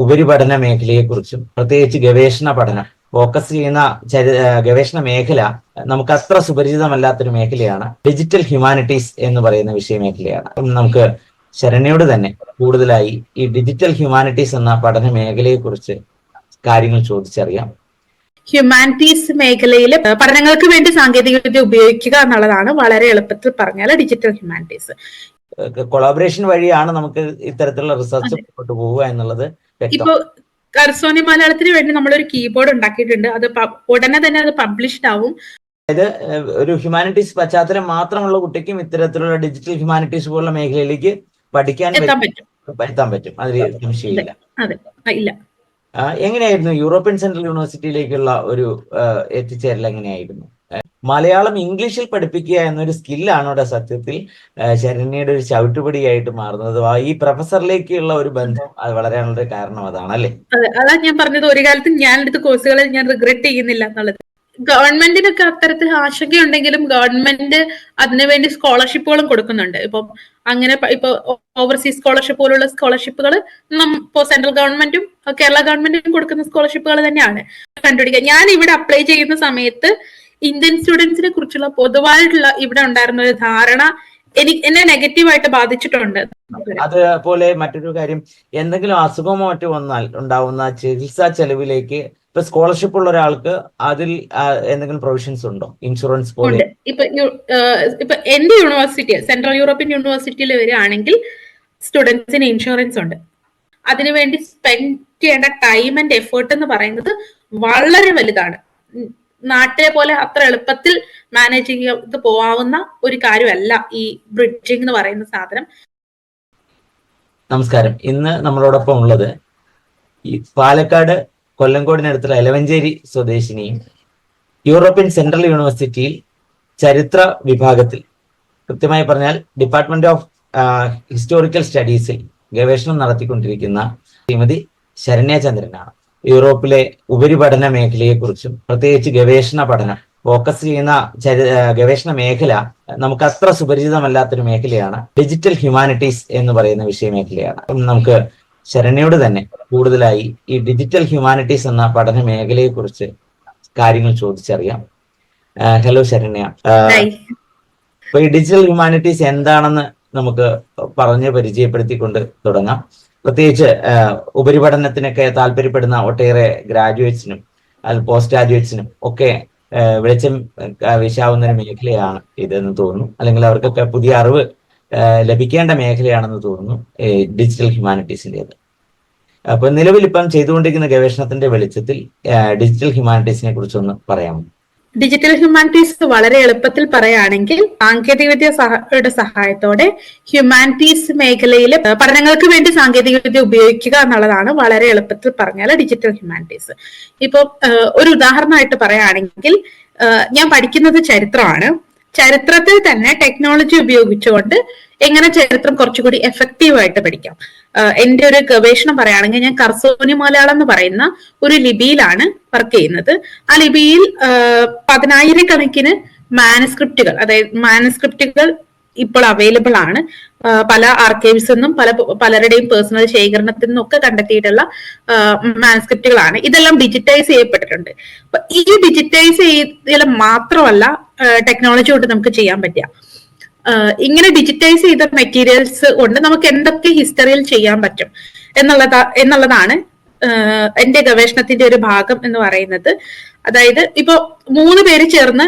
ഉപരിപഠന മേഖലയെക്കുറിച്ചും പ്രത്യേകിച്ച് ഗവേഷണ പഠനം ഫോക്കസ് ചെയ്യുന്ന ഗവേഷണ മേഖല നമുക്ക് അത്ര സുപരിചിതമല്ലാത്തൊരു മേഖലയാണ് ഡിജിറ്റൽ ഹ്യൂമാനിറ്റീസ് എന്ന് പറയുന്ന വിഷയമേഖലയാണ്. നമുക്ക് ശരണ്യയോട് തന്നെ കൂടുതലായി ഈ ഡിജിറ്റൽ ഹ്യൂമാനിറ്റീസ് എന്ന പഠന മേഖലയെക്കുറിച്ച് കാര്യങ്ങൾ ചോദിച്ചറിയാം. ഹ്യൂമാനിറ്റീസ് മേഖലയിൽ പഠനങ്ങൾക്ക് വേണ്ടി സാങ്കേതികവിദ്യ ഉപയോഗിക്കുക എന്നുള്ളതാണ് വളരെ എളുപ്പത്തിൽ പറഞ്ഞാൽ ഡിജിറ്റൽ ഹ്യൂമാനിറ്റീസ്. കൊളാബറേഷൻ വഴിയാണ് നമുക്ക് ഇത്തരത്തിലുള്ള റിസർച്ച് മുന്നോട്ട് പോവുക എന്നുള്ളത് ഇപ്പൊ കർസോനി മലയാളത്തിന് വേണ്ടി നമ്മളൊരു കീബോർഡ് ഉണ്ടാക്കിയിട്ടുണ്ട്. അത് ഉടനെ തന്നെ അത് പബ്ലിഷ്ഡ് ആവും. അതായത് ഒരു ഹ്യൂമാനിറ്റീസ് പശ്ചാത്തലം മാത്രമുള്ള കുട്ടിക്കും ഇത്തരത്തിലുള്ള ഡിജിറ്റൽ ഹ്യൂമാനിറ്റീസ് പോലുള്ള മേഖലയിലേക്ക് പഠിക്കാൻ എത്താൻ പറ്റും. അതിൽ സംശയമില്ല. ഇല്ല. എങ്ങനെയായിരുന്നു യൂറോപ്യൻ സെൻട്രൽ യൂണിവേഴ്സിറ്റിയിലേക്കുള്ള ഒരു എത്തിച്ചേരൽ? എങ്ങനെയായിരുന്നു? മലയാളം ഇംഗ്ലീഷിൽ പഠിപ്പിക്കുക എന്നൊരു സ്കില്ലാണ് ഇവിടെ സത്യത്തിൽ ശരണ്യയുടെ ഒരു ചവിട്ടുപടിയായിട്ട് മാറുന്നത്. ഈ പ്രൊഫസറിലേക്കുള്ള ഒരു ബന്ധം അത് വളരാനുള്ള കാരണം അതാണ് അല്ലേ? അതാ ഞാൻ പറഞ്ഞത്, ഒരു കാലത്ത് ഞാൻ എടുത്ത കോഴ്സുകളിൽ ഞാൻ റിഗ്രറ്റ് ചെയ്യുന്നില്ല എന്നുള്ളത്. ഗവൺമെന്റിനൊക്കെ അത്തരത്തിൽ ആശങ്കയുണ്ടെങ്കിലും ഗവൺമെന്റ് അതിനുവേണ്ടി സ്കോളർഷിപ്പുകളും കൊടുക്കുന്നുണ്ട്. ഇപ്പം അങ്ങനെ ഇപ്പൊ ഓവർസീസ് സ്കോളർഷിപ്പ് പോലുള്ള സ്കോളർഷിപ്പുകൾ ഇപ്പോ സെൻട്രൽ ഗവൺമെന്റും കേരള ഗവൺമെന്റും കൊടുക്കുന്ന സ്കോളർഷിപ്പുകൾ തന്നെയാണ് കണ്ടുപിടിക്കുക. ഞാൻ ഇവിടെ അപ്ലൈ ചെയ്യുന്ന സമയത്ത് ഇന്ത്യൻ സ്റ്റുഡൻസിനെ കുറിച്ചുള്ള പൊതുവായിട്ടുള്ള ഇവിടെ ഉണ്ടായിരുന്ന ഒരു ധാരണ എന്നെ നെഗറ്റീവായിട്ട് ബാധിച്ചിട്ടുണ്ട്. അതുപോലെ മറ്റൊരു കാര്യം, എന്തെങ്കിലും അസുഖമോ മറ്റോ വന്നാൽ ഉണ്ടാവുന്ന ചികിത്സാ ചെലവിലേക്ക് ഇപ്പൊ സ്കോളർഷിപ്പ് ഉള്ള ഒരാൾക്ക് അതിൽ എന്തെങ്കിലും പ്രൊവിഷൻസ് ഉണ്ടോ? ഇൻഷുറൻസ് പോലെ ഇപ്പൊ എന്റെ യൂണിവേഴ്സിറ്റി സെൻട്രൽ യൂറോപ്യൻ യൂണിവേഴ്സിറ്റിയിൽ വരികയാണെങ്കിൽ സ്റ്റുഡൻസിന് ഇൻഷുറൻസ് ഉണ്ട്. അതിനുവേണ്ടി സ്പെൻഡ് ചെയ്യേണ്ട ടൈം ആൻഡ് എഫേർട്ട് എന്ന് പറയുന്നത് വളരെ വലുതാണ്. നാട്ടിലെ പോലെ അത്ര എളുപ്പത്തിൽ മാനേജ് ചെയ്ത് പോവാവുന്ന ഒരു കാര്യമല്ല ഈ ബ്രിഡ്ജിംഗ് എന്ന് പറയുന്ന സാധനം. നമസ്കാരം. ഇന്ന് നമ്മളോടൊപ്പം ഉള്ളത് ഈ പാലക്കാട് കൊല്ലങ്കോടിനടുത്തുള്ള എലവഞ്ചേരി സ്വദേശിനിയും യൂറോപ്യൻ സെൻട്രൽ യൂണിവേഴ്സിറ്റിയിൽ ചരിത്ര വിഭാഗത്തിൽ, കൃത്യമായി പറഞ്ഞാൽ ഡിപ്പാർട്ട്മെന്റ് ഓഫ് ഹിസ്റ്റോറിക്കൽ സ്റ്റഡീസിൽ ഗവേഷണം നടത്തിക്കൊണ്ടിരിക്കുന്ന ശ്രീമതി ശരണ്യ ചന്ദ്രനാണ്. യൂറോപ്പിലെ ഉപരിപഠന മേഖലയെക്കുറിച്ചും പ്രത്യേകിച്ച് ഗവേഷണ പഠനം ഫോക്കസ് ചെയ്യുന്ന ഗവേഷണ മേഖല നമുക്ക് അത്ര സുപരിചിതമല്ലാത്തൊരു മേഖലയാണ് ഡിജിറ്റൽ ഹ്യൂമാനിറ്റീസ് എന്ന് പറയുന്ന വിഷയമേഖലയാണ്. നമുക്ക് ശരണ്യയോട് തന്നെ കൂടുതലായി ഈ ഡിജിറ്റൽ ഹ്യൂമാനിറ്റീസ് എന്ന പഠന മേഖലയെക്കുറിച്ച് കാര്യങ്ങൾ ചോദിച്ചറിയാം. ഹലോ ശരണ്യ. അപ്പൊ ഈ ഡിജിറ്റൽ ഹ്യൂമാനിറ്റീസ് എന്താണെന്ന് നമുക്ക് പറഞ്ഞ് പരിചയപ്പെടുത്തിക്കൊണ്ട് തുടങ്ങാം. പ്രത്യേകിച്ച് ഉപരിപഠനത്തിനൊക്കെ താല്പര്യപ്പെടുന്ന ഒട്ടേറെ ഗ്രാജുവേറ്റ്സിനും പോസ്റ്റ് ഗ്രാജുവേറ്റ്സിനും ഒക്കെ വെളിച്ചം വീശാവുന്ന ഒരു മേഖലയാണ് ഇതെന്ന് തോന്നുന്നു. അല്ലെങ്കിൽ അവർക്കൊക്കെ പുതിയ അറിവ് ലഭിക്കേണ്ട മേഖലയാണെന്ന് തോന്നുന്നു ഡിജിറ്റൽ ഹ്യൂമാനിറ്റീസിൻ്റെത്. അപ്പൊ നിലവിൽ ഇപ്പം ചെയ്തുകൊണ്ടിരിക്കുന്ന ഗവേഷണത്തിന്റെ വെളിച്ചത്തിൽ ഡിജിറ്റൽ ഹ്യൂമാനിറ്റീസിനെ കുറിച്ചൊന്ന് പറയാമോ? ഡിജിറ്റൽ ഹ്യൂമാനിറ്റീസ് വളരെ എളുപ്പത്തിൽ പറയുകയാണെങ്കിൽ സാങ്കേതികവിദ്യയുടെ സഹായത്തോടെ ഹ്യൂമാനിറ്റീസ് മേഖലയിൽ പഠനങ്ങൾക്ക് വേണ്ടി സാങ്കേതികവിദ്യ ഉപയോഗിക്കുക എന്നുള്ളതാണ് വളരെ എളുപ്പത്തിൽ പറഞ്ഞാൽ ഡിജിറ്റൽ ഹ്യൂമാനിറ്റീസ്. ഇപ്പൊ ഒരു ഉദാഹരണമായിട്ട് പറയുകയാണെങ്കിൽ ഞാൻ പഠിക്കുന്നത് ചരിത്രമാണ്. ചരിത്രത്തിൽ തന്നെ ടെക്നോളജി ഉപയോഗിച്ചുകൊണ്ട് എങ്ങനെ ചരിത്രം കുറച്ചുകൂടി എഫക്റ്റീവായിട്ട് പഠിക്കാം. എന്റെ ഒരു ഗവേഷണം പറയുകയാണെങ്കിൽ ഞാൻ കർസോനി മലയാളം എന്ന് പറയുന്ന ഒരു ലിപിയിലാണ് വർക്ക് ചെയ്യുന്നത്. ആ ലിപിയിൽ 10,000-കണക്കിന് മാനസ്ക്രിപ്റ്റുകൾ, അതായത് മാനസ്ക്രിപ്റ്റുകൾ ഇപ്പോൾ അവൈലബിൾ ആണ്. പല ആർക്കൈവ്സിൽ നിന്നും പലരുടെയും പേഴ്സണൽ ശേഖരണത്തിൽ നിന്നും ഒക്കെ കണ്ടെത്തിയിട്ടുള്ള മാനസ്ക്രിപ്റ്റുകളാണ്. ഇതെല്ലാം ഡിജിറ്റൈസ് ചെയ്യപ്പെട്ടിട്ടുണ്ട്. അപ്പൊ ഈ ഡിജിറ്റൈസ് ചെയ്തതിൽ മാത്രമല്ല ടെക്നോളജി കൊണ്ട് നമുക്ക് ചെയ്യാൻ പറ്റുക. ഇങ്ങനെ ഡിജിറ്റൈസ് ചെയ്ത മെറ്റീരിയൽസ് കൊണ്ട് നമുക്ക് എന്തൊക്കെ ഹിസ്റ്ററിയിൽ ചെയ്യാൻ പറ്റും എന്നുള്ളതാണ് എന്റെ ഗവേഷണത്തിന്റെ ഒരു ഭാഗം എന്ന് പറയുന്നത്. അതായത് ഇപ്പൊ 3 പേര് ചേർന്ന്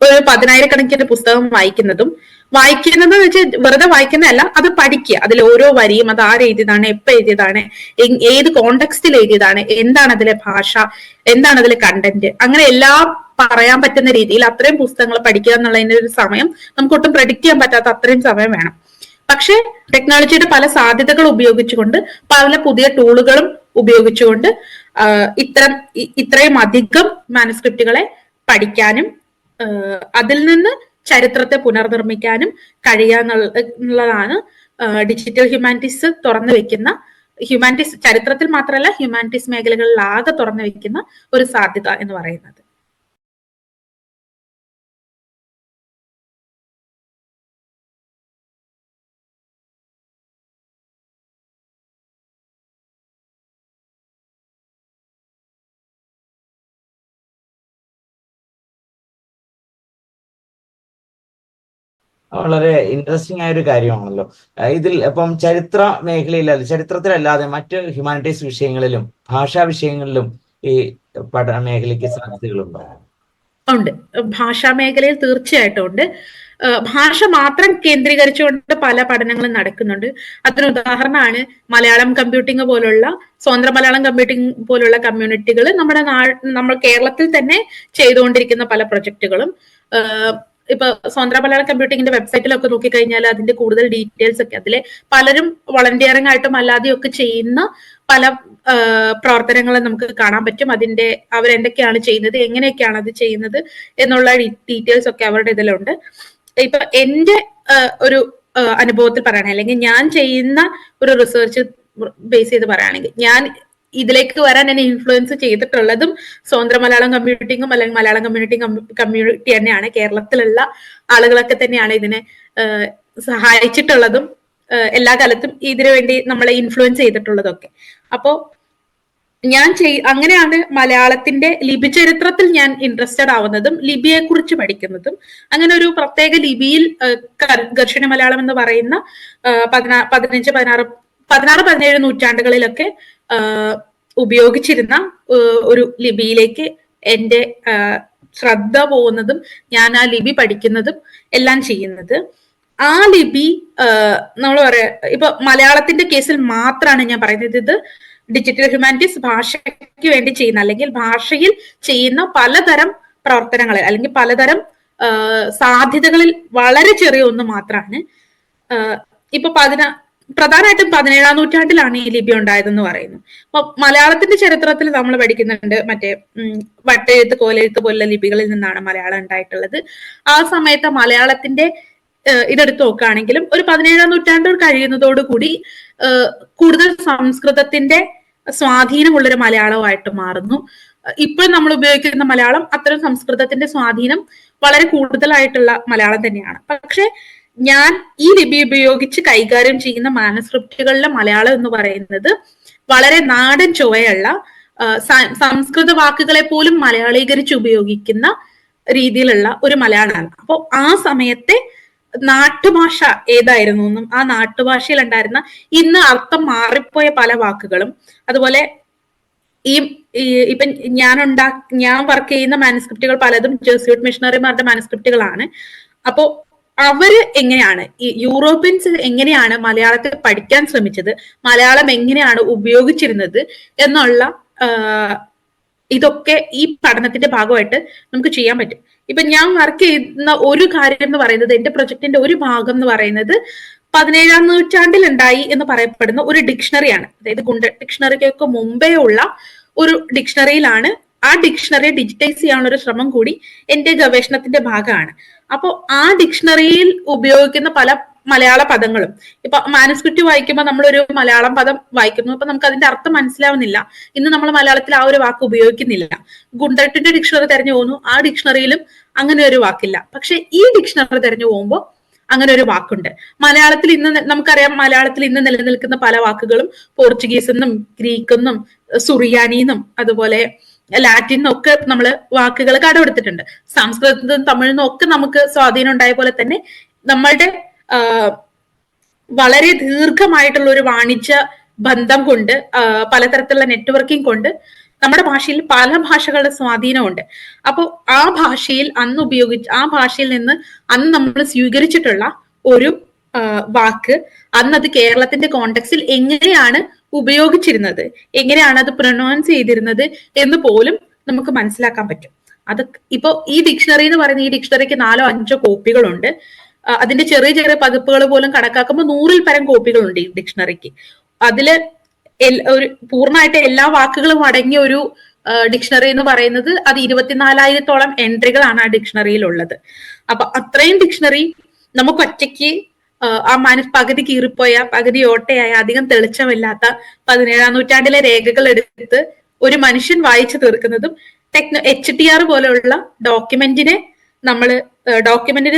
ഒരു 10,000-കണക്കിന് പുസ്തകം വായിക്കുന്നത് വെച്ചാൽ വെറുതെ വായിക്കുന്നതല്ല, അത് പഠിക്കുക. അതിൽ ഓരോ വരിയും അത് ആരെഴുതിയതാണ്, എപ്പോൾ എഴുതിയതാണ്, ഏത് കോണ്ടെക്സ്റ്റിൽ എഴുതിയതാണ്, എന്താണ് അതിലെ ഭാഷ, എന്താണ് അതിലെ കണ്ടന്റ്, അങ്ങനെ എല്ലാം പറയാൻ പറ്റുന്ന രീതിയിൽ അത്രയും പുസ്തകങ്ങൾ പഠിക്കുക എന്നുള്ളതിന്റെ ഒരു സമയം നമുക്ക് ഒട്ടും പ്രഡിക്റ്റ് ചെയ്യാൻ പറ്റാത്ത അത്രയും സമയം വേണം. പക്ഷെ ടെക്നോളജിയുടെ പല സാധ്യതകൾ ഉപയോഗിച്ചുകൊണ്ട്, പല പുതിയ ടൂളുകളും ഉപയോഗിച്ചുകൊണ്ട് ഇത്രയും അധികം മാനുസ്ക്രിപ്റ്റുകളെ പഠിക്കാനും അതിൽ നിന്ന് ചരിത്രത്തെ പുനർനിർമ്മിക്കാനും കഴിയാന്നുള്ളതാണ് ഡിജിറ്റൽ ഹ്യൂമാനിറ്റീസ് തുറന്നു വെക്കുന്ന, ഹ്യൂമാനിറ്റീസ് ചരിത്രത്തിൽ മാത്രമല്ല ഹ്യൂമാനിറ്റീസ് മേഖലകളിലാകെ തുറന്നു വെക്കുന്ന ഒരു സാധ്യത എന്ന് പറയുന്നത്. വളരെ ഇൻട്രസ്റ്റിംഗ് ആയ ഒരു കാര്യമാണല്ലോ. ഇതിൽ ഇപ്പം ചരിത്ര മേഖലയിലല്ല, ചരിത്രത്തിലല്ലാതെ മറ്റ് ഹ്യൂമാനിറ്റീസ് വിഷയങ്ങളിലും ഭാഷാ വിഷയങ്ങളിലും ഈ പഠന മേഖലയ്ക്ക് സാധ്യതകളുണ്ടോ? ഉണ്ട്. ഭാഷാ മേഖലയിൽ തീർച്ചയായിട്ടും ഉണ്ട്. ഭാഷ മാത്രം കേന്ദ്രീകരിച്ചുകൊണ്ട് പല പഠനങ്ങളും നടക്കുന്നുണ്ട്. അതിന് ഉദാഹരണമാണ് മലയാളം കമ്പ്യൂട്ടിംഗ് പോലുള്ള, സ്വതന്ത്ര മലയാളം കമ്പ്യൂട്ടിംഗ് പോലുള്ള കമ്മ്യൂണിറ്റികൾ നമ്മൾ കേരളത്തിൽ തന്നെ ചെയ്തുകൊണ്ടിരിക്കുന്ന പല പ്രൊജക്ടുകളും. ഇപ്പൊ സ്വതന്ത്ര മലയാളം കമ്പ്യൂട്ടിങ്ങിന്റെ വെബ്സൈറ്റിലൊക്കെ നോക്കിക്കഴിഞ്ഞാൽ അതിന്റെ കൂടുതൽ ഡീറ്റെയിൽസ് ഒക്കെ, അതിലെ പലരും വളണ്ടിയറിംഗ് ആയിട്ടും അല്ലാതെയും ഒക്കെ ചെയ്യുന്ന പല പ്രവർത്തനങ്ങളും നമുക്ക് കാണാൻ പറ്റും. അതിന്റെ അവരെന്തൊക്കെയാണ് ചെയ്യുന്നത്, എങ്ങനെയൊക്കെയാണ് അത് ചെയ്യുന്നത് എന്നുള്ള ഡീറ്റെയിൽസ് ഒക്കെ അവരുടെ ഇതിലുണ്ട്. ഇപ്പൊ എന്റെ ഒരു അനുഭവത്തിൽ പറയുകയാണെങ്കിൽ, അല്ലെങ്കിൽ ഞാൻ ചെയ്യുന്ന ഒരു റിസർച്ച് ബേസ് ചെയ്ത് പറയുകയാണെങ്കിൽ, ഞാൻ ഇതിലേക്ക് വരാൻ എന്നെ ഇൻഫ്ലുവൻസ് ചെയ്തിട്ടുള്ളതും സ്വതന്ത്ര മലയാളം കമ്മ്യൂണിറ്റിങ്ങും അല്ലെങ്കിൽ മലയാളം കമ്മ്യൂണിറ്റി തന്നെയാണ്. കേരളത്തിലുള്ള ആളുകളൊക്കെ തന്നെയാണ് ഇതിനെ സഹായിച്ചിട്ടുള്ളതും എല്ലാ കാലത്തും ഇതിനു വേണ്ടി നമ്മളെ ഇൻഫ്ലുവൻസ് ചെയ്തിട്ടുള്ളതൊക്കെ. അപ്പോ അങ്ങനെയാണ് മലയാളത്തിന്റെ ലിപി ചരിത്രത്തിൽ ഞാൻ ഇൻട്രസ്റ്റഡ് ആവുന്നതും ലിപിയെ കുറിച്ച് പഠിക്കുന്നതും. അങ്ങനെ ഒരു പ്രത്യേക ലിപിയിൽ ഘർഷണ മലയാളം എന്ന് പറയുന്ന 16-17 നൂറ്റാണ്ടുകളിലൊക്കെ ഉപയോഗിച്ചിരുന്ന ഒരു ലിപിയിലേക്ക് എന്റെ ശ്രദ്ധ പോകുന്നതും ഞാൻ ആ ലിപി പഠിക്കുന്നതും എല്ലാം ചെയ്യുന്നത്. ആ ലിപി നമ്മൾ പറയാ, ഇപ്പൊ മലയാളത്തിന്റെ കേസിൽ മാത്രമാണ് ഞാൻ പറയുന്നത്, ഇത് ഡിജിറ്റൽ ഹ്യൂമാനിറ്റീസ് ഭാഷയ്ക്ക് വേണ്ടി ചെയ്യുന്ന, അല്ലെങ്കിൽ ഭാഷയിൽ ചെയ്യുന്ന പലതരം പ്രവർത്തനങ്ങളിൽ അല്ലെങ്കിൽ പലതരം സാധ്യതകളിൽ വളരെ ചെറിയ ഒന്ന് മാത്രമാണ്. ഇപ്പൊ പ്രധാനമായിട്ടും 17-ാം നൂറ്റാണ്ടിലാണ് ഈ ലിപി ഉണ്ടായതെന്ന് പറയുന്നു. അപ്പൊ മലയാളത്തിന്റെ ചരിത്രത്തിൽ നമ്മൾ പഠിക്കുന്നുണ്ട്, മറ്റേ വട്ടെഴുത്ത്, കോലെഴുത്ത് പോലുള്ള ലിപികളിൽ നിന്നാണ് മലയാളം ഉണ്ടായിട്ടുള്ളത്. ആ സമയത്ത് മലയാളത്തിന്റെ ഇതെടുത്ത് നോക്കുകയാണെങ്കിലും ഒരു 17-ാം നൂറ്റാണ്ട് കഴിയുന്നതോടുകൂടി കൂടുതൽ സംസ്കൃതത്തിന്റെ സ്വാധീനമുള്ളൊരു മലയാളമായിട്ട് മാറുന്നു. ഇപ്പോൾ നമ്മൾ ഉപയോഗിക്കുന്ന മലയാളം അത്തരം സംസ്കൃതത്തിന്റെ സ്വാധീനം വളരെ കൂടുതലായിട്ടുള്ള മലയാളം തന്നെയാണ്. പക്ഷെ ഞാൻ ഈ ലിപി ഉപയോഗിച്ച് കൈകാര്യം ചെയ്യുന്ന മാനസ്ക്രിപ്റ്റുകളിലെ മലയാളം എന്ന് പറയുന്നത് വളരെ നാടൻ ചുവയുള്ള, സംസ്കൃത വാക്കുകളെ പോലും മലയാളീകരിച്ച് ഉപയോഗിക്കുന്ന രീതിയിലുള്ള ഒരു മലയാളമാണ്. അപ്പോൾ ആ സമയത്തെ നാട്ടുഭാഷ ഏതായിരുന്നു എന്നും ആ നാട്ടുഭാഷയിൽ ഉണ്ടായിരുന്ന ഇന്ന് അർത്ഥം മാറിപ്പോയ പല വാക്കുകളും, അതുപോലെ ഇപ്പൊ ഞാൻ വർക്ക് ചെയ്യുന്ന മാനുസ്ക്രിപ്റ്റുകൾ പലതും ജെസ്യൂട്ട് മിഷണറിമാരുടെ മാനുസ്ക്രിപ്റ്റുകളാണ്. അപ്പോ അവര് എങ്ങനെയാണ്, ഈ യൂറോപ്യൻസ് എങ്ങനെയാണ് മലയാളത്തിൽ പഠിക്കാൻ ശ്രമിച്ചത്, മലയാളം എങ്ങനെയാണ് ഉപയോഗിച്ചിരുന്നത് എന്നുള്ള ഇതൊക്കെ ഈ പഠനത്തിന്റെ ഭാഗമായിട്ട് നമുക്ക് ചെയ്യാൻ പറ്റും. ഇപ്പൊ ഞാൻ വർക്ക് ചെയ്യുന്ന ഒരു കാര്യം എന്ന് പറയുന്നത്, എന്റെ പ്രൊജക്ടിന്റെ ഒരു ഭാഗം എന്ന് പറയുന്നത് 17-ാം നൂറ്റാണ്ടിൽ ഉണ്ടായി എന്ന് പറയപ്പെടുന്ന ഒരു ഡിക്ഷണറിയാണ്. അതായത് ഗുണ്ട ഡിക്ഷണറിക്കൊക്കെ മുമ്പേ ഉള്ള ഒരു ഡിക്ഷണറിയിലാണ്. ആ ഡിക്ഷണറിയെ ഡിജിറ്റൈസ് ചെയ്യാനുള്ള ഒരു ശ്രമം കൂടി എന്റെ ഗവേഷണത്തിന്റെ ഭാഗമാണ്. അപ്പോൾ ആ ഡിക്ഷണറിയിൽ ഉപയോഗിക്കുന്ന പല മലയാള പദങ്ങളും, ഇപ്പൊ മാനുസ്ക്രിപ്റ്റ് വായിക്കുമ്പോൾ നമ്മളൊരു മലയാളം പദം വായിക്കുന്നു, അപ്പൊ നമുക്ക് അതിന്റെ അർത്ഥം മനസ്സിലാവുന്നില്ല. ഇന്ന് നമ്മൾ മലയാളത്തിൽ ആ ഒരു വാക്ക് ഉപയോഗിക്കുന്നില്ല. ഗുണ്ടട്ടിന്റെ ഡിക്ഷണറി തെരഞ്ഞു പോകുന്നു, ആ ഡിക്ഷണറിയിലും അങ്ങനെ ഒരു വാക്കില്ല. പക്ഷെ ഈ ഡിക്ഷണറി തെരഞ്ഞു പോകുമ്പോൾ അങ്ങനെ ഒരു വാക്കുണ്ട്. മലയാളത്തിൽ ഇന്ന് നമുക്കറിയാം, മലയാളത്തിൽ ഇന്ന് നിലനിൽക്കുന്ന പല വാക്കുകളും പോർച്ചുഗീസ് എന്നും ഗ്രീക്ക് എന്നും സുറിയാനിന്നും അതുപോലെ ലാറ്റിൻ ഒക്കെ നമ്മൾ വാക്കുകൾ കടമെടുത്തിട്ടുണ്ട്. സംസ്കൃതത്തിനും തമിഴിനും ഒക്കെ നമുക്ക് സ്വാധീനം ഉണ്ടായ പോലെ തന്നെ നമ്മളുടെ വളരെ ദീർഘമായിട്ടുള്ള ഒരു വാണിജ്യ ബന്ധം കൊണ്ട്, പലതരത്തിലുള്ള നെറ്റ്വർക്കിംഗ് കൊണ്ട് നമ്മുടെ ഭാഷയിൽ പല ഭാഷകളുടെ സ്വാധീനമുണ്ട്. അപ്പോൾ ആ ഭാഷയിൽ ആ ഭാഷയിൽ നിന്ന് അന്ന് നമ്മൾ സ്വീകരിച്ചിട്ടുള്ള ഒരു വാക്ക് അന്നത് കേരളത്തിന്റെ കോണ്ടെക്സ്റ്റിൽ എങ്ങനെയാണ് ഉപയോഗിച്ചിരുന്നത്, എങ്ങനെയാണ് അത് പ്രൊനൗൺസ് ചെയ്തിരുന്നത് എന്ന് പോലും നമുക്ക് മനസ്സിലാക്കാൻ പറ്റും. അത് ഇപ്പൊ ഈ ഡിക്ഷണറി എന്ന് പറയുന്ന ഈ ഡിക്ഷണറിക്ക് 4-5 കോപ്പികളുണ്ട്. അതിന്റെ ചെറിയ ചെറിയ പതിപ്പുകൾ പോലും കണക്കാക്കുമ്പോൾ 100-ൽ പരം കോപ്പികളുണ്ട് ഈ ഡിക്ഷണറിക്ക്. അതില് ഒരു പൂർണ്ണമായിട്ട് എല്ലാ വാക്കുകളും അടങ്ങിയ ഒരു ഡിക്ഷണറി എന്ന് പറയുന്നത് അത് 24,000-ഓളം എൻട്രികളാണ് ആ ഡിക്ഷണറിയിൽ ഉള്ളത്. അപ്പൊ അത്രയും ഡിക്ഷണറി നമുക്ക് ഒറ്റയ്ക്ക് ആ പകുതി കീറിപ്പോയ, പകുതി ഓട്ടയായ, അധികം തെളിച്ചമില്ലാത്ത 17-ാം നൂറ്റാണ്ടിലെ രേഖകൾ എടുത്ത് ഒരു മനുഷ്യൻ വായിച്ചു തീർക്കുന്നതും HTR പോലെയുള്ള ഡോക്യുമെന്റിനെ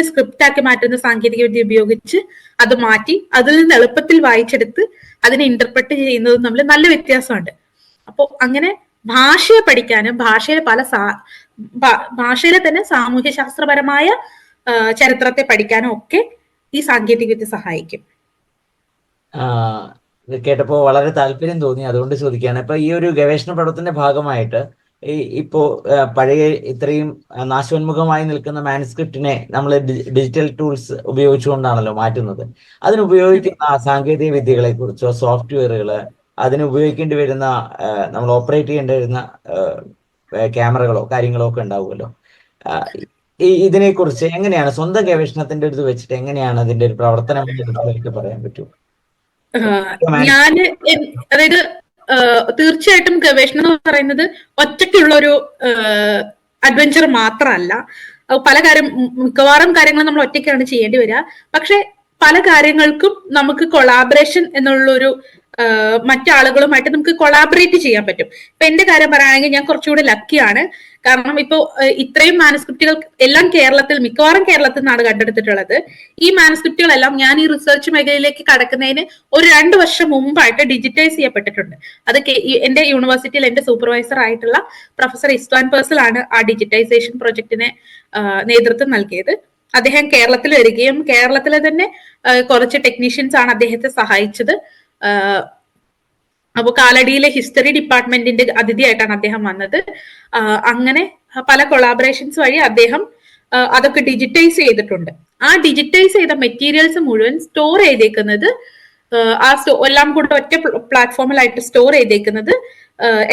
സ്ക്രിപ്റ്റ് ആക്കി മാറ്റുന്ന സാങ്കേതിക വിദ്യ ഉപയോഗിച്ച് അത് മാറ്റി അതിൽ നിന്ന് എളുപ്പത്തിൽ വായിച്ചെടുത്ത് അതിനെ ഇന്റർപ്രറ്റ് ചെയ്യുന്നതും തമ്മിൽ നല്ല വ്യത്യാസമുണ്ട്. അപ്പോൾ അങ്ങനെ ഭാഷയെ പഠിക്കാനും ഭാഷയിലെ തന്നെ സാമൂഹ്യശാസ്ത്രപരമായ ചരിത്രത്തെ പഠിക്കാനും ഒക്കെ ഈ സാങ്കേതികവിദ്യ സഹായിക്കും. ഇത് കേട്ടപ്പോൾ വളരെ താല്പര്യം തോന്നി, അതുകൊണ്ട് ചോദിക്കുകയാണ്. ഇപ്പൊ ഈ ഒരു ഗവേഷണ പഠനത്തിന്റെ ഭാഗമായിട്ട് ഇപ്പോ പഴയ ഇത്രയും നാശോന്മുഖമായി നിൽക്കുന്ന മാനുസ്ക്രിപ്റ്റിനെ നമ്മൾ ഡിജിറ്റൽ ടൂൾസ് ഉപയോഗിച്ചുകൊണ്ടാണല്ലോ മാറ്റുന്നത്. അതിനുപയോഗിക്കുന്ന സാങ്കേതിക വിദ്യകളെ കുറിച്ചോ, സോഫ്റ്റ്വെയറുകൾ, അതിന് ഉപയോഗിക്കേണ്ടി വരുന്ന നമ്മൾ ഓപ്പറേറ്റ് ചെയ്യേണ്ടി വരുന്ന ക്യാമറകളോ കാര്യങ്ങളോ ഒക്കെ ഉണ്ടാവുമല്ലോ. ഇതിനെക്കുറിച്ച് എങ്ങനെയാണ് സ്വന്തം ഗവേഷണത്തിന്റെ ഇത് വെച്ചിട്ട് എങ്ങനെയാണ് അതിന്റെ ഒരു പ്രവർത്തനം എനിക്ക് പറയാൻ പറ്റുമോ? ഞാന് അതായത് തീർച്ചയായിട്ടും ഗവേഷണം എന്ന് പറയുന്നത് ഒറ്റയ്ക്കുള്ള ഒരു അഡ്വഞ്ചർ മാത്രമല്ല. മിക്കവാറും കാര്യങ്ങൾ നമ്മൾ ഒറ്റയ്ക്കാണ് ചെയ്യേണ്ടി വരിക. പക്ഷെ പല കാര്യങ്ങൾക്കും നമുക്ക് കൊളാബറേഷൻ എന്നുള്ളൊരു മറ്റാളുകളുമായിട്ട് നമുക്ക് കൊളാബറേറ്റ് ചെയ്യാൻ പറ്റും. ഇപ്പൊ എന്റെ കാര്യം പറയുകയാണെങ്കിൽ ഞാൻ കുറച്ചുകൂടി ലക്കിയാണ്. കാരണം ഇപ്പോ ഇത്രയും മാനുസ്ക്രിപ്റ്റുകൾ എല്ലാം മിക്കവാറും കേരളത്തിൽ നിന്നാണ് കണ്ടെടുത്തിട്ടുള്ളത്. ഈ മാനുസ്ക്രിപ്റ്റുകളെല്ലാം ഞാൻ ഈ റിസർച്ച് മേഖലയിലേക്ക് കടക്കുന്നതിന് ഒരു 2 വർഷം മുമ്പായിട്ട് ഡിജിറ്റൈസ് ചെയ്യപ്പെട്ടിട്ടുണ്ട്. അത് എന്റെ യൂണിവേഴ്സിറ്റിയിൽ എന്റെ സൂപ്പർവൈസർ ആയിട്ടുള്ള പ്രൊഫസർ ഇസ്വാൻ പേഴ്സൽ ആണ് ആ ഡിജിറ്റൈസേഷൻ പ്രൊജക്ടിന് നേതൃത്വം നൽകിയത്. അദ്ദേഹം കേരളത്തിൽ വരികയും കേരളത്തിലെ തന്നെ കുറച്ച് ടെക്നീഷ്യൻസ് ആണ് അദ്ദേഹത്തെ സഹായിച്ചത്. അപ്പോൾ കാലടിയിലെ ഹിസ്റ്ററി ഡിപ്പാർട്ട്മെന്റിന്റെ അതിഥിയായിട്ടാണ് അദ്ദേഹം വന്നത്. അങ്ങനെ പല കൊളാബറേഷൻസ് വഴി അദ്ദേഹം അതൊക്കെ ഡിജിറ്റൈസ് ചെയ്തിട്ടുണ്ട്. ആ ഡിജിറ്റൈസ് ചെയ്ത മെറ്റീരിയൽസ് മുഴുവൻ സ്റ്റോർ ചെയ്തേക്കുന്നത് എല്ലാം കൂടെ ഒറ്റ പ്ലാറ്റ്ഫോമിലായിട്ട് സ്റ്റോർ ചെയ്തേക്കുന്നത്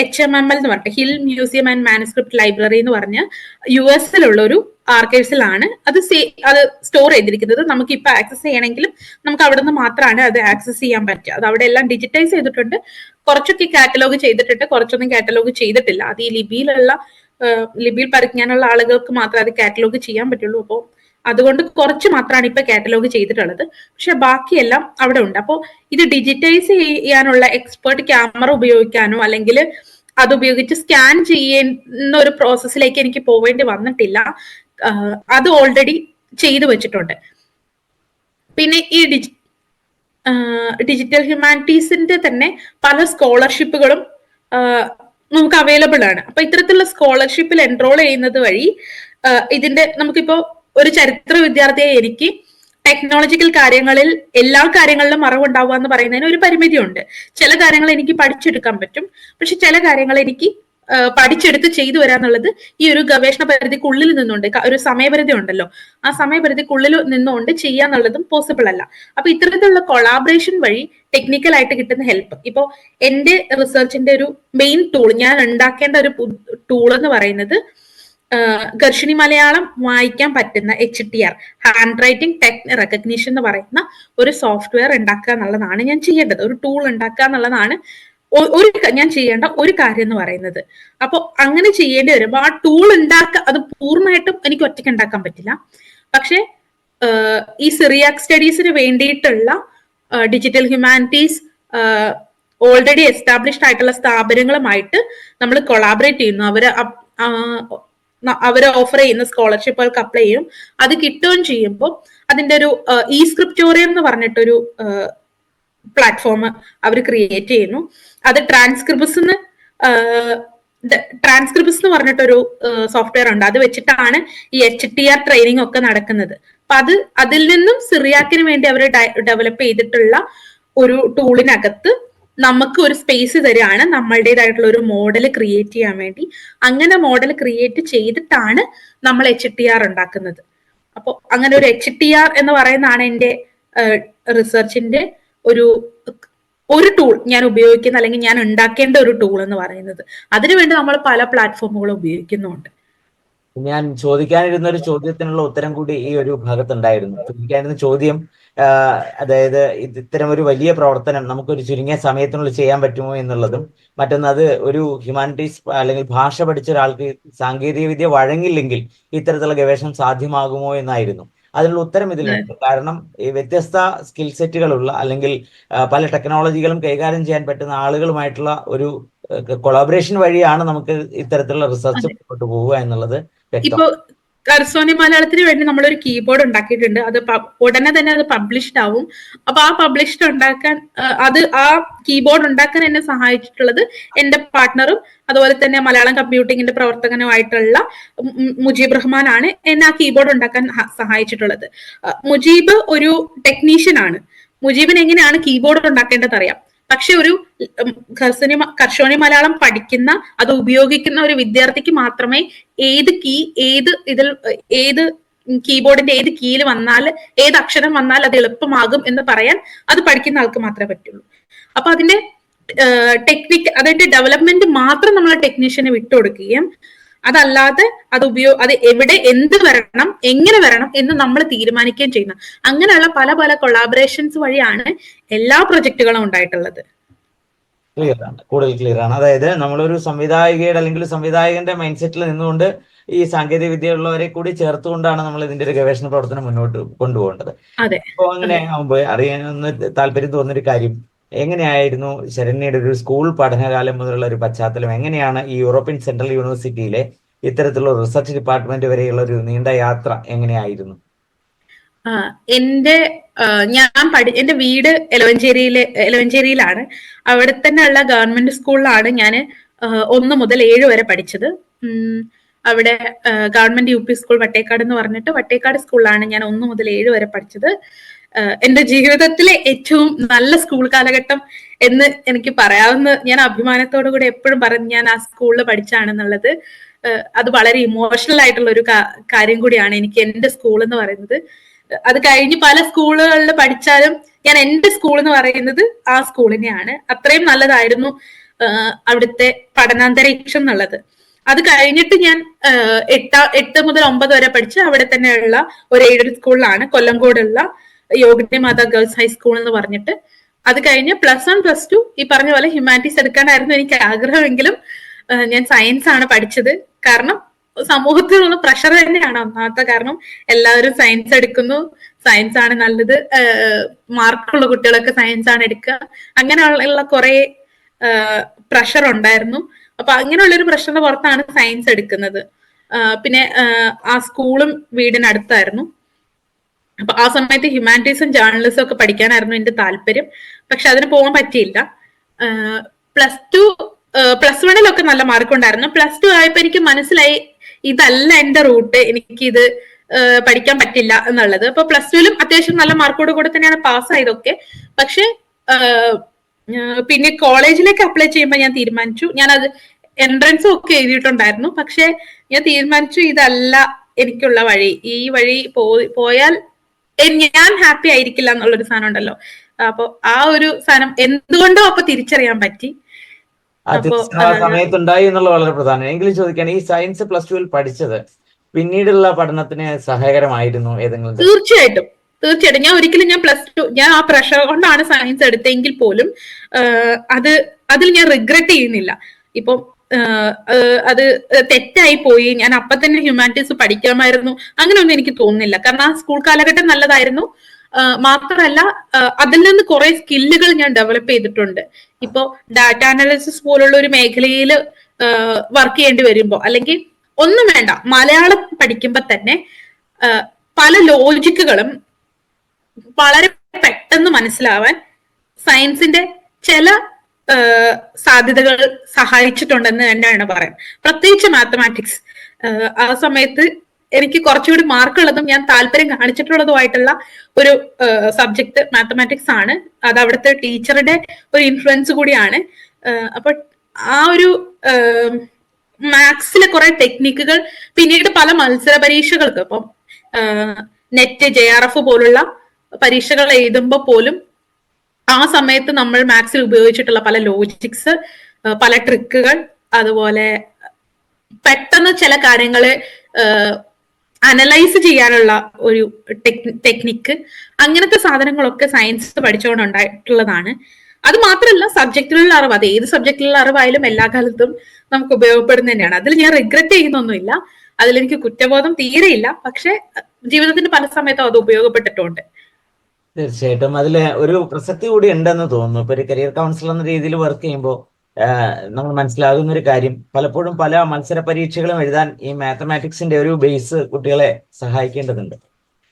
HMML എന്ന് പറഞ്ഞിട്ട് hill museum and manuscript library എന്ന് പറഞ്ഞ US-ലുള്ള ഒരു ആർക്കൈവ്സിലാണ് അത് സ്റ്റോർ ചെയ്തിരിക്കുന്നത്. നമുക്ക് ഇപ്പൊ ആക്സസ് ചെയ്യണമെങ്കിലും നമുക്ക് അവിടെ നിന്ന് മാത്രമാണ് അത് ആക്സസ് ചെയ്യാൻ പറ്റുക. അത് അവിടെ എല്ലാം ഡിജിറ്റൈസ് ചെയ്തിട്ടുണ്ട്. കുറച്ചൊക്കെ കാറ്റലോഗ് ചെയ്തിട്ടുണ്ട്, കുറച്ചൊന്നും കാറ്റലോഗ് ചെയ്തിട്ടില്ല. അത് ഈ ലിപിയിൽ പരിജ്ഞാനമുള്ള ആളുകൾക്ക് മാത്രമേ അത് കാറ്റലോഗ് ചെയ്യാൻ പറ്റുള്ളൂ. അപ്പോൾ അതുകൊണ്ട് കുറച്ച് മാത്രമാണ് ഇപ്പൊ കാറ്റലോഗ് ചെയ്തിട്ടുള്ളത്. പക്ഷെ ബാക്കിയെല്ലാം അവിടെ ഉണ്ട്. അപ്പോൾ ഇത് ഡിജിറ്റൈസ് ചെയ്യാനുള്ള എക്സ്പേർട്ട് ക്യാമറ ഉപയോഗിക്കാനോ അല്ലെങ്കിൽ അതുപയോഗിച്ച് സ്കാൻ ചെയ്യുന്ന ഒരു പ്രോസസ്സിലേക്ക് എനിക്ക് പോവേണ്ടി വന്നിട്ടില്ല. അത് ഓൾറെഡി ചെയ്തു വെച്ചിട്ടുണ്ട്. പിന്നെ ഈ ഡിജിറ്റൽ ഹ്യൂമാനിറ്റീസിന്റെ തന്നെ പല സ്കോളർഷിപ്പുകളും നമുക്ക് അവൈലബിൾ ആണ്. അപ്പൊ ഇത്തരത്തിലുള്ള സ്കോളർഷിപ്പിൽ എൻറോൾ ചെയ്യുന്നത് വഴി നമുക്കിപ്പോ ഒരു ചരിത്ര വിദ്യാർത്ഥിയെ എനിക്ക് ടെക്നോളജിക്കൽ കാര്യങ്ങളിൽ എല്ലാ കാര്യങ്ങളിലും അറിവുണ്ടാവുക എന്ന് പറയുന്നതിന് ഒരു പരിമിതിയുണ്ട്. ചില കാര്യങ്ങൾ എനിക്ക് പഠിച്ചെടുക്കാൻ പറ്റും, പക്ഷെ ചില കാര്യങ്ങൾ എനിക്ക് പഠിച്ചെടുത്ത് ചെയ്തു വരാന്നുള്ളത് ഈ ഒരു ഗവേഷണ പരിധിക്കുള്ളിൽ നിന്നുകൊണ്ട് ഒരു സമയപരിധി ഉണ്ടല്ലോ, ആ സമയപരിധിക്കുള്ളിൽ നിന്നുകൊണ്ട് ചെയ്യാന്നുള്ളതും പോസിബിൾ അല്ല. അപ്പൊ ഇത്തരത്തിലുള്ള കൊളാബറേഷൻ വഴി ടെക്നിക്കലായിട്ട് കിട്ടുന്ന ഹെൽപ്പ്, ഇപ്പോ എന്റെ റിസർച്ചിന്റെ ഒരു മെയിൻ ടൂൾ, ഞാൻ ഉണ്ടാക്കേണ്ട ഒരു ടൂൾ എന്ന് പറയുന്നത് ഗർഷിണി മലയാളം വായിക്കാൻ പറ്റുന്ന HTR, hand writing text recognition എന്ന് പറയുന്ന ഒരു സോഫ്റ്റ്വെയർ ഉണ്ടാക്കുക എന്നുള്ളതാണ് ഞാൻ ചെയ്യേണ്ടത്. ഒരു ടൂൾ ഉണ്ടാക്കുക എന്നുള്ളതാണ് ഞാൻ ചെയ്യേണ്ട ഒരു കാര്യം എന്ന് പറയുന്നത്. അപ്പോൾ അങ്ങനെ ചെയ്യേണ്ടി വരുമ്പോൾ ആ ടൂൾ ഉണ്ടാക്കുക, അത് പൂർണ്ണമായിട്ടും എനിക്ക് ഒറ്റയ്ക്ക് ഉണ്ടാക്കാൻ പറ്റില്ല. പക്ഷെ ഈ സിറിയാക് സ്റ്റഡീസിന് വേണ്ടിയിട്ടുള്ള ഡിജിറ്റൽ ഹ്യൂമാനിറ്റീസ് ഓൾറെഡി എസ്റ്റാബ്ലിഷ്ഡ് ആയിട്ടുള്ള സ്ഥാപനങ്ങളുമായിട്ട് നമ്മൾ കൊളാബറേറ്റ് ചെയ്യുന്നു. അവര് ഓഫർ ചെയ്യുന്ന സ്കോളർഷിപ്പുകൾക്ക് അപ്ലൈ ചെയ്യും. അത് കിട്ടുകയും ചെയ്യുമ്പോൾ അതിന്റെ ഒരു സ്ക്രിപ്റ്റോറിയം എന്ന് പറഞ്ഞിട്ടൊരു പ്ലാറ്റ്ഫോം അവർ ക്രിയേറ്റ് ചെയ്യുന്നു. അത് ട്രാൻസ്ക്രിപ്സ് എന്ന് പറഞ്ഞിട്ടൊരു സോഫ്റ്റ്വെയർ ഉണ്ട്. അത് വെച്ചിട്ടാണ് ഈ HTR ട്രെയിനിങ് ഒക്കെ നടക്കുന്നത്. അപ്പൊ അതിൽ നിന്നും സിറിയാക്കിന് വേണ്ടി അവർ ഡെവലപ്പ് ചെയ്തിട്ടുള്ള ഒരു ടൂളിനകത്ത് നമുക്ക് ഒരു സ്പേസ് തരികയാണ് നമ്മളുടേതായിട്ടുള്ള ഒരു മോഡൽ ക്രിയേറ്റ് ചെയ്യാൻ വേണ്ടി. അങ്ങനെ മോഡൽ ക്രിയേറ്റ് ചെയ്തിട്ടാണ് നമ്മൾ HTR ഉണ്ടാക്കുന്നത്. അപ്പോൾ അങ്ങനെ ഒരു HTR എന്ന് പറയുന്നതാണ് എൻ്റെ റിസർച്ചിന്റെ ഒരു ടൂൾ ഞാൻ ഉപയോഗിക്കുന്ന, അല്ലെങ്കിൽ ഞാൻ ഉണ്ടാക്കേണ്ട ഒരു ടൂൾ എന്ന് പറയുന്നത്. അതിനുവേണ്ടി നമ്മൾ പല പ്ലാറ്റ്ഫോമുകളും ഉപയോഗിക്കുന്നുണ്ട്. ഞാൻ ചോദിക്കാനിരുന്ന ഒരു ചോദ്യത്തിനുള്ള ഉത്തരം കൂടി ഈ ഒരു ഭാഗത്തുണ്ടായിരുന്നു. ചോദിക്കാനിരുന്ന ചോദ്യം, അതായത് ഇത്തരം ഒരു വലിയ പ്രവർത്തനം നമുക്കൊരു ചുരുങ്ങിയ സമയത്തിനുള്ളിൽ ചെയ്യാൻ പറ്റുമോ എന്നുള്ളതും, മറ്റൊന്ന് അത് ഒരു ഹ്യൂമാനിറ്റീസ് അല്ലെങ്കിൽ ഭാഷ പഠിച്ച ഒരാൾക്ക് സാങ്കേതിക വിദ്യ വഴങ്ങില്ലെങ്കിൽ ഇത്തരത്തിലുള്ള ഗവേഷണം സാധ്യമാകുമോ എന്നായിരുന്നു. അതിനുള്ള ഉത്തരം ഇതിലുണ്ട്. കാരണം ഈ വ്യത്യസ്ത സ്കിൽ സെറ്റുകളുള്ള അല്ലെങ്കിൽ പല ടെക്നോളജികളും കൈകാര്യം ചെയ്യാൻ പറ്റുന്ന ആളുകളുമായിട്ടുള്ള ഒരു കൊളാബറേഷൻ വഴിയാണ് നമുക്ക് ഇത്തരത്തിലുള്ള റിസർച്ച് മുന്നോട്ട് പോവുക എന്നുള്ളത് വ്യക്തം. കർസോനി മലയാളത്തിന് വേണ്ടി നമ്മളൊരു കീബോർഡ് ഉണ്ടാക്കിയിട്ടുണ്ട്. അത് ഉടനെ തന്നെ അത് പബ്ലിഷ്ഡ് ആവും. അപ്പൊ ആ പബ്ലിഷ്ഡ് ഉണ്ടാക്കാൻ അത് ആ കീബോർഡ് ഉണ്ടാക്കാൻ എന്നെ സഹായിച്ചിട്ടുള്ളത് എന്റെ പാർട്ട്ണറും അതുപോലെ തന്നെ മലയാളം കമ്പ്യൂട്ടിങ്ങിന്റെ പ്രവർത്തകനുമായിട്ടുള്ള മുജീബ് റഹ്മാൻ ആണ് എന്നെ ആ കീബോർഡ് ഉണ്ടാക്കാൻ സഹായിച്ചിട്ടുള്ളത്. മുജീബ് ഒരു ടെക്നീഷ്യൻ ആണ്. മുജീബിന് എങ്ങനെയാണ് കീബോർഡ് ഉണ്ടാക്കേണ്ടത് അറിയാം. പക്ഷെ ഒരു കർഷോണി മലയാളം പഠിക്കുന്ന, അത് ഉപയോഗിക്കുന്ന ഒരു വിദ്യാർത്ഥിക്ക് മാത്രമേ ഏത് കീബോർഡിന്റെ ഏത് കീയിൽ വന്നാൽ, ഏത് അക്ഷരം വന്നാൽ അത് എളുപ്പമാകും എന്ന് പറയാൻ അത് പഠിക്കുന്ന ആൾക്ക് മാത്രമേ പറ്റുള്ളൂ. അപ്പൊ അതിന്റെ അതിന്റെ ഡെവലപ്മെന്റ് മാത്രം നമ്മൾ ടെക്നീഷ്യന് വിട്ടുകൊടുക്കുകയും അതല്ലാതെ അത് എവിടെ എന്ത് വരണം, എങ്ങനെ വരണം എന്ന് നമ്മൾ തീരുമാനിക്കുകയും ചെയ്യുന്ന അങ്ങനെയുള്ള പല പല കൊളാബറേഷൻസ് വഴിയാണ് എല്ലാ പ്രൊജക്ടുകളും ഉണ്ടായിട്ടുള്ളത്. ക്ലിയർ ആണ്, കൂടുതൽ ക്ലിയർ ആണ്. അതായത് നമ്മളൊരു സംവിധായകയുടെ അല്ലെങ്കിൽ സംവിധായകന്റെ മൈൻഡ് സെറ്റിൽ നിന്നുകൊണ്ട് ഈ സാങ്കേതിക വിദ്യയുള്ളവരെ കൂടി ചേർത്തുകൊണ്ടാണ് നമ്മൾ ഇതിന്റെ ഒരു ഗവേഷണ പ്രവർത്തനം മുന്നോട്ട് കൊണ്ടുപോകേണ്ടത്. അപ്പോൾ അങ്ങനെ ആകുമ്പോൾ അറിയാനൊന്ന് താല്പര്യം തോന്നുന്നൊരു കാര്യം, എങ്ങനെയായിരുന്നു ശരണ്യയുടെ ഒരു സ്കൂൾ പഠനകാലം മുതലുള്ള ഒരു പശ്ചാത്തലം? എങ്ങനെയാണ് ഈ യൂറോപ്യൻ സെൻട്രൽ യൂണിവേഴ്സിറ്റിയിലെ ഇത്തരത്തിലുള്ള റിസർച്ച് ഡിപ്പാർട്ട്മെന്റ് വരെയുള്ള ഒരു നീണ്ട യാത്ര എങ്ങനെയായിരുന്നു? എന്റെ വീട് എലവഞ്ചേരിയിലാണ്. അവിടെ തന്നെ ഉള്ള ഗവൺമെന്റ് സ്കൂളിലാണ് ഞാൻ 1 മുതൽ 7 വരെ പഠിച്ചത്. അവിടെ government U P school Vattekkad എന്ന് പറഞ്ഞിട്ട് വട്ടേക്കാട് സ്കൂളിലാണ് ഞാൻ 1 മുതൽ 7 വരെ പഠിച്ചത്. എന്റെ ജീവിതത്തിലെ ഏറ്റവും നല്ല സ്കൂൾ കാലഘട്ടം എന്ന് എനിക്ക് പറയാവുന്ന, ഞാൻ അഭിമാനത്തോടു കൂടി എപ്പോഴും പറയും ഞാൻ ആ സ്കൂളിൽ പഠിച്ചാണെന്നുള്ളത്. അത് വളരെ ഇമോഷണൽ ആയിട്ടുള്ള ഒരു കാര്യം കൂടിയാണ് എനിക്ക് എന്റെ സ്കൂൾ എന്ന് പറയുന്നത്. അത് കഴിഞ്ഞ് പല സ്കൂളുകളിൽ പഠിച്ചാലും ഞാൻ എന്റെ സ്കൂൾ എന്ന് പറയുന്നത് ആ സ്കൂളിനെയാണ്. അത്രയും നല്ലതായിരുന്നു അവിടുത്തെ പഠനാന്തരീക്ഷം എന്നുള്ളത്. അത് കഴിഞ്ഞിട്ട് ഞാൻ 8 മുതൽ 9 വരെ പഠിച്ച് അവിടെ തന്നെയുള്ള ഒരു എയ്ഡഡ് സ്കൂളിലാണ്, കൊല്ലംകോടുള്ള യോഗിനി മാതാ ഗേൾസ് ഹൈസ്കൂൾ എന്ന് പറഞ്ഞിട്ട്. അത് കഴിഞ്ഞ് +1 +2 ഈ പറഞ്ഞ പോലെ ഹ്യൂമാനിറ്റീസ് എടുക്കാനായിരുന്നു എനിക്ക് ആഗ്രഹമെങ്കിലും ഞാൻ സയൻസ് ആണ് പഠിച്ചത്. കാരണം സമൂഹത്തിലുള്ള പ്രഷർ തന്നെയാണ് ഒന്നാമത്തെ കാരണം. എല്ലാവരും സയൻസ് എടുക്കുന്നു, സയൻസ് ആണ് നല്ലത്, മാർക്കുള്ള കുട്ടികളൊക്കെ സയൻസ് ആണ് എടുക്കുക, അങ്ങനെയുള്ള കുറെ പ്രഷർ ഉണ്ടായിരുന്നു. അപ്പൊ അങ്ങനെയുള്ളൊരു പ്രഷറിന്റെ പുറത്താണ് സയൻസ് എടുക്കുന്നത്. പിന്നെ ആ സ്കൂളും വീടിനടുത്തായിരുന്നു. അപ്പൊ ആ സമയത്ത് ഹ്യൂമാനിറ്റീസും ജേർണലിസം ഒക്കെ പഠിക്കാനായിരുന്നു എന്റെ താല്പര്യം. പക്ഷെ അതിന് പോകാൻ പറ്റിയില്ല. +1 നല്ല മാർക്കുണ്ടായിരുന്നു. +2 ആയപ്പോ എനിക്ക് മനസ്സിലായി ഇതല്ല എന്റെ റൂട്ട്, എനിക്ക് ഇത് പഠിക്കാൻ പറ്റില്ല എന്നുള്ളത്. അപ്പൊ +2 അത്യാവശ്യം നല്ല മാർക്കോട് കൂടെ തന്നെയാണ് പാസ്സായതൊക്കെ. പക്ഷെ പിന്നെ കോളേജിലേക്ക് അപ്ലൈ ചെയ്യുമ്പോൾ ഞാൻ തീരുമാനിച്ചു, ഞാനത് എൻട്രൻസും ഒക്കെ എഴുതിയിട്ടുണ്ടായിരുന്നു. പക്ഷെ ഞാൻ തീരുമാനിച്ചു ഇതല്ല എനിക്കുള്ള വഴി, ഈ വഴി പോയാൽ ഞാൻ ഹാപ്പി ആയിരിക്കില്ല എന്നുള്ളൊരു സാധനം ഉണ്ടല്ലോ. അപ്പൊ ആ ഒരു സാധനം എന്തുകൊണ്ടോ അപ്പൊ തിരിച്ചറിയാൻ പറ്റി. സമയത്തുണ്ടായി എന്നുള്ളത് വളരെ പ്രധാനം. എങ്കിലും ചോദിക്കാൻ, ഈ സയൻസ് +2 പഠിച്ചത് പിന്നീടുള്ള പഠനത്തിന് സഹായകരമായിരുന്നു ഏതെങ്കിലും? തീർച്ചയായിട്ടും. ഞാൻ ഒരിക്കലും ഞാൻ ആ പ്രഷർ കൊണ്ടാണ് സയൻസ് എടുത്തെങ്കിൽ പോലും അതിൽ ഞാൻ റിഗ്രറ്റ് ചെയ്യുന്നില്ല. ഇപ്പൊ അത് തെറ്റായി പോയി, ഞാൻ അപ്പൊ തന്നെ ഹ്യൂമാനിറ്റീസ് പഠിക്കാമായിരുന്നു, അങ്ങനെയൊന്നും എനിക്ക് തോന്നുന്നില്ല. കാരണം ആ സ്കൂൾ കാലഘട്ടം നല്ലതായിരുന്നു. മാത്രമല്ല അതിൽ നിന്ന് കുറെ സ്കില്ലുകൾ ഞാൻ ഡെവലപ്പ് ചെയ്തിട്ടുണ്ട്. ഇപ്പോ ഡാറ്റ അനാലിസിസ് പോലുള്ള ഒരു മേഖലയിൽ വർക്ക് ചെയ്യേണ്ടി വരുമ്പോ, അല്ലെങ്കിൽ ഒന്നും വേണ്ട, മലയാളം പഠിക്കുമ്പോ തന്നെ പല ലോജിക്കുകളും വളരെ പെട്ടെന്ന് മനസ്സിലാവാൻ സയൻസിന്റെ ചില സാധ്യതകൾ സഹായിച്ചിട്ടുണ്ടെന്ന് തന്നെയാണ് പറയാം. പ്രത്യേകിച്ച് മാത്തമാറ്റിക്സ്. ആ സമയത്ത് എനിക്ക് കുറച്ചുകൂടി മാർക്കുള്ളതും ഞാൻ താല്പര്യം കാണിച്ചിട്ടുള്ളതുമായിട്ടുള്ള ഒരു സബ്ജക്ട് മാത്തമാറ്റിക്സ് ആണ്. അത് അവിടുത്തെ ടീച്ചറുടെ ഒരു ഇൻഫ്ലുവൻസ് കൂടിയാണ്. അപ്പൊ ആ ഒരു മാത്സിലെ കുറെ ടെക്നിക്കുകൾ പിന്നീട് പല മത്സര പരീക്ഷകൾക്ക്, ഇപ്പം നെറ്റ്, JRF പോലുള്ള പരീക്ഷകൾ എഴുതുമ്പോൾ പോലും ആ സമയത്ത് നമ്മൾ മാത്സിൽ ഉപയോഗിച്ചിട്ടുള്ള പല ലോജിക്സ്, പല ട്രിക്കുകൾ, അതുപോലെ പെട്ടെന്ന് ചില കാര്യങ്ങള് അനലൈസ് ചെയ്യാനുള്ള ഒരു ടെക്നിക്ക്, അങ്ങനത്തെ സാധനങ്ങളൊക്കെ സയൻസ് പഠിച്ചുകൊണ്ട് ഉണ്ടായിട്ടുള്ളതാണ്. അത് മാത്രമല്ല സബ്ജക്റ്റിലുള്ള അറിവ്, അത് ഏത് സബ്ജക്റ്റിലുള്ള അറിവായാലും എല്ലാ കാലത്തും നമുക്ക് ഉപയോഗപ്പെടുന്ന തന്നെയാണ്. അതിൽ ഞാൻ റിഗ്രറ്റ് ചെയ്യുന്നൊന്നുമില്ല, അതിലെനിക്ക് കുറ്റബോധം തീരെയില്ല. പക്ഷെ ജീവിതത്തിന്റെ പല സമയത്തും അത് ഉപയോഗപ്പെട്ടിട്ടുണ്ട്. തീർച്ചയായിട്ടും അതില് ഒരു പ്രസക്തി കൂടി ഉണ്ടെന്ന് തോന്നുന്നു. ഇപ്പൊ ഒരു കരിയർ കൗൺസിലർ എന്ന രീതിയിൽ വർക്ക് ചെയ്യുമ്പോൾ നമ്മൾ മനസ്സിലാകുന്ന ഒരു കാര്യം, പലപ്പോഴും പല മത്സര പരീക്ഷകളും എഴുതാൻ ഈ മാത്തമാറ്റിക്സിന്റെ ഒരു ബേസ് കുട്ടികളെ സഹായിക്കേണ്ടതുണ്ട്.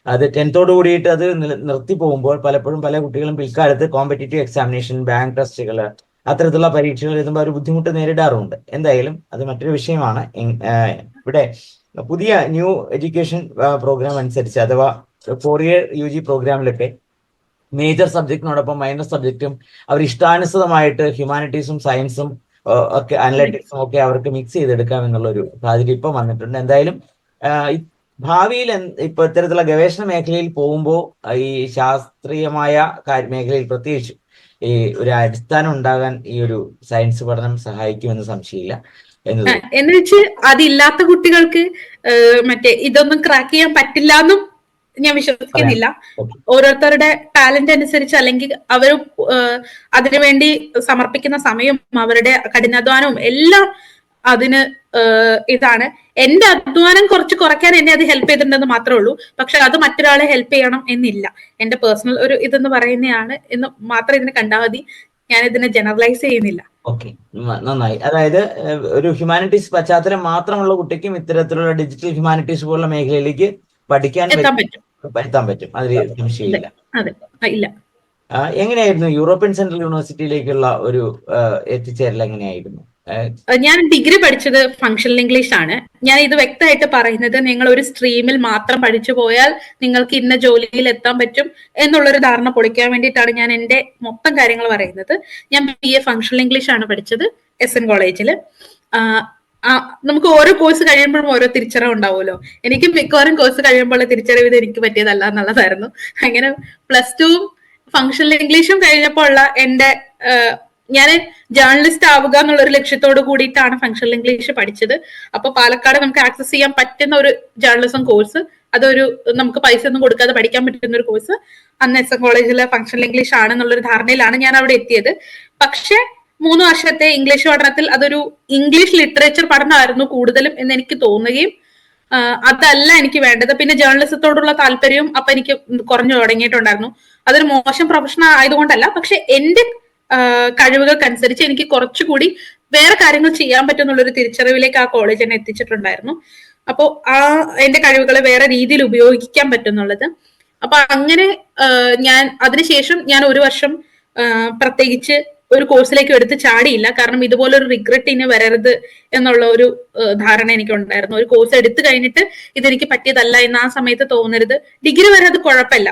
അത് 10th കൂടിയിട്ട് അത് നിർത്തി പോകുമ്പോൾ പലപ്പോഴും പല കുട്ടികളും പിൽക്കാലത്ത് കോമ്പറ്റേറ്റീവ് എക്സാമിനേഷൻ, ബാങ്ക് ടെസ്റ്റുകൾ, അത്തരത്തിലുള്ള പരീക്ഷകൾ എഴുതുമ്പോൾ ഒരു ബുദ്ധിമുട്ട് നേരിടാറുണ്ട്. എന്തായാലും അത് മറ്റൊരു വിഷയമാണ്. ഇവിടെ പുതിയ ന്യൂ എഡ്യൂക്കേഷൻ പ്രോഗ്രാം അനുസരിച്ച്, അഥവാ 4 year UG പ്രോഗ്രാമിലൊക്കെ മേജർ സബ്ജക്റ്റിനോടൊപ്പം മൈനർ സബ്ജക്റ്റും അവർ ഇഷ്ടാനുസൃതമായിട്ട് ഹ്യൂമാനിറ്റീസും സയൻസും ഒക്കെ അനലറ്റിക്സും ഒക്കെ അവർക്ക് മിക്സ് ചെയ്തെടുക്കാം എന്നുള്ള ഒരു സാഹചര്യം ഇപ്പം വന്നിട്ടുണ്ട്. എന്തായാലും ഭാവിയിൽ ഇപ്പൊ ഇത്തരത്തിലുള്ള ഗവേഷണ മേഖലയിൽ പോകുമ്പോൾ ഈ ശാസ്ത്രീയമായ മേഖലയിൽ പ്രത്യേകിച്ച് ഈ ഒരു അടിസ്ഥാനം ഉണ്ടാകാൻ ഈ ഒരു സയൻസ് പഠനം സഹായിക്കുമെന്ന് സംശയമില്ല. എന്ന് വെച്ച് അതില്ലാത്ത കുട്ടികൾക്ക് മറ്റേ ഇതൊന്നും ക്രാക്ക് ചെയ്യാൻ പറ്റില്ല എന്നും ഞാൻ വിശ്വസിക്കുന്നില്ല. ഓരോരുത്തരുടെ ടാലന്റ് അനുസരിച്ച്, അല്ലെങ്കിൽ അവർ അതിനുവേണ്ടി സമർപ്പിക്കുന്ന സമയം, അവരുടെ കഠിനാധ്വാനവും എല്ലാം അതിന് ഇതാണ്. എന്റെ അധ്വാനം കുറച്ച് കുറയ്ക്കാൻ എന്നെ അത് ഹെൽപ്പ് ചെയ്തിട്ടുണ്ടെന്ന് മാത്രമേ ഉള്ളൂ. പക്ഷെ അത് മറ്റൊരാളെ ഹെൽപ്പ് ചെയ്യണം എന്നില്ല. എന്റെ പേഴ്സണൽ ഒരു ഇതെന്ന് പറയുന്നതാണ് എന്ന് മാത്രം ഇതിനെ കണ്ടാൽ മതി. ഞാൻ ഇതിനെ ജനറലൈസ് ചെയ്യുന്നില്ല. ഓക്കെ, നന്നായി. അതായത് ഒരു ഹ്യൂമാനിറ്റീസ് പശ്ചാത്തലം മാത്രമുള്ള കുട്ടിക്കും ഇത്തരത്തിലുള്ള ഡിജിറ്റൽ ഹ്യൂമാനിറ്റീസ് പോലുള്ള മേഖലയിലേക്ക് പഠിക്കാൻ എത്താൻ പറ്റും, അതിൽ സംശയമില്ല. എങ്ങനെയായിരുന്നു യൂറോപ്യൻ സെൻട്രൽ യൂണിവേഴ്സിറ്റിയിലേക്കുള്ള ഒരു എത്തിച്ചേരൽ? എങ്ങനെയായിരുന്നു? ഞാൻ ഡിഗ്രി പഠിച്ചത് ഫങ്ഷണൽ ഇംഗ്ലീഷ് ആണ്. ഞാൻ ഇത് വ്യക്തമായിട്ട് പറയുന്നത്, നിങ്ങൾ ഒരു സ്ട്രീമിൽ മാത്രം പഠിച്ചു പോയാൽ നിങ്ങൾക്ക് ഇന്ന ജോലിയിൽ എത്താൻ പറ്റും എന്നുള്ളൊരു ധാരണ പൊളിക്കാൻ വേണ്ടിയിട്ടാണ് ഞാൻ എന്റെ മൊത്തം കാര്യങ്ങൾ പറയുന്നത്. ഞാൻ BA ഫങ്ഷണൽ ഇംഗ്ലീഷ് ആണ് പഠിച്ചത് SN കോളേജിൽ. നമുക്ക് ഓരോ കോഴ്സ് കഴിയുമ്പോഴും ഓരോ തിരിച്ചറിവ് ഉണ്ടാവുമല്ലോ. എനിക്ക് മിക്കവാറും കോഴ്സ് കഴിയുമ്പോൾ തിരിച്ചറിവ് ഇത് എനിക്ക് പറ്റിയതല്ല എന്നുള്ളതായിരുന്നു. അങ്ങനെ +2 ഫങ്ഷണൽ ഇംഗ്ലീഷും കഴിഞ്ഞപ്പോൾ ഉള്ള എന്റെ ഞാൻ ജേർണലിസ്റ്റ് ആവുക എന്നുള്ള ഒരു ലക്ഷ്യത്തോട് കൂടിയിട്ടാണ് ഫങ്ഷണൽ ഇംഗ്ലീഷ് പഠിച്ചത്. അപ്പൊ പാലക്കാട് നമുക്ക് ആക്സസ് ചെയ്യാൻ പറ്റുന്ന ഒരു ജേർണലിസം കോഴ്സ്, അതൊരു നമുക്ക് പൈസ ഒന്നും കൊടുക്കാതെ പഠിക്കാൻ പറ്റുന്ന ഒരു കോഴ്സ് അന്ന് SN കോളേജിലെ ഫങ്ഷണൽ ഇംഗ്ലീഷ് ആണെന്നുള്ളൊരു ധാരണയിലാണ് ഞാൻ അവിടെ എത്തിയത്. പക്ഷെ 3 വർഷത്തെ ഇംഗ്ലീഷ് പഠനത്തിൽ അതൊരു ഇംഗ്ലീഷ് ലിറ്ററേച്ചർ പഠനമായിരുന്നു കൂടുതലും എന്ന് എനിക്ക് തോന്നുകയും അതല്ല എനിക്ക് വേണ്ടത്. പിന്നെ ജേർണലിസത്തോടുള്ള താല്പര്യവും അപ്പൊ എനിക്ക് കുറഞ്ഞു തുടങ്ങിയിട്ടുണ്ടായിരുന്നു. അതൊരു മോശം പ്രൊഫഷൻ ആയതുകൊണ്ടല്ല, പക്ഷെ എന്റെ കഴിവുകൾക്കനുസരിച്ച് എനിക്ക് കുറച്ചുകൂടി വേറെ കാര്യങ്ങൾ ചെയ്യാൻ പറ്റുന്നുള്ളൊരു തിരിച്ചറിവിലേക്ക് ആ കോളേജ് എന്നെ എത്തിച്ചിട്ടുണ്ടായിരുന്നു. അപ്പോൾ എന്റെ കഴിവുകളെ വേറെ രീതിയിൽ ഉപയോഗിക്കാൻ പറ്റുന്നുള്ളത്. അപ്പൊ അങ്ങനെ ഞാൻ അതിനുശേഷം ഞാൻ 1 വർഷം പ്രത്യേകിച്ച് ഒരു കോഴ്സിലേക്ക് എടുത്ത് ചാടിയില്ല. കാരണം ഇതുപോലൊരു റിഗ്രറ്റ് ഇനി വരരുത് എന്നുള്ള ഒരു ധാരണ എനിക്കുണ്ടായിരുന്നു. ഒരു കോഴ്സ് എടുത്തു കഴിഞ്ഞിട്ട് ഇതെനിക്ക് പറ്റിയതല്ല എന്ന് ആ സമയത്ത് തോന്നരുത്. ഡിഗ്രി വരെ അത് കുഴപ്പമില്ല.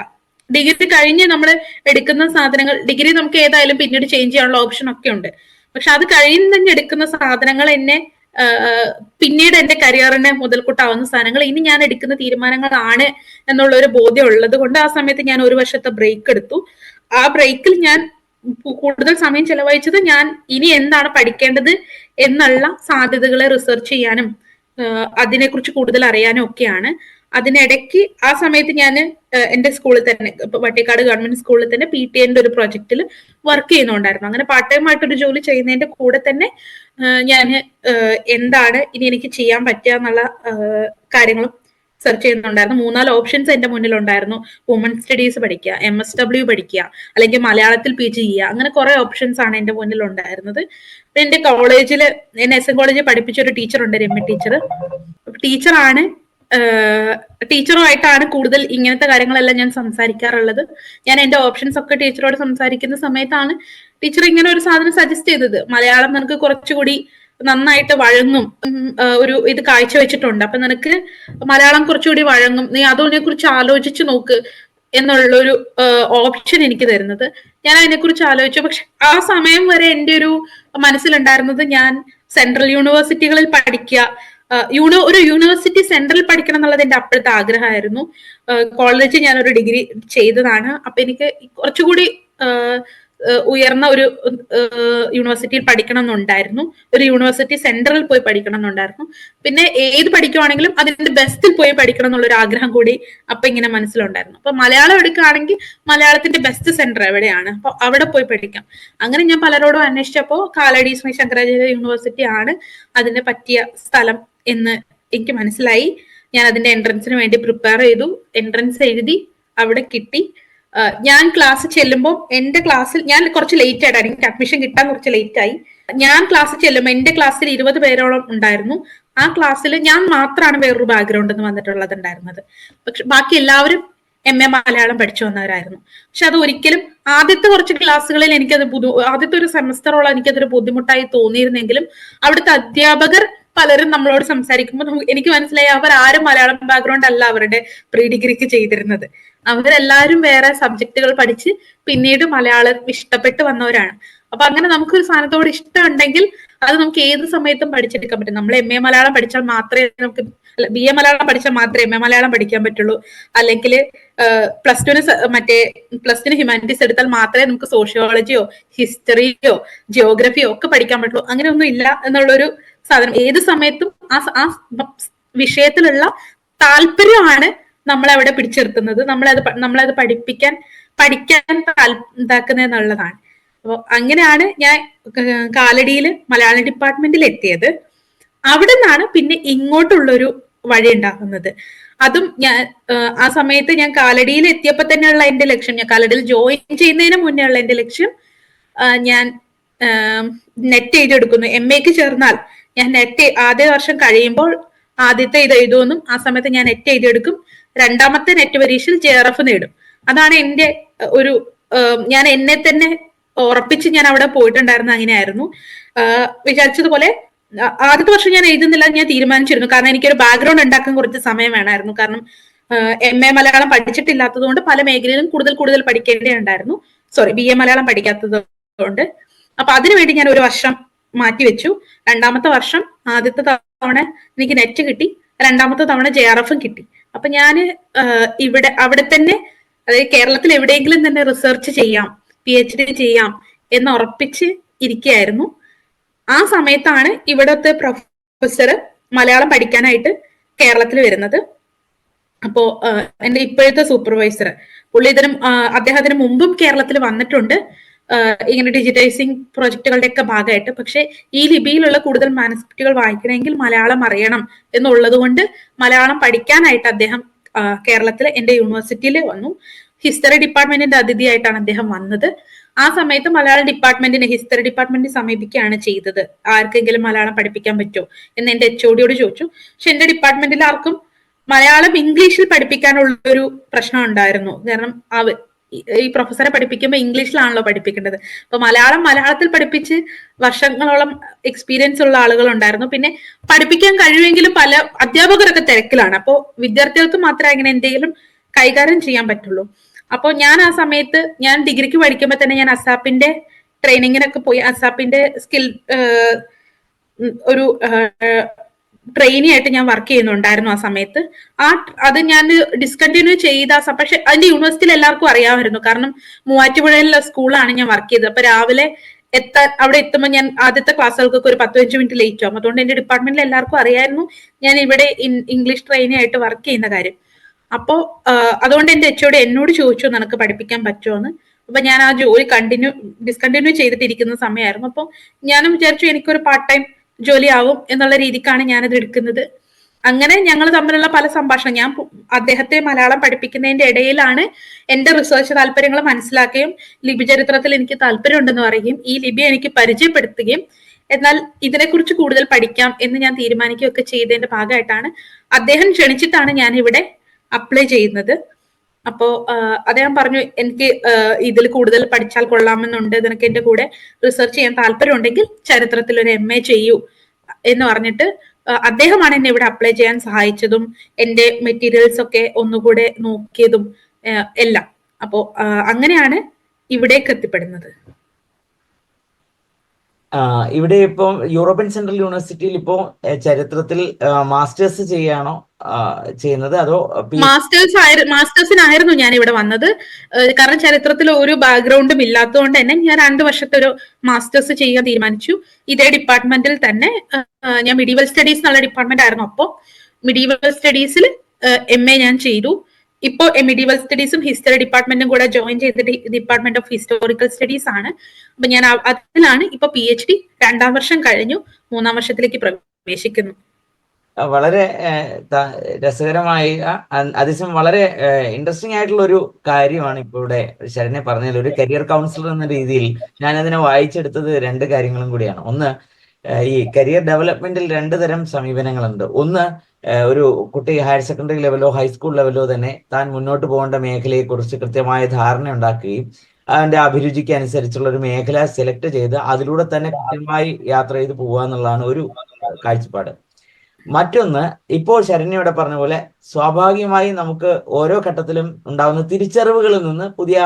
ഡിഗ്രി കഴിഞ്ഞ് നമ്മൾ എടുക്കുന്ന സാധനങ്ങൾ, ഡിഗ്രി നമുക്ക് ഏതായാലും പിന്നീട് ചേഞ്ച് ചെയ്യാനുള്ള ഓപ്ഷൻ ഒക്കെ ഉണ്ട്. പക്ഷെ അത് കഴിഞ്ഞ് എടുക്കുന്ന സാധനങ്ങൾ എന്നെ പിന്നീട് എന്റെ കരിയറിനെ മുതൽക്കൂട്ടാവുന്ന സാധനങ്ങൾ ഇനി ഞാൻ എടുക്കുന്ന തീരുമാനങ്ങളാണ് എന്നുള്ള ഒരു ബോധ്യം ഉള്ളത് കൊണ്ട് ആ സമയത്ത് ഞാൻ 1 വർഷത്തെ ബ്രേക്ക് എടുത്തു. ആ ബ്രേക്കിൽ ഞാൻ കൂടുതൽ സമയം ചെലവഴിച്ചത് ഞാൻ ഇനി എന്താണ് പഠിക്കേണ്ടത് എന്നുള്ള സാധ്യതകളെ റിസർച്ച് ചെയ്യാനും അതിനെക്കുറിച്ച് കൂടുതൽ അറിയാനും ഒക്കെയാണ്. അതിനിടയ്ക്ക് ആ സമയത്ത് ഞാൻ എന്റെ സ്കൂളിൽ തന്നെ, വട്ടിക്കാട് ഗവൺമെന്റ് സ്കൂളിൽ തന്നെ PTAന്റെ ഒരു പ്രൊജക്റ്റിൽ വർക്ക് ചെയ്യുന്നുണ്ടായിരുന്നു. അങ്ങനെ പാർട്ട് ടൈം ആയിട്ടൊരു ജോലി ചെയ്യുന്നതിന്റെ കൂടെ തന്നെ ഞാൻ എന്താണ് ഇനി എനിക്ക് ചെയ്യാൻ പറ്റുക എന്നുള്ള കാര്യങ്ങളും സെർച്ച് ചെയ്യുന്നുണ്ടായിരുന്നു. 3-4 ഓപ്ഷൻസ് എന്റെ മുന്നിലുണ്ടായിരുന്നു. വുമൺ സ്റ്റഡീസ് പഠിക്കുക, MSW പഠിക്കുക, അല്ലെങ്കിൽ മലയാളത്തിൽ PG ചെയ്യുക. അങ്ങനെ കുറെ ഓപ്ഷൻസ് ആണ് എന്റെ മുന്നിൽ ഉണ്ടായിരുന്നത്. എന്റെ കോളേജിൽ, എന്നെ SN കോളേജിൽ പഠിപ്പിച്ച ഒരു ടീച്ചറുണ്ട്, രമ്യ ടീച്ചർ. ടീച്ചറുമായിട്ടാണ് കൂടുതൽ ഇങ്ങനത്തെ കാര്യങ്ങളെല്ലാം ഞാൻ സംസാരിക്കാറുള്ളത്. ഞാൻ എന്റെ ഓപ്ഷൻസ് ഒക്കെ ടീച്ചറോട് സംസാരിക്കുന്ന സമയത്താണ് ടീച്ചർ ഇങ്ങനെ ഒരു സാധനം സജസ്റ്റ് ചെയ്തത്. മലയാളം നിനക്ക് കുറച്ചുകൂടി നന്നായിട്ട് വഴങ്ങും, ഒരു ഇത് കാഴ്ചവെച്ചിട്ടുണ്ട്, അപ്പൊ നിനക്ക് മലയാളം കുറച്ചുകൂടി വഴങ്ങും, നീ അതിനെ കുറിച്ച് ആലോചിച്ച് നോക്ക് എന്നുള്ളൊരു ഓപ്ഷൻ എനിക്ക് തരുന്നത്. ഞാൻ അതിനെക്കുറിച്ച് ആലോചിച്ചു. പക്ഷെ ആ സമയം വരെ എൻ്റെ ഒരു മനസ്സിലുണ്ടായിരുന്നത് ഞാൻ സെൻട്രൽ യൂണിവേഴ്സിറ്റികളിൽ പഠിക്കുക, ഒരു യൂണിവേഴ്സിറ്റി സെന്ററിൽ പഠിക്കണം എന്നുള്ളത് എന്റെ അപ്പോഴത്തെ ആഗ്രഹമായിരുന്നു. കോളേജിൽ ഞാനൊരു ഡിഗ്രി ചെയ്തതാണ്. അപ്പൊ എനിക്ക് കുറച്ചുകൂടി ഉയർന്ന ഒരു യൂണിവേഴ്സിറ്റിയിൽ പഠിക്കണം എന്നുണ്ടായിരുന്നു. ഒരു യൂണിവേഴ്സിറ്റി സെന്ററിൽ പോയി പഠിക്കണം എന്നുണ്ടായിരുന്നു. പിന്നെ ഏത് പഠിക്കുവാണെങ്കിലും അതിന്റെ ബെസ്റ്റിൽ പോയി പഠിക്കണം എന്നുള്ളൊരു ആഗ്രഹം കൂടി അപ്പൊ ഇങ്ങനെ മനസ്സിലുണ്ടായിരുന്നു. അപ്പൊ മലയാളം എടുക്കുകയാണെങ്കിൽ മലയാളത്തിന്റെ ബെസ്റ്റ് സെന്റർ എവിടെയാണ്, അപ്പൊ അവിടെ പോയി പഠിക്കാം. അങ്ങനെ ഞാൻ പലരോടും അന്വേഷിച്ചപ്പോ കാലടി ശ്രീ ശങ്കരാചാര്യ യൂണിവേഴ്സിറ്റി ആണ് അതിന് പറ്റിയ സ്ഥലം എന്ന് എനിക്ക് മനസ്സിലായി. ഞാൻ അതിന്റെ എൻട്രൻസിന് വേണ്ടി പ്രിപ്പയർ ചെയ്തു. എൻട്രൻസ് എഴുതി, അവിടെ കിട്ടി. ഞാൻ ക്ലാസ് ചെല്ലുമ്പോൾ എന്റെ ക്ലാസ്സിൽ ഞാൻ കുറച്ച് ലേറ്റ് ആയിട്ടാണ്, എനിക്ക് അഡ്മിഷൻ കിട്ടാൻ കുറച്ച് ലേറ്റ് ആയി. ഞാൻ ക്ലാസ്സിൽ ചെല്ലുമ്പോൾ എന്റെ ക്ലാസ്സിൽ 20 പേരോളം ഉണ്ടായിരുന്നു. ആ ക്ലാസ്സിൽ ഞാൻ മാത്രമാണ് വേറൊരു ബാക്ക്ഗ്രൗണ്ടിൽ നിന്ന് വന്നിട്ടുള്ളതുണ്ടായിരുന്നത്. പക്ഷെ ബാക്കി എല്ലാവരും MA മലയാളം പഠിച്ചു വന്നവരായിരുന്നു. പക്ഷെ അത് ഒരിക്കലും ആദ്യത്തെ കുറച്ച് ക്ലാസ്സുകളിൽ എനിക്കത് ആദ്യത്തെ ഒരു സെമസ്റ്ററോളം എനിക്കതൊരു ബുദ്ധിമുട്ടായി തോന്നിയിരുന്നെങ്കിലും അവിടുത്തെ അധ്യാപകർ പലരും നമ്മളോട് സംസാരിക്കുമ്പോൾ എനിക്ക് മനസ്സിലായി അവർ ആരും മലയാളം ബാക്ക്ഗ്രൗണ്ട് അല്ല അവരുടെ പ്രീ ഡിഗ്രിക്ക് ചെയ്തിരുന്നത്. അവരെല്ലാവരും വേറെ സബ്ജക്റ്റുകൾ പഠിച്ച് പിന്നീട് മലയാളം ഇഷ്ടപ്പെട്ട് വന്നവരാണ്. അപ്പൊ അങ്ങനെ നമുക്കൊരു സാധനത്തോട് ഇഷ്ടമുണ്ടെങ്കിൽ അത് നമുക്ക് ഏത് സമയത്തും പഠിച്ചെടുക്കാൻ പറ്റും. നമ്മൾ MA മലയാളം പഠിച്ചാൽ മാത്രമേ നമുക്ക് BA മലയാളം പഠിച്ചാൽ മാത്രമേ MA മലയാളം പഠിക്കാൻ പറ്റുള്ളൂ. അല്ലെങ്കിൽ പ്ലസ് ടുന് ഹ്യൂമാനിറ്റീസ് എടുത്താൽ മാത്രമേ നമുക്ക് സോഷ്യോളജിയോ ഹിസ്റ്ററിയോ ജിയോഗ്രഫിയോ ഒക്കെ പഠിക്കാൻ പറ്റുള്ളൂ. അങ്ങനെയൊന്നും ഇല്ല എന്നുള്ളൊരു സാധനം. ഏത് സമയത്തും ആ വിഷയത്തിലുള്ള താല്പര്യമാണ് നമ്മളെ അവിടെ പിടിച്ചിർത്തുന്നത്, നമ്മളത് പഠിക്കാൻ ഇതാക്കുന്നത് എന്നുള്ളതാണ്. അപ്പോൾ അങ്ങനെയാണ് ഞാൻ കാലടിയിൽ മലയാളം ഡിപ്പാർട്ട്മെന്റിൽ എത്തിയത്. അവിടെ നിന്നാണ് പിന്നെ ഇങ്ങോട്ടുള്ളൊരു വഴി ഉണ്ടാകുന്നത്. അതും ഞാൻ ആ സമയത്ത് ഞാൻ കാലടിയിൽ എത്തിയപ്പോൾ തന്നെയുള്ള എന്റെ ലക്ഷ്യം, ഞാൻ കാലടിയിൽ ജോയിൻ ചെയ്യുന്നതിന് മുന്നേ ഉള്ള എന്റെ ലക്ഷ്യം, ഞാൻ നെറ്റ് എഴുതിയെടുക്കുന്നു. MAക്ക് ചേർന്നാൽ ഞാൻ നെറ്റ് ആദ്യ വർഷം കഴിയുമ്പോൾ ആദ്യത്തെ ഇത് എഴുതുമെന്നും ആ സമയത്ത് ഞാൻ നെറ്റ് എഴുതിയെടുക്കും. രണ്ടാമത്തെ നെറ്റ് പരീക്ഷയിൽ JRF നേടും. അതാണ് എന്റെ ഒരു ഞാൻ എന്നെ തന്നെ ഉറപ്പിച്ച് ഞാൻ അവിടെ പോയിട്ടുണ്ടായിരുന്നു. അങ്ങനെയായിരുന്നു വിചാരിച്ചതുപോലെ. ആദ്യത്തെ വർഷം ഞാൻ എഴുതുന്നില്ല ഞാൻ തീരുമാനിച്ചിരുന്നു. കാരണം എനിക്കൊരു ബാക്ക്ഗ്രൗണ്ട് ഉണ്ടാക്കാൻ കുറച്ച് സമയം വേണമായിരുന്നു. കാരണം MA മലയാളം പഠിച്ചിട്ടില്ലാത്തത് കൊണ്ട് പല മേഖലയിലും കൂടുതൽ പഠിക്കേണ്ടതുണ്ടായിരുന്നു. BA മലയാളം പഠിക്കാത്തത് കൊണ്ട്. അപ്പൊ അതിനുവേണ്ടി ഞാൻ ഒരു വർഷം മാറ്റിവെച്ചു. രണ്ടാമത്തെ വർഷം ആദ്യത്തെ തവണ എനിക്ക് നെറ്റ് കിട്ടി, രണ്ടാമത്തെ തവണ JRF കിട്ടി. അപ്പൊ ഞാന് അവിടെ തന്നെ, അതായത് കേരളത്തിൽ എവിടെയെങ്കിലും തന്നെ റിസർച്ച് ചെയ്യാം, PhD ചെയ്യാം എന്ന് ഉറപ്പിച്ച് ഇരിക്കുകയായിരുന്നു. ആ സമയത്താണ് ഇവിടത്തെ പ്രൊഫസർ മലയാളം പഠിക്കാനായിട്ട് കേരളത്തിൽ വരുന്നത്. അപ്പോ എന്റെ ഇപ്പോഴത്തെ സൂപ്പർവൈസർ പുള്ളി അദ്ദേഹത്തിന് മുമ്പും കേരളത്തിൽ വന്നിട്ടുണ്ട് ഇങ്ങനെ ഡിജിറ്റൈസിങ് പ്രൊജക്ടുകളുടെ ഒക്കെ ഭാഗമായിട്ട്. പക്ഷെ ഈ ലിപിയിലുള്ള കൂടുതൽ മാനുസ്ക്രിപ്റ്റുകൾ വായിക്കണമെങ്കിൽ മലയാളം അറിയണം എന്നുള്ളത് കൊണ്ട് മലയാളം പഠിക്കാനായിട്ട് അദ്ദേഹം കേരളത്തിൽ എന്റെ യൂണിവേഴ്സിറ്റിയിൽ വന്നു. ഹിസ്റ്ററി ഡിപ്പാർട്ട്മെന്റിന്റെ അതിഥിയായിട്ടാണ് അദ്ദേഹം വന്നത്. ആ സമയത്ത് മലയാളം ഡിപ്പാർട്ട്മെന്റിനെ, ഹിസ്റ്ററി ഡിപ്പാർട്ട്മെന്റിനെ സമീപിക്കുകയാണ് ചെയ്തത്. ആർക്കെങ്കിലും മലയാളം പഠിപ്പിക്കാൻ പറ്റുമോ എന്ന് എന്റെ HOD ചോദിച്ചു. പക്ഷെ എന്റെ ഡിപ്പാർട്ട്മെന്റിൽ ആർക്കും മലയാളം ഇംഗ്ലീഷിൽ പഠിപ്പിക്കാനുള്ളൊരു പ്രശ്നം ഉണ്ടായിരുന്നു. കാരണം ഈ പ്രൊഫസറെ പഠിപ്പിക്കുമ്പോൾ ഇംഗ്ലീഷിലാണല്ലോ പഠിപ്പിക്കേണ്ടത്. അപ്പൊ മലയാളത്തിൽ പഠിപ്പിച്ച് വർഷങ്ങളോളം എക്സ്പീരിയൻസ് ഉള്ള ആളുകൾ ഉണ്ടായിരുന്നു. പിന്നെ പഠിപ്പിക്കാൻ കഴിയുമെങ്കിലും പല അധ്യാപകരൊക്കെ തിരക്കിലാണ്. അപ്പോൾ വിദ്യാർത്ഥികൾക്ക് മാത്രമേ അങ്ങനെ എന്തെങ്കിലും കൈകാര്യം ചെയ്യാൻ പറ്റുള്ളൂ. അപ്പൊ ഞാൻ ആ സമയത്ത്, ഞാൻ ഡിഗ്രിക്ക് പഠിക്കുമ്പോൾ തന്നെ ഞാൻ അസാപ്പിന്റെ ട്രെയിനിങ്ങിനൊക്കെ പോയി. അസാപ്പിന്റെ സ്കിൽ ഒരു ട്രെയിനി ആയിട്ട് ഞാൻ വർക്ക് ചെയ്യുന്നുണ്ടായിരുന്നു ആ സമയത്ത്. അത് ഞാൻ ഡിസ്കണ്ടിന്യൂ ചെയ്ത, പക്ഷെ അതിന്റെ യൂണിവേഴ്സിറ്റിയിൽ എല്ലാവർക്കും അറിയാമായിരുന്നു. കാരണം മൂവാറ്റുപുഴയിലുള്ള സ്കൂളാണ് ഞാൻ വർക്ക് ചെയ്തത്. അപ്പൊ രാവിലെ അവിടെ എത്തുമ്പോൾ ഞാൻ ആദ്യത്തെ ക്ലാസ്സുകൾക്കൊക്കെ ഒരു 10-15 മിനിറ്റ് ലേറ്റ് ആവും. അതുകൊണ്ട് എന്റെ ഡിപ്പാർട്ട്മെന്റിൽ എല്ലാവർക്കും അറിയായിരുന്നു ഞാൻ ഇവിടെ ഇംഗ്ലീഷ് ട്രെയിനി ആയിട്ട് വർക്ക് ചെയ്യുന്ന കാര്യം. അപ്പോ അതുകൊണ്ട് എന്റെ HOD എന്നോട് ചോദിച്ചു നിനക്ക് പഠിപ്പിക്കാൻ പറ്റുമോ എന്ന്. അപ്പൊ ഞാൻ ആ ജോലി ഡിസ്കണ്ടിന്യൂ ചെയ്തിട്ടിരിക്കുന്ന സമയമായിരുന്നു. അപ്പൊ ഞാനും വിചാരിച്ചു എനിക്കൊരു പാർട്ട് ടൈം ജോലി ആവും എന്നുള്ള രീതിക്കാണ് ഞാനത് എടുക്കുന്നത്. അങ്ങനെ ഞങ്ങൾ തമ്മിലുള്ള പല സംഭാഷണം, ഞാൻ അദ്ദേഹത്തെ മലയാളം പഠിപ്പിക്കുന്നതിന്റെ ഇടയിലാണ് എന്റെ റിസർച്ച് താല്പര്യങ്ങൾ മനസ്സിലാക്കുകയും ലിപി ചരിത്രത്തിൽ എനിക്ക് താല്പര്യം ഉണ്ടെന്ന് പറയുകയും ഈ ലിപി എനിക്ക് പരിചയപ്പെടുത്തുകയും എന്നാൽ ഇതിനെക്കുറിച്ച് കൂടുതൽ പഠിക്കാം എന്ന് ഞാൻ തീരുമാനിക്കുകയൊക്കെ ചെയ്തതിന്റെ ഭാഗമായിട്ടാണ് അദ്ദേഹം ക്ഷണിച്ചിട്ടാണ് ഞാൻ ഇവിടെ അപ്ലൈ ചെയ്യുന്നത്. അപ്പോ അദ്ദേഹം പറഞ്ഞു എനിക്ക് ഇതിൽ കൂടുതൽ പഠിച്ചാൽ കൊള്ളാമെന്നുണ്ട്, നിനക്ക് എന്റെ കൂടെ റിസർച്ച് ചെയ്യാൻ താല്പര്യം ഉണ്ടെങ്കിൽ ചരിത്രത്തിൽ ഒരു MA ചെയ്യൂ എന്ന് പറഞ്ഞിട്ട് അദ്ദേഹമാണ് എന്നെ ഇവിടെ അപ്ലൈ ചെയ്യാൻ സഹായിച്ചതും എന്റെ മെറ്റീരിയൽസ് ഒക്കെ ഒന്നുകൂടെ നോക്കിയതും എല്ലാം. അപ്പോ അങ്ങനെയാണ് ഇവിടേക്ക് എത്തിപ്പെടുന്നത്. ഇവിടെ ഇപ്പോ യൂറോപ്യൻ സെൻട്രൽ യൂണിവേഴ്സിറ്റിയിൽ ഇപ്പോ ചരിത്രത്തിൽ മാസ്റ്റേഴ്സ് ചെയ്യാണോ ചെയ്യുന്നത്, അതോ മാസ്റ്റേഴ്സിനായിരുന്നു ഞാൻ ഇവിടെ വന്നത്. കാരണം ചരിത്രത്തിൽ ഒരു ബാക്ക്ഗ്രൗണ്ടും ഇല്ലാത്തതുകൊണ്ട് തന്നെ ഞാൻ 2 വർഷത്തെ ഒരു മാസ്റ്റേഴ്സ് ചെയ്യാൻ തീരുമാനിച്ചു. ഇതേ ഡിപ്പാർട്ട്മെന്റിൽ തന്നെ. ഞാൻ മിഡീവൽ സ്റ്റഡീസ് എന്നുള്ള ഡിപ്പാർട്ട്മെന്റ് ആയിരുന്നു. അപ്പോൾ മിഡീവൽ സ്റ്റഡീസിൽ MA ഞാൻ ചെയ്തു. ഇപ്പോ മിഡീവൽ സ്റ്റഡീസും ഹിസ്റ്ററി ഡിപ്പാർട്ട്മെന്റും കൂടെ ജോയിൻ ചെയ്ത ഡിപ്പാർട്ട്മെന്റ് ഓഫ് ഹിസ്റ്റോറിക്കൽ സ്റ്റഡീസ് ആണ്. അപ്പൊ ഞാൻ അതിലാണ് ഇപ്പൊ PhD 2ാം വർഷം കഴിഞ്ഞു, 3ാം വർഷത്തിലേക്ക് പ്രവേശിക്കുന്നു. വളരെ രസകരമായി അതിശയം വളരെ ഇൻട്രസ്റ്റിംഗ് ആയിട്ടുള്ള ഒരു കാര്യമാണ് ഇപ്പോൾ ഇവിടെ ശരണ്യ പറഞ്ഞതിൽ. ഒരു കരിയർ കൗൺസിലർ എന്ന രീതിയിൽ ഞാൻ അതിനെ വായിച്ചെടുത്തത് രണ്ട് കാര്യങ്ങളും കൂടിയാണ്. ഒന്ന്, ഈ കരിയർ ഡെവലപ്മെന്റിൽ രണ്ട് തരം സമീപനങ്ങളുണ്ട്. ഒന്ന്, ഒരു കുട്ടി ഹയർ സെക്കൻഡറി ലെവലോ ഹൈസ്കൂൾ ലെവലോ തന്നെ താൻ മുന്നോട്ട് പോകേണ്ട മേഖലയെക്കുറിച്ച് കൃത്യമായ ധാരണ ഉണ്ടാക്കുകയും അവന്റെ അഭിരുചിക്ക് അനുസരിച്ചുള്ള ഒരു മേഖല സെലക്ട് ചെയ്ത് അതിലൂടെ തന്നെ കൃത്യമായി യാത്ര ചെയ്ത് പോകുക എന്നുള്ളതാണ് ഒരു കാഴ്ചപ്പാട്. മറ്റൊന്ന്, ഇപ്പോൾ ശരണ്യ ഇവിടെ പറഞ്ഞ പോലെ സ്വാഭാവികമായി നമുക്ക് ഓരോ ഘട്ടത്തിലും ഉണ്ടാകുന്ന തിരിച്ചറിവുകളിൽ നിന്ന് പുതിയ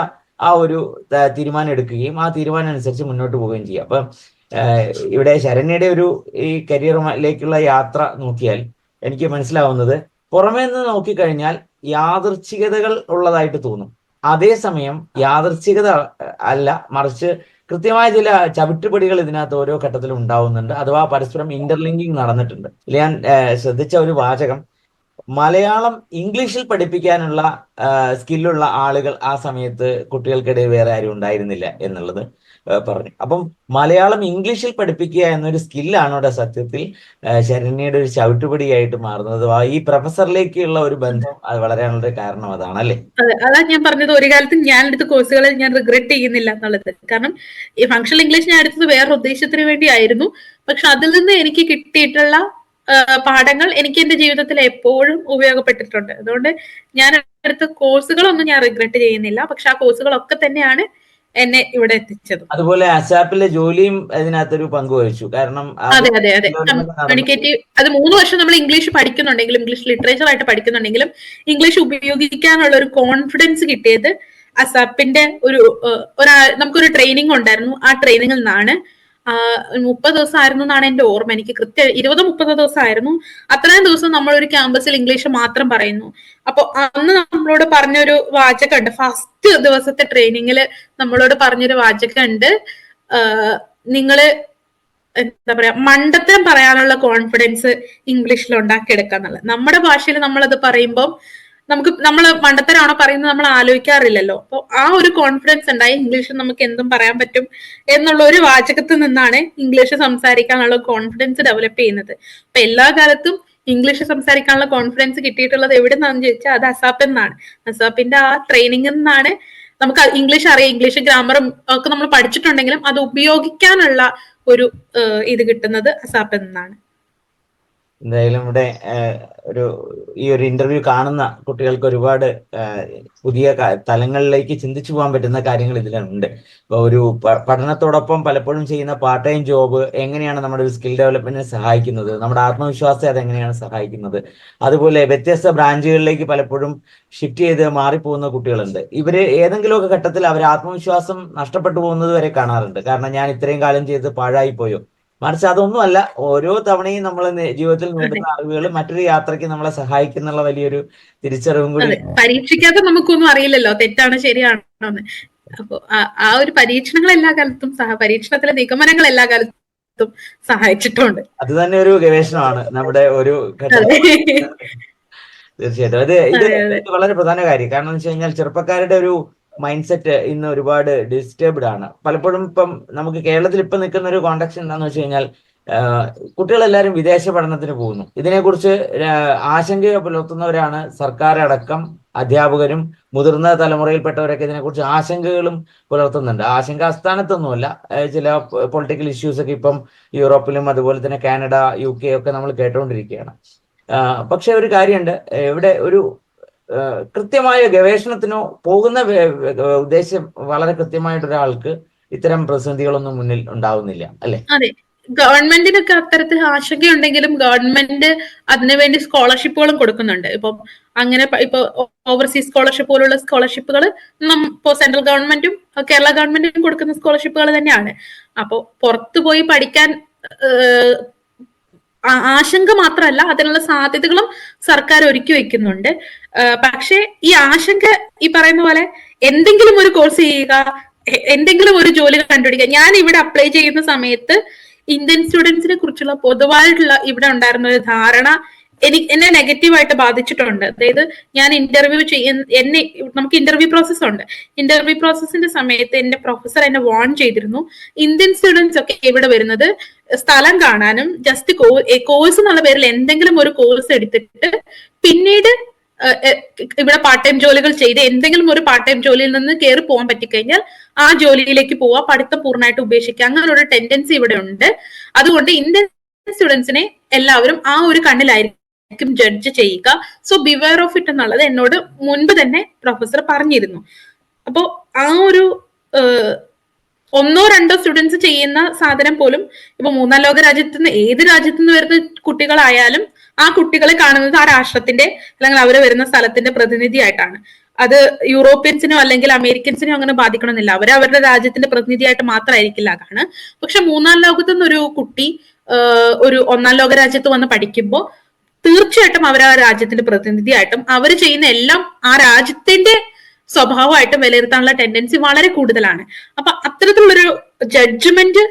ആ ഒരു തീരുമാനം എടുക്കുകയും ആ തീരുമാനം അനുസരിച്ച് മുന്നോട്ട് പോവുകയും ചെയ്യാം. അപ്പം ഇവിടെ ശരണ്യയുടെ ഒരു ഈ കരിയറിലേക്കുള്ള യാത്ര നോക്കിയാൽ എനിക്ക് മനസ്സിലാവുന്നത്, പുറമേ നിന്ന് നോക്കിക്കഴിഞ്ഞാൽ യാദൃച്ഛികതകൾ ഉള്ളതായിട്ട് തോന്നും. അതേസമയം യാദൃച്ഛികത അല്ല, മറിച്ച് കൃത്യമായ ചില ചവിട്ടുപടികൾ ഇതിനകത്ത് ഓരോ ഘട്ടത്തിലും ഉണ്ടാവുന്നുണ്ട്, അഥവാ പരസ്പരം ഇന്റർലിങ്കിങ് നടന്നിട്ടുണ്ട്. ഞാൻ ശ്രദ്ധിച്ച ഒരു വാചകം, മലയാളം ഇംഗ്ലീഷിൽ പഠിപ്പിക്കാനുള്ള സ്കില്ലുള്ള ആളുകൾ ആ സമയത്ത് കുട്ടികൾക്കിടയിൽ വേറെ ആരും ഉണ്ടായിരുന്നില്ല എന്നുള്ളത് പറഞ്ഞു. അപ്പം മലയാളം ഇംഗ്ലീഷിൽ പഠിപ്പിക്കുക എന്നൊരു സ്കില്ലാണ് ഇവിടെ സത്യത്തിൽ ശരണ്യയുടെ ഒരു ചവിട്ടുപടിയായിട്ട് മാറുന്നത്. ഈ പ്രൊഫസറിലേക്കുള്ള ഒരു ബന്ധം അത് വളരാനുള്ള കാരണം അതാണ്, അല്ലേ? അതെ, അതാ ഞാൻ പറഞ്ഞത്. ഒരു കാലത്ത് ഞാൻ എടുത്ത കോഴ്സുകളെ ഞാൻ റിഗ്രറ്റ് ചെയ്യുന്നില്ല എന്നുള്ളത്. കാരണം ഈ ഫങ്ഷണൽ ഇംഗ്ലീഷ് ഞാൻ എടുത്തത് വേറെ ഉദ്ദേശത്തിന് വേണ്ടിയായിരുന്നു. പക്ഷെ അതിൽ നിന്ന് എനിക്ക് കിട്ടിയിട്ടുള്ള പാഠങ്ങൾ എനിക്ക് എന്റെ ജീവിതത്തിൽ എപ്പോഴും ഉപയോഗപ്പെട്ടിട്ടുണ്ട്. അതുകൊണ്ട് ഞാൻ എടുത്ത കോഴ്സുകളൊന്നും ഞാൻ റിഗ്രറ്റ് ചെയ്യുന്നില്ല. പക്ഷെ ആ കോഴ്സുകളൊക്കെ തന്നെയാണ് എന്നെ ഇവിടെ എത്തിച്ചത്. അതുപോലെ അസാപ്പിലെ ജോലിയും അതിനകത്തൊരു പങ്ക് വഹിച്ചു. കാരണം അതെ അതെ അതെ കമ്മ്യൂണിക്കേറ്റീവ്, അത് 3 വർഷം നമ്മൾ ഇംഗ്ലീഷ് പഠിക്കുന്നുണ്ടെങ്കിലും, ഇംഗ്ലീഷ് ലിറ്ററേച്ചർ ആയിട്ട് പഠിക്കുന്നുണ്ടെങ്കിലും, ഇംഗ്ലീഷ് ഉപയോഗിക്കാനുള്ള ഒരു കോൺഫിഡൻസ് കിട്ടിയത് അസാപ്പിന്റെ നമുക്കൊരു ട്രെയിനിങ് ഉണ്ടായിരുന്നു. ആ ട്രെയിനിങ്ങിൽ നിന്നാണ്. 30 ദിവസം ആയിരുന്നു എന്നാണ് എന്റെ ഓർമ്മ. എനിക്ക് കൃത്യം 20-30 ദിവസം ആയിരുന്നു. അത്രയും ദിവസം നമ്മൾ ഒരു ക്യാമ്പസിൽ ഇംഗ്ലീഷ് മാത്രം പറയുന്നു. അപ്പൊ അന്ന് നമ്മളോട് പറഞ്ഞൊരു വാചകമുണ്ട്, ഫസ്റ്റ് ദിവസത്തെ ട്രെയിനിങ്ങിൽ നമ്മളോട് പറഞ്ഞൊരു വാചകമുണ്ട്, നിങ്ങള് എന്താ പറയാ, മണ്ടത്തരം പറയാനുള്ള കോൺഫിഡൻസ് ഇംഗ്ലീഷിൽ ഉണ്ടാക്കിയെടുക്കാന്നുള്ളത്. നമ്മുടെ ഭാഷയിൽ നമ്മളത് പറയുമ്പോൾ നമ്മൾ മണ്ടത്തരാണോ പറയുന്നത് നമ്മൾ ആലോചിക്കാറില്ലല്ലോ. അപ്പൊ ആ ഒരു കോൺഫിഡൻസ് ഉണ്ടായി ഇംഗ്ലീഷിൽ നമുക്ക് എന്തും പറയാൻ പറ്റും എന്നുള്ള ഒരു വാചകത്തിൽ നിന്നാണ് ഇംഗ്ലീഷ് സംസാരിക്കാനുള്ള കോൺഫിഡൻസ് ഡെവലപ്പ് ചെയ്യുന്നത്. അപ്പൊ എല്ലാ കാലത്തും ഇംഗ്ലീഷ് സംസാരിക്കാനുള്ള കോൺഫിഡൻസ് കിട്ടിയിട്ടുള്ളത് എവിടെ നിന്നാണെന്ന് ചോദിച്ചാൽ അത് അസാപ്പിൽ നിന്നാണ്. അസാപ്പിന്റെ ആ ട്രെയിനിങ്ങിൽ നിന്നാണ് നമുക്ക് ഇംഗ്ലീഷ് അറിയാം. ഇംഗ്ലീഷ് ഗ്രാമറും ഒക്കെ നമ്മൾ പഠിച്ചിട്ടുണ്ടെങ്കിലും അത് ഉപയോഗിക്കാനുള്ള ഒരു ഇത് കിട്ടുന്നത് അസാപ്പിൽ നിന്നാണ്. എന്തായാലും ഇവിടെ ഈ ഒരു ഇന്റർവ്യൂ കാണുന്ന കുട്ടികൾക്ക് ഒരുപാട് പുതിയ തലങ്ങളിലേക്ക് ചിന്തിച്ചു പോകാൻ പറ്റുന്ന കാര്യങ്ങൾ ഇതിലുണ്ട്. ഇപ്പൊ ഒരു പഠനത്തോടൊപ്പം പലപ്പോഴും ചെയ്യുന്ന പാർട്ട് ടൈം ജോബ് എങ്ങനെയാണ് നമ്മുടെ ഒരു സ്കിൽ ഡെവലപ്മെന്റിനെ സഹായിക്കുന്നത്, നമ്മുടെ ആത്മവിശ്വാസത്തെ അതെങ്ങനെയാണ് സഹായിക്കുന്നത്. അതുപോലെ വ്യത്യസ്ത ബ്രാഞ്ചുകളിലേക്ക് പലപ്പോഴും ഷിഫ്റ്റ് ചെയ്ത് മാറിപ്പോകുന്ന കുട്ടികളുണ്ട്. ഇവര് ഏതെങ്കിലുമൊക്കെ ഘട്ടത്തിൽ അവർ ആത്മവിശ്വാസം നഷ്ടപ്പെട്ടു പോകുന്നത് വരെ കാണാറുണ്ട്. കാരണം ഞാൻ ഇത്രയും കാലം ചെയ്ത് പാഴായി പോയോ. മറിച്ച് അതൊന്നുമല്ല, ഓരോ തവണയും നമ്മൾ ജീവിതത്തിൽ നേടുന്ന അറിവുകൾ മറ്റൊരു യാത്രയ്ക്ക് നമ്മളെ സഹായിക്കുന്നുള്ള വലിയൊരു തിരിച്ചറിവും കൂടി. പരീക്ഷിക്കാതെ നമുക്കൊന്നും അറിയില്ലല്ലോ തെറ്റാണ് ശരിയാണോ എന്ന്. അപ്പൊ ആ ഒരു പരീക്ഷണങ്ങൾ എല്ലാ കാലത്തും പരീക്ഷണത്തിലെ നിഗമനങ്ങൾ എല്ലാ കാലത്തും സഹായിച്ചിട്ടുണ്ട്. അത് തന്നെ ഒരു ഗവേഷണമാണ് നമ്മുടെ ഒരു ഘട്ടം. തീർച്ചയായിട്ടും ഇത് വളരെ പ്രധാന കാര്യം. കാരണം എന്ന് വെച്ച് കഴിഞ്ഞാൽ ചെറുപ്പക്കാരുടെ ഒരു മൈൻഡ് സെറ്റ് ഇന്ന് ഒരുപാട് ഡിസ്റ്റർബ്ഡ് ആണ്. പലപ്പോഴും ഇപ്പം നമുക്ക് കേരളത്തിൽ ഇപ്പം നിൽക്കുന്ന ഒരു കോണ്ടക്സ്റ്റ് എന്താണെന്ന് വെച്ച് കഴിഞ്ഞാൽ കുട്ടികളെല്ലാവരും വിദേശ പഠനത്തിന് പോകുന്നു. ഇതിനെക്കുറിച്ച് ആശങ്ക പുലർത്തുന്നവരാണ് സർക്കാർ അടക്കം, അധ്യാപകരും മുതിർന്ന തലമുറയിൽപ്പെട്ടവരൊക്കെ ഇതിനെക്കുറിച്ച് ആശങ്കകളും പുലർത്തുന്നുണ്ട്. ആശങ്ക അസ്ഥാനത്തൊന്നുമല്ല, ചില പൊളിറ്റിക്കൽ ഇഷ്യൂസ് ഒക്കെ ഇപ്പം യൂറോപ്പിലും അതുപോലെ തന്നെ കാനഡ, UK ഒക്കെ നമ്മൾ കേട്ടുകൊണ്ടിരിക്കുകയാണ്. പക്ഷെ ഒരു കാര്യമുണ്ട്, ഇവിടെ ഒരു കൃത്യമായ ഗവേഷണത്തിനോ പോകുന്ന ഉദ്ദേശം വളരെ കൃത്യമായിട്ട് ഒരാൾക്ക് ഇത്തരം പ്രതിസന്ധികളൊന്നും മുന്നിൽ ഉണ്ടാവുന്നില്ല, അല്ലെ? അതെ, ഗവൺമെന്റിനൊക്കെ അത്തരത്തിൽ ആശങ്കയുണ്ടെങ്കിലും ഗവൺമെന്റ് അതിനുവേണ്ടി സ്കോളർഷിപ്പുകളും കൊടുക്കുന്നുണ്ട്. ഇപ്പൊ ഓവർസീസ് സ്കോളർഷിപ്പ് പോലുള്ള സ്കോളർഷിപ്പുകൾ ഇപ്പോ സെൻട്രൽ ഗവൺമെന്റും കേരള ഗവൺമെന്റും കൊടുക്കുന്ന സ്കോളർഷിപ്പുകൾ തന്നെയാണ്. അപ്പോ പുറത്തു പോയി പഠിക്കാൻ ആശങ്ക മാത്രമല്ല, അതിനുള്ള സാധ്യതകളും സർക്കാർ ഒരുക്കി വെക്കുന്നുണ്ട്. പക്ഷെ ഈ ആശങ്ക ഈ പറയുന്ന പോലെ എന്തെങ്കിലും ഒരു കോഴ്സ് ചെയ്യുക, എന്തെങ്കിലും ഒരു ജോലി കണ്ടുപിടിക്കുക. ഞാൻ ഇവിടെ അപ്ലൈ ചെയ്യുന്ന സമയത്ത് ഇന്ത്യൻ സ്റ്റുഡൻസിനെ കുറിച്ചുള്ള പൊതുവായിട്ടുള്ള ഇവിടെ ഉണ്ടായിരുന്ന ഒരു ധാരണ എന്നെ നെഗറ്റീവായിട്ട് ബാധിച്ചിട്ടുണ്ട്. അതായത് ഞാൻ ഇന്റർവ്യൂ എന്നെ നമുക്ക് ഇന്റർവ്യൂ പ്രോസസ് ഉണ്ട്. ഇന്റർവ്യൂ പ്രോസസ്സിന്റെ സമയത്ത് എന്റെ പ്രൊഫസർ എന്നെ വാൺ ചെയ്തിരുന്നു, ഇന്ത്യൻ സ്റ്റുഡൻസ് ഒക്കെ ഇവിടെ വരുന്നത് സ്ഥലം കാണാനും ജസ്റ്റ് കോഴ്സ് എന്നുള്ള പേരിൽ എന്തെങ്കിലും ഒരു കോഴ്സ് എടുത്തിട്ട് പിന്നീട് ഇവിടെ പാർട്ട് ടൈം ജോലികൾ ചെയ്ത് എന്തെങ്കിലും ഒരു പാർട്ട് ടൈം ജോലിയിൽ നിന്ന് കയറി പോകാൻ പറ്റിക്കഴിഞ്ഞാൽ ആ ജോലിയിലേക്ക് പോവാ, പഠിത്തം പൂർണ്ണമായിട്ട് ഉപേക്ഷിക്കുക, അങ്ങനെ ഒരു ടെൻഡൻസി ഇവിടെ ഉണ്ട്. അതുകൊണ്ട് ഇന്ത്യൻ സ്റ്റുഡൻസിനെ എല്ലാവരും ആ ഒരു കണ്ണിലായിരിക്കും ജഡ്ജ് ചെയ്യുക. സോ ബിവെയർ ഓഫ് ഇറ്റ് എന്നുള്ളത് എന്നോട് മുൻപ് തന്നെ പ്രൊഫസർ പറഞ്ഞിരുന്നു. അപ്പോ ആ ഒരു ഒന്നോ രണ്ടോ സ്റ്റുഡൻസ് ചെയ്യുന്ന സാധനം പോലും ഇപ്പൊ മൂന്നാം ലോക രാജ്യത്ത് നിന്ന് ഏത് രാജ്യത്തു നിന്ന് വരുന്ന കുട്ടികളായാലും ആ കുട്ടികളെ കാണുന്നത് ആ രാഷ്ട്രത്തിന്റെ അല്ലെങ്കിൽ അവർ വരുന്ന സ്ഥലത്തിന്റെ പ്രതിനിധിയായിട്ടാണ്. അത് യൂറോപ്യൻസിനോ അല്ലെങ്കിൽ അമേരിക്കൻസിനോ അങ്ങനെ ബാധിക്കണമെന്നില്ല. അവർ അവരുടെ രാജ്യത്തിന്റെ പ്രതിനിധിയായിട്ട് മാത്രമായിരിക്കില്ല കാണുക. പക്ഷെ മൂന്നാം ലോകത്തു നിന്നൊരു കുട്ടി ഒരു ഒന്നാം ലോക രാജ്യത്ത് വന്ന് പഠിക്കുമ്പോൾ തീർച്ചയായിട്ടും അവർ ആ രാജ്യത്തിന്റെ പ്രതിനിധിയായിട്ടും അവർ ചെയ്യുന്ന എല്ലാം ആ രാജ്യത്തിന്റെ സ്വഭാവമായിട്ടും വിലയിരുത്താനുള്ള ടെൻഡൻസി വളരെ കൂടുതലാണ്. അപ്പൊ അത്തരത്തിലുള്ളൊരു ജഡ്ജ്മെന്റ്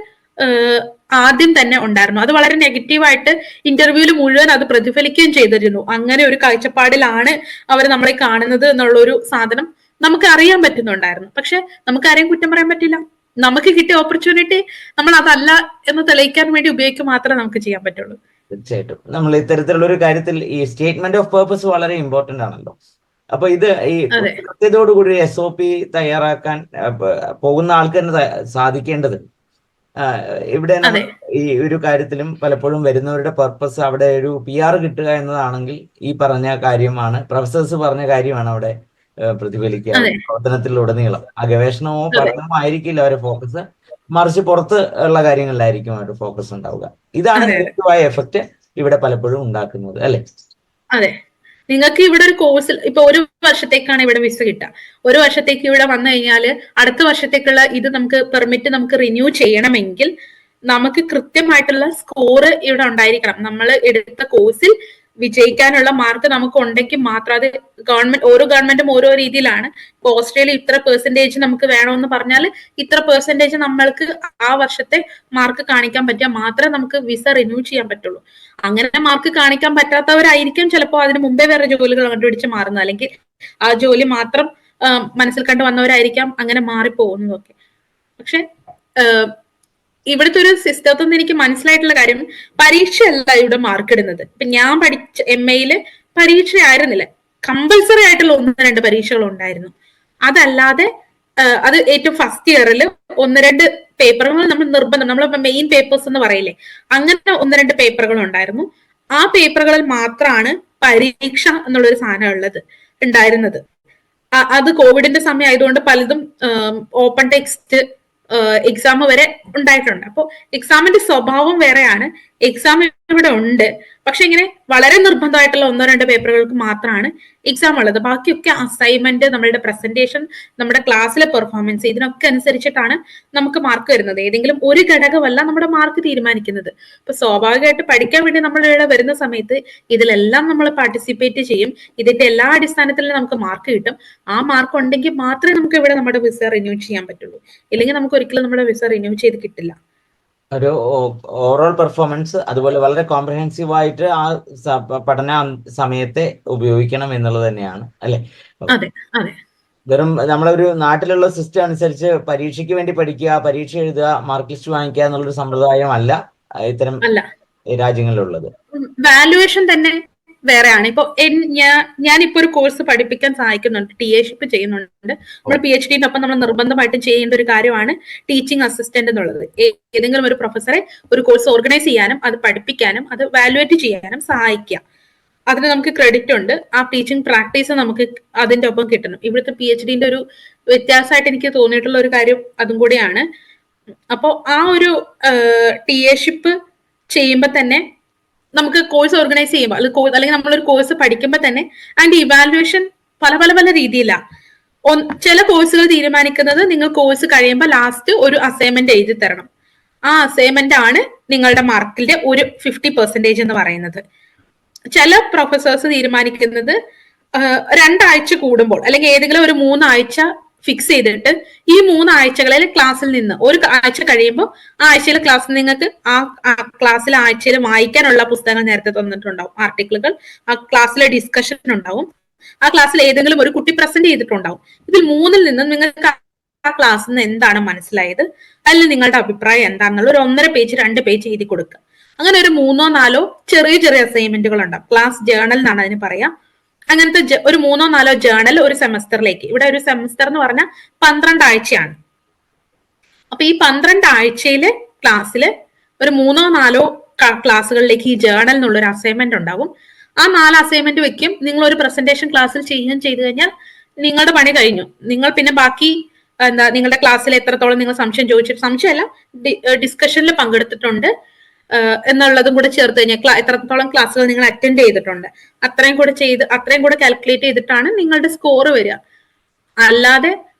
ആദ്യം തന്നെ ഉണ്ടായിരുന്നു. അത് വളരെ നെഗറ്റീവായിട്ട് ഇന്റർവ്യൂവിൽ മുഴുവൻ അത് പ്രതിഫലിക്കുകയും ചെയ്തിരുന്നു. അങ്ങനെ ഒരു കാഴ്ചപ്പാടിലാണ് അവർ നമ്മളെ കാണുന്നത് എന്നുള്ളൊരു സാധനം നമുക്ക് അറിയാൻ പറ്റുന്നുണ്ടായിരുന്നു. പക്ഷെ നമുക്ക് ആരെയും കുറ്റം പറയാൻ പറ്റില്ല. നമുക്ക് കിട്ടിയ ഓപ്പർച്യൂണിറ്റി നമ്മൾ അതല്ല എന്ന് തെളിയിക്കാൻ വേണ്ടി ഉപയോഗിക്കുക മാത്രമേ നമുക്ക് ചെയ്യാൻ പറ്റുള്ളൂ. തീർച്ചയായിട്ടും നമ്മൾ ഇത്തരത്തിലുള്ള ഒരു കാര്യത്തിൽ ഈ സ്റ്റേറ്റ്മെന്റ് ഓഫ് പേർപ്പസ് വളരെ ഇമ്പോർട്ടന്റ് ആണല്ലോ. അപ്പൊ ഇത് ഈ കൃത്യതയോടുകൂടി SOP തയ്യാറാക്കാൻ പോകുന്ന ആൾക്ക് തന്നെ സാധിക്കേണ്ടത്. ഇവിടെ ഈ ഒരു കാര്യത്തിലും പലപ്പോഴും വരുന്നവരുടെ പർപ്പസ് അവിടെ ഒരു PR കിട്ടുക എന്നതാണെങ്കിൽ ഈ പറഞ്ഞ കാര്യമാണ്, പ്രൊഫസേഴ്സ് പറഞ്ഞ കാര്യമാണ് അവിടെ പ്രതിഫലിക്കുക പ്രവർത്തനത്തിലുടനീളം. ആ ഗവേഷണമോ പഠനമോ ആയിരിക്കില്ല അവരുടെ ഫോക്കസ്, മറിച്ച് പുറത്ത് ഉള്ള കാര്യങ്ങളിലായിരിക്കും അവരുടെ ഫോക്കസ് ഉണ്ടാവുക. ഇതാണ് നെഗറ്റീവായ എഫക്റ്റ് ഇവിടെ പലപ്പോഴും ഉണ്ടാക്കുന്നത്, അല്ലെ? അതെ. നിങ്ങൾക്ക് ഇവിടെ ഒരു കോഴ്സിൽ ഇപ്പൊ ഒരു വർഷത്തേക്കാണ് ഇവിടെ വിസ കിട്ടുക. ഒരു വർഷത്തേക്ക് ഇവിടെ വന്നു കഴിഞ്ഞാൽ അടുത്ത വർഷത്തേക്കുള്ള ഇത് നമുക്ക് പെർമിറ്റ് നമുക്ക് റിന്യൂ ചെയ്യണമെങ്കിൽ നമുക്ക് കൃത്യമായിട്ടുള്ള സ്കോർ ഇവിടെ ഉണ്ടായിരിക്കണം. നമ്മൾ എടുത്ത കോഴ്സിൽ വിജയിക്കാനുള്ള മാർക്ക് നമുക്ക് ഉണ്ടെങ്കിൽ മാത്രം. അത് ഓരോ ഗവൺമെന്റും ഓരോ രീതിയിലാണ്. ഇപ്പൊ ഓസ്ട്രേലിയ ഇത്ര പെർസെന്റേജ് നമുക്ക് വേണമെന്ന് പറഞ്ഞാൽ ഇത്ര പെർസെന്റേജ് നമ്മൾക്ക് ആ വർഷത്തെ മാർക്ക് കാണിക്കാൻ പറ്റിയാൽ മാത്രമേ നമുക്ക് വിസ റിന്യൂ ചെയ്യാൻ പറ്റുള്ളൂ. അങ്ങനെ മാർക്ക് കാണിക്കാൻ പറ്റാത്തവരായിരിക്കും ചിലപ്പോൾ അതിന് മുമ്പേ വേറെ ജോലികൾ കണ്ടുപിടിച്ച് മാറുന്നത്, അല്ലെങ്കിൽ ആ ജോലി മാത്രം മനസ്സിൽ കണ്ടു വന്നവരായിരിക്കാം അങ്ങനെ മാറിപ്പോകുന്നതൊക്കെ. പക്ഷെ ഇവിടുത്തെ ഒരു സിസ്റ്റത്തിൽ നിന്ന് എനിക്ക് മനസ്സിലായിട്ടുള്ള കാര്യം, പരീക്ഷയല്ല ഇവിടെ മാർക്ക് ഇടുന്നത്. ഇപ്പൊ ഞാൻ പഠിച്ച MA പരീക്ഷ ആയിരുന്നില്ല, കമ്പൽസറി ആയിട്ടുള്ള 1-2 പരീക്ഷകൾ ഉണ്ടായിരുന്നു. അതല്ലാതെ അത് ഏറ്റവും ഫസ്റ്റ് ഇയറിൽ 1-2 പേപ്പറുകൾ നമ്മൾ നിർബന്ധം, നമ്മൾ മെയിൻ പേപ്പേഴ്സ് എന്ന് പറയില്ലേ, അങ്ങനെ 1-2 പേപ്പറുകൾ ഉണ്ടായിരുന്നു. ആ പേപ്പറുകളിൽ മാത്രമാണ് പരീക്ഷ എന്നുള്ളൊരു സാധനം ഉണ്ടായിരുന്നത്. അത് കോവിഡിന്റെ സമയം ആയതുകൊണ്ട് പലതും ഓപ്പൺ ടെക്സ്റ്റ് എക്സാം വരെ ഉണ്ടായിട്ടുണ്ട്. അപ്പോൾ എക്സാമിന്റെ സ്വഭാവം വേറെയാണ്. എക്സാം ഇവിടെ ഉണ്ട്, പക്ഷെ ഇങ്ങനെ വളരെ നിർബന്ധമായിട്ടുള്ള 1-2 പേപ്പറുകൾക്ക് മാത്രമാണ് എക്സാം ഉള്ളത്. ബാക്കിയൊക്കെ അസൈൻമെന്റ്, നമ്മളുടെ പ്രസന്റേഷൻ, നമ്മുടെ ക്ലാസ്സിലെ പെർഫോമൻസ്, ഇതിനൊക്കെ അനുസരിച്ചിട്ടാണ് നമുക്ക് മാർക്ക് വരുന്നത്. ഏതെങ്കിലും ഒരു ഘടകമല്ല നമ്മുടെ മാർക്ക് തീരുമാനിക്കുന്നത്. ഇപ്പൊ സ്വാഭാവികമായിട്ട് പഠിക്കാൻ വേണ്ടി നമ്മൾ ഇവിടെ വരുന്ന സമയത്ത് ഇതിലെല്ലാം നമ്മൾ പാർട്ടിസിപ്പേറ്റ് ചെയ്യും. ഇതിന്റെ എല്ലാ അടിസ്ഥാനത്തിലും നമുക്ക് മാർക്ക് കിട്ടും. ആ മാർക്ക് ഉണ്ടെങ്കിൽ മാത്രമേ നമുക്ക് ഇവിടെ നമ്മുടെ വിസ റിന്യൂ ചെയ്യാൻ പറ്റുള്ളൂ. ഇല്ലെങ്കിൽ നമുക്ക് ഒരിക്കലും നമ്മുടെ വിസ റിന്യൂ ചെയ്ത് കിട്ടില്ല. ഒരു ഓവറോൾ പെർഫോമൻസ് അതുപോലെ വളരെ കോംപ്രഹെൻസീവ് ആയിട്ട് ആ പഠന സമയത്തെ ഉപയോഗിക്കണം എന്നുള്ളത് തന്നെയാണ്, അല്ലെ? വെറും നമ്മളൊരു നാട്ടിലുള്ള സിസ്റ്റം അനുസരിച്ച് പരീക്ഷയ്ക്ക് വേണ്ടി പഠിക്കുക, പരീക്ഷ എഴുതുക, മാർക്ക് ലിസ്റ്റ് വാങ്ങിക്കുക എന്നുള്ളൊരു സമ്പ്രദായം അല്ല ഇത്തരം രാജ്യങ്ങളിലുള്ളത്. വാല്യുവേഷൻ തന്നെ വേറെയാണ്. ഇപ്പൊ ഞാനിപ്പോ ഒരു കോഴ്സ് പഠിപ്പിക്കാൻ സഹായിക്കുന്നുണ്ട്, TAship ചെയ്യുന്നുണ്ട്. നമ്മൾ PhDന്റെ ഒപ്പം നമ്മൾ നിർബന്ധമായിട്ടും ചെയ്യേണ്ട ഒരു കാര്യമാണ് ടീച്ചിങ് അസിസ്റ്റന്റ് എന്നുള്ളത്. ഏതെങ്കിലും ഒരു പ്രൊഫസറെ ഒരു കോഴ്സ് ഓർഗനൈസ് ചെയ്യാനും അത് പഠിപ്പിക്കാനും അത് വാല്യുവേറ്റ് ചെയ്യാനും സഹായിക്കുക. അതിന് നമുക്ക് ക്രെഡിറ്റ് ഉണ്ട്. ആ ടീച്ചിങ് പ്രാക്ടീസ് നമുക്ക് അതിന്റെ ഒപ്പം കിട്ടണം. ഇവിടുത്തെ PhDന്റെ ഒരു വ്യത്യാസമായിട്ട് എനിക്ക് തോന്നിയിട്ടുള്ള ഒരു കാര്യം അതും കൂടിയാണ്. അപ്പോ ആ ഒരു TAship ചെയ്യുമ്പോൾ തന്നെ നമുക്ക് കോഴ്സ് ഓർഗനൈസ് ചെയ്യുമ്പോൾ അല്ലെങ്കിൽ നമ്മളൊരു കോഴ്സ് പഠിക്കുമ്പോൾ തന്നെ അതിന്റെ ഇവാലുവേഷൻ പല രീതിയിലാണ്. ചില കോഴ്സുകൾ തീരുമാനിക്കുന്നത് നിങ്ങൾ കോഴ്സ് കഴിയുമ്പോൾ ലാസ്റ്റ് ഒരു അസൈൻമെന്റ് എഴുതി തരണം. ആ അസൈൻമെന്റ് ആണ് നിങ്ങളുടെ മാർക്കിന്റെ ഒരു 50% എന്ന് പറയുന്നത്. ചില പ്രൊഫസേഴ്സ് തീരുമാനിക്കുന്നത് 2 ആഴ്ച കൂടുമ്പോൾ അല്ലെങ്കിൽ ഏതെങ്കിലും ഒരു 3 ആഴ്ച ഫിക്സ് ചെയ്തിട്ട് ഈ 3 ആഴ്ചകളിൽ ക്ലാസ്സിൽ നിന്ന് ഒരു ആഴ്ച കഴിയുമ്പോൾ ആ ആഴ്ചയിലെ ക്ലാസ്സിൽ നിങ്ങൾക്ക് ആ ക്ലാസ്സിലെ ആഴ്ചയിൽ വായിക്കാനുള്ള പുസ്തകങ്ങൾ നേരത്തെ തന്നിട്ടുണ്ടാവും, ആർട്ടിക്കിളുകൾ, ആ ക്ലാസ്സിലെ ഡിസ്കഷൻ ഉണ്ടാവും, ആ ക്ലാസ്സിൽ ഏതെങ്കിലും ഒരു കുട്ടി പ്രസന്റ് ചെയ്തിട്ടുണ്ടാവും. ഇതിൽ 3-ൽ നിന്നും നിങ്ങൾക്ക് ആ ക്ലാസ്സിൽ നിന്ന് എന്താണ് മനസ്സിലായത്, അതിൽ നിങ്ങളുടെ അഭിപ്രായം എന്താണെന്നുള്ള ഒരു 1.5 പേജ് 2 പേജ് എഴുതി കൊടുക്കുക. അങ്ങനെ ഒരു 3-4 ചെറിയ ചെറിയ അസൈൻമെന്റുകൾ ഉണ്ടാവും. ക്ലാസ് ജേണൽ എന്നാണ് അതിന് പറയാ. അങ്ങനത്തെ ഒരു 3-4 ജേണൽ ഒരു സെമസ്റ്ററിലേക്ക്, ഇവിടെ ഒരു സെമസ്റ്റർ എന്ന് പറഞ്ഞാൽ 12 ആഴ്ചയാണ്. അപ്പൊ ഈ 12 ആഴ്ചയിലെ ക്ലാസ്സിൽ ഒരു 3-4 ക്ലാസ്സുകളിലേക്ക് ഈ ജേണൽ എന്നുള്ള ഒരു അസൈൻമെന്റ് ഉണ്ടാവും. ആ 4 അസൈൻമെന്റ് വെക്കും. നിങ്ങൾ ഒരു പ്രസന്റേഷൻ ക്ലാസ്സിൽ ചെയ്യുകയും ചെയ്തു കഴിഞ്ഞാൽ നിങ്ങളുടെ പണി കഴിഞ്ഞു. നിങ്ങൾ പിന്നെ ബാക്കി നിങ്ങളുടെ ക്ലാസ്സിൽ എത്രത്തോളം നിങ്ങൾ സംശയം ചോദിച്ചിട്ട്, സംശയമല്ല ഡിസ്കഷനിൽ പങ്കെടുത്തിട്ടുണ്ട് എന്നുള്ളതും കൂടെ ചേർത്ത് കഴിഞ്ഞാൽ എത്രത്തോളം ക്ലാസ്സുകൾ നിങ്ങൾ അറ്റൻഡ് ചെയ്തിട്ടുണ്ട് അത്രയും കൂടെ കാൽക്കുലേറ്റ് ചെയ്തിട്ടാണ് നിങ്ങളുടെ സ്കോർ വരിക. അല്ലാതെ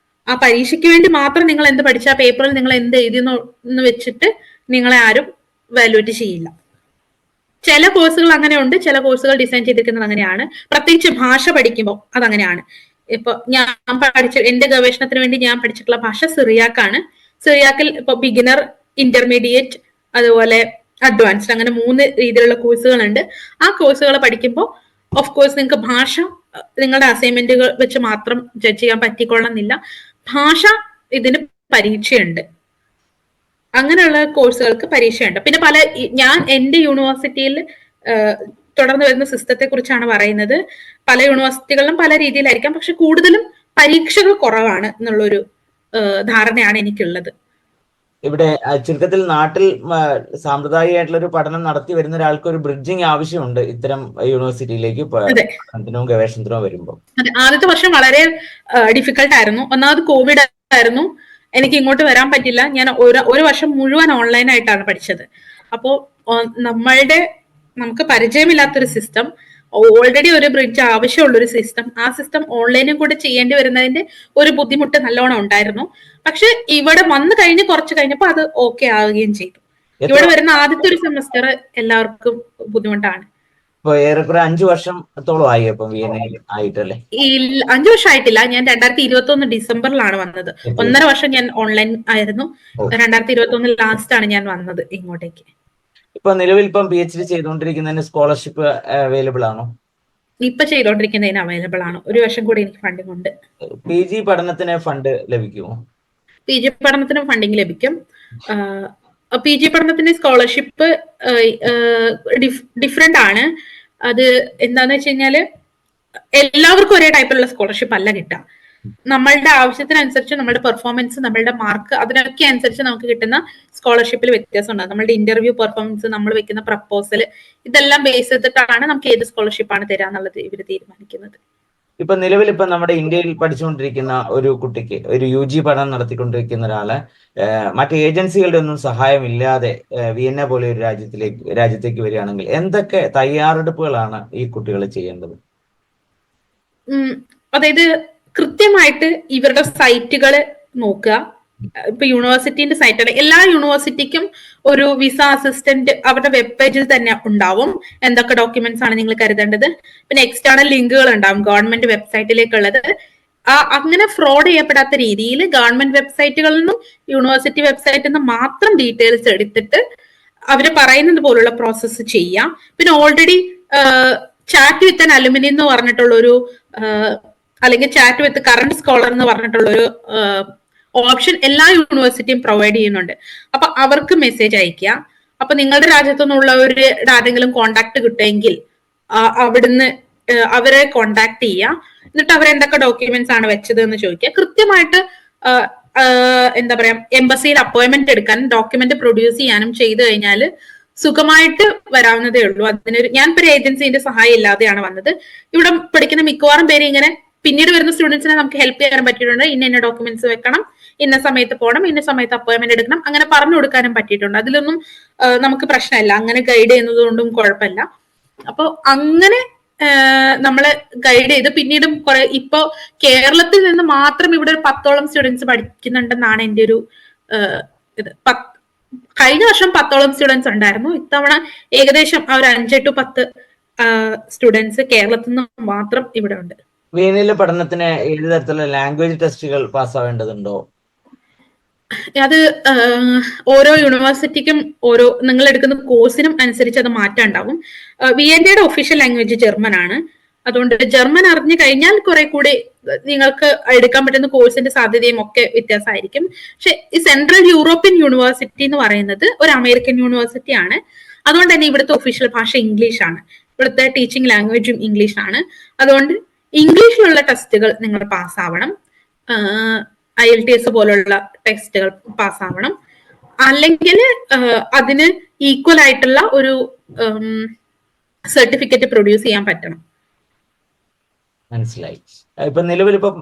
ആ പരീക്ഷയ്ക്ക് വേണ്ടി മാത്രം നിങ്ങൾ എന്ത് പഠിച്ച ആ പേപ്പറിൽ നിങ്ങൾ എന്ത് എഴുതിയെന്ന് വെച്ചിട്ട് നിങ്ങളെ ആരും വാല്യുവേറ്റ് ചെയ്യില്ല. ചില കോഴ്സുകൾ അങ്ങനെയുണ്ട്, ചില കോഴ്സുകൾ ഡിസൈൻ ചെയ്തിരിക്കുന്നത് അങ്ങനെയാണ്. പ്രത്യേകിച്ച് ഭാഷ പഠിക്കുമ്പോൾ അതങ്ങനെയാണ്. ഇപ്പൊ ഞാൻ എന്റെ ഗവേഷണത്തിന് വേണ്ടി ഞാൻ പഠിച്ചിട്ടുള്ള ഭാഷ സിറിയാക്കാണ്. സിറിയാക്കിൽ ഇപ്പൊ ബിഗിനർ, ഇന്റർമീഡിയറ്റ്, അതുപോലെ അഡ്വാൻസ്ഡ്, അങ്ങനെ 3 രീതിയിലുള്ള കോഴ്സുകളുണ്ട്. ആ കോഴ്സുകൾ പഠിക്കുമ്പോൾ ഓഫ് കോഴ്സ് നിങ്ങൾക്ക് ഭാഷ നിങ്ങളുടെ അസൈൻമെന്റുകൾ വെച്ച് മാത്രം ജഡ്ജ് ചെയ്യാൻ പറ്റിക്കൊള്ളണമെന്നില്ല. ഭാഷ ഇതിന് പരീക്ഷയുണ്ട്. അങ്ങനെയുള്ള കോഴ്സുകൾക്ക് പരീക്ഷയുണ്ട്. പിന്നെ ഞാൻ എന്റെ യൂണിവേഴ്സിറ്റിയിൽ തുടർന്ന് വരുന്ന സിസ്റ്റത്തെ കുറിച്ചാണ് പറയുന്നത്. പല യൂണിവേഴ്സിറ്റികളിലും പല രീതിയിലായിരിക്കാം, പക്ഷെ കൂടുതലും പരീക്ഷകൾ കുറവാണ് എന്നുള്ളൊരു ധാരണയാണ് എനിക്കുള്ളത്. ഇവിടെ ചുരുക്കത്തിൽ നാട്ടിൽ സാമ്പ്രദായികമായിട്ടുള്ള ഒരു പഠനം നടത്തി വരുന്ന ഒരാൾക്ക് ഒരു ബ്രിഡ്ജിങ് ആവശ്യമുണ്ട് ഇത്തരം യൂണിവേഴ്സിറ്റിയിലേക്ക് പഠനത്തിനോ ഗവേഷണത്തിനോ വരുമ്പോൾ. അതെ, ആദ്യത്തെ വർഷം വളരെ ഡിഫിക്കൽട്ട് ആയിരുന്നു. ഒന്നാമത് കോവിഡ് ആയിരുന്നു, എനിക്ക് ഇങ്ങോട്ട് വരാൻ പറ്റില്ല. ഞാൻ ഒരു വർഷം മുഴുവൻ ഓൺലൈൻ ആയിട്ടാണ് പഠിച്ചത്. അപ്പോ നമുക്ക് പരിചയമില്ലാത്തൊരു സിസ്റ്റം, ഓൾറെഡി ഒരു ബ്രിഡ്ജ് ആവശ്യമുള്ളൊരു സിസ്റ്റം, ആ സിസ്റ്റം ഓൺലൈനും കൂടെ ചെയ്യേണ്ടി വരുന്നതിന്റെ ഒരു ബുദ്ധിമുട്ട് നല്ലോണം ഉണ്ടായിരുന്നു. പക്ഷെ ഇവിടെ വന്നു കഴിഞ്ഞ് കുറച്ച് കഴിഞ്ഞപ്പോൾ അത് ഓക്കെ ആവുകയും ചെയ്തു. ഇവിടെ വരുന്ന ആദ്യത്തെ ഒരു സെമസ്റ്റർ എല്ലാവർക്കും ബുദ്ധിമുട്ടാണ്. ഏറെക്കുറെ 5 വർഷത്തോളം ആയി അപ്പം വിയന്നയിൽ ആയിട്ടല്ലേ? 5 വർഷം ആയിട്ടില്ല. ഞാൻ 2021 ഡിസംബറിലാണ് വന്നത്. 1.5 വർഷം ഞാൻ ഓൺലൈൻ ആയിരുന്നു. 2021 ലാസ്റ്റ് ആണ് ഞാൻ വന്നത് ഇങ്ങോട്ടേക്ക്. ഇപ്പൊ നിലവിൽ ഇപ്പം PhD ചെയ്തുകൊണ്ടിരിക്കുന്നതിന് സ്കോളർഷിപ്പ് അവൈലബിൾ ആണോ? ഇപ്പൊ ചെയ്തോണ്ടിരിക്കുന്നതിന് അവൈലബിൾ ആണ്. 1 വർഷം കൂടി എനിക്ക് ഫണ്ടിങ് ഉണ്ട്. PG പഠനത്തിന് ഫണ്ട് ലഭിക്കുമോ? PG പഠനത്തിന് ഫണ്ടിങ് ലഭിക്കും. PG പഠനത്തിന്റെ സ്കോളർഷിപ്പ് ഡിഫറെന്റ് ആണ്. അത് എന്താന്ന് വെച്ച് കഴിഞ്ഞാല് എല്ലാവർക്കും ഒരേ ടൈപ്പിലുള്ള സ്കോളർഷിപ്പ് അല്ല കിട്ടുക. നമ്മളുടെ ആവശ്യത്തിനനുസരിച്ച്, നമ്മളുടെ പെർഫോമൻസ്, നമ്മളുടെ മാർക്ക്, അതിനൊക്കെ അനുസരിച്ച് നമുക്ക് കിട്ടുന്ന സ്കോളർഷിപ്പിൽ വ്യത്യാസം ഉണ്ടാകും. നമ്മളുടെ ഇന്റർവ്യൂ പെർഫോമൻസ്, നമ്മൾ വെക്കുന്ന പ്രപ്പോസൽ, ഇതെല്ലാം ബേസ് ചെയ്തിട്ടാണ് നമുക്ക് ഏത് സ്കോളർഷിപ്പാണ് തരാന്നുള്ളത് ഇവർ തീരുമാനിക്കുന്നത്. ഇപ്പൊ നിലവിൽ ഇപ്പൊ നമ്മുടെ ഇന്ത്യയിൽ പഠിച്ചുകൊണ്ടിരിക്കുന്ന ഒരു കുട്ടിക്ക്, ഒരു UG പഠനം നടത്തിക്കൊണ്ടിരിക്കുന്ന ഒരാള് മറ്റ് ഏജൻസികളുടെ ഒന്നും സഹായമില്ലാതെ വിയന്ന പോലെ ഒരു രാജ്യത്തേക്ക് വരികയാണെങ്കിൽ എന്തൊക്കെ തയ്യാറെടുപ്പുകളാണ് ഈ കുട്ടികൾ ചെയ്യേണ്ടത്? അതായത് കൃത്യമായിട്ട് ഇവരുടെ സൈറ്റുകൾ നോക്കുക. ഇപ്പൊ യൂണിവേഴ്സിറ്റിന്റെ സൈറ്റാണ്. എല്ലാ യൂണിവേഴ്സിറ്റിക്കും ഒരു വിസ അസിസ്റ്റന്റ് അവരുടെ വെബ് പേജിൽ തന്നെ ഉണ്ടാവും. എന്തൊക്കെ ഡോക്യുമെന്റ്സ് ആണ് നിങ്ങൾ കരുതേണ്ടത്. പിന്നെ എക്സ്റ്റേണൽ ലിങ്കുകൾ ഉണ്ടാവും ഗവൺമെന്റ് വെബ്സൈറ്റിലേക്കുള്ളത്. അങ്ങനെ ഫ്രോഡ് ചെയ്യപ്പെടാത്ത രീതിയിൽ ഗവൺമെന്റ് വെബ്സൈറ്റുകളിൽ നിന്നും യൂണിവേഴ്സിറ്റി വെബ്സൈറ്റിൽ നിന്നും മാത്രം ഡീറ്റെയിൽസ് എടുത്തിട്ട് അവര് പറയുന്നത് പോലുള്ള പ്രോസസ്സ് ചെയ്യാം. പിന്നെ already chat with an alumni എന്ന് പറഞ്ഞിട്ടുള്ള ഒരു അല്ലെങ്കിൽ ചാറ്റ് വിത്ത് കറന്റ് സ്കോളർ എന്ന് പറഞ്ഞിട്ടുള്ള ഒരു ഓപ്ഷൻ എല്ലാ യൂണിവേഴ്സിറ്റിയും പ്രൊവൈഡ് ചെയ്യുന്നുണ്ട്. അപ്പൊ അവർക്ക് മെസ്സേജ് അയക്കുക. അപ്പൊ നിങ്ങളുടെ രാജ്യത്തു നിന്നുള്ള ആരെങ്കിലും കോണ്ടാക്ട് കിട്ടുമെങ്കിൽ അവിടുന്ന് അവരെ കോണ്ടാക്ട് ചെയ്യുക. എന്നിട്ട് അവരെന്തൊക്കെ ഡോക്യുമെന്റ്സ് ആണ് വെച്ചത് എന്ന് ചോദിക്കുക. കൃത്യമായിട്ട് എന്താ പറയാ, എംബസിയിൽ അപ്പോയിന്റ്മെന്റ് എടുക്കാനും ഡോക്യുമെന്റ് പ്രൊഡ്യൂസ് ചെയ്യാനും ചെയ്തു കഴിഞ്ഞാൽ സുഖമായിട്ട് വരാവുന്നതേ ഉള്ളൂ. ഞാനിപ്പോ ഒരു ഏജൻസിന്റെ സഹായം ഇല്ലാതെയാണ് വന്നത്. ഇവിടെ പഠിക്കുന്ന മിക്കവാറും പേര് ഇങ്ങനെ പിന്നീട് വരുന്ന സ്റ്റുഡൻസിനെ നമുക്ക് ഹെൽപ്പ് ചെയ്യാൻ പറ്റിയിട്ടുണ്ട്. ഇന്ന ഡോക്യുമെന്റ്സ് വെക്കണം, ഇന്ന സമയത്ത് പോകണം, ഇന്ന സമയത്ത് അപ്പോയിന്റ്മെന്റ് എടുക്കണം, അങ്ങനെ പറഞ്ഞു കൊടുക്കാനും പറ്റിയിട്ടുണ്ട്. അതിലൊന്നും നമുക്ക് പ്രശ്നമില്ല. അങ്ങനെ ഗൈഡ് ചെയ്യുന്നത് കൊണ്ടും കുഴപ്പമില്ല. അപ്പൊ അങ്ങനെ നമ്മളെ ഗൈഡ് ചെയ്ത് പിന്നീടും ഇപ്പോ കേരളത്തിൽ നിന്ന് മാത്രം ഇവിടെ ഒരു 10ഓളം സ്റ്റുഡൻസ് പഠിക്കുന്നുണ്ടെന്നാണ് എൻ്റെ ഒരു ഇത്. കഴിഞ്ഞ വർഷം 10ഓളം സ്റ്റുഡൻസ് ഉണ്ടായിരുന്നു. ഇത്തവണ ഏകദേശം 5 to 10 സ്റ്റുഡൻസ് കേരളത്തിൽ നിന്ന് മാത്രം ഇവിടെ ഉണ്ട്. വിയന്നയിലെ പഠനത്തിന് ഏത് തരത്തിലുള്ള ലാംഗ്വേജ് ടെസ്റ്റുകൾ പാസ്സാവേണ്ടതുണ്ടോ? അത് ഓരോ യൂണിവേഴ്സിറ്റിക്കും ഓരോ നിങ്ങൾ എടുക്കുന്ന കോഴ്സിനും അനുസരിച്ച് അത് മാറ്റം ഉണ്ടാവും. വിയന്നയുടെ ഒഫീഷ്യൽ ലാംഗ്വേജ് ജർമ്മൻ ആണ്. അതുകൊണ്ട് ജർമ്മൻ അറിഞ്ഞു കഴിഞ്ഞാൽ കുറെ കൂടി നിങ്ങൾക്ക് എടുക്കാൻ പറ്റുന്ന കോഴ്സിന്റെ സാധ്യതയും ഒക്കെ വ്യത്യാസമായിരിക്കും. പക്ഷെ ഈ സെൻട്രൽ യൂറോപ്യൻ യൂണിവേഴ്സിറ്റി എന്ന് പറയുന്നത് ഒരു അമേരിക്കൻ യൂണിവേഴ്സിറ്റി ആണ്. അതുകൊണ്ട് തന്നെ ഇവിടുത്തെ ഒഫീഷ്യൽ ഭാഷ ഇംഗ്ലീഷ് ആണ്. ഇവിടുത്തെ ടീച്ചിങ് ലാംഗ്വേജും ഇംഗ്ലീഷ് ആണ്. അതുകൊണ്ട് ഇംഗ്ലീഷിലുള്ള ടെസ്റ്റുകൾ നിങ്ങൾ പാസ്സാവണം. IELTS പോലുള്ള ടെസ്റ്റുകൾ പാസ്സാവണം. അല്ലെങ്കിൽ അതിന് ഈക്വൽ ആയിട്ടുള്ള ഒരു സർട്ടിഫിക്കറ്റ് പ്രൊഡ്യൂസ് ചെയ്യാൻ പറ്റണം. മനസ്സിലായി. ഇപ്പൊ നിലവിൽ ഇപ്പം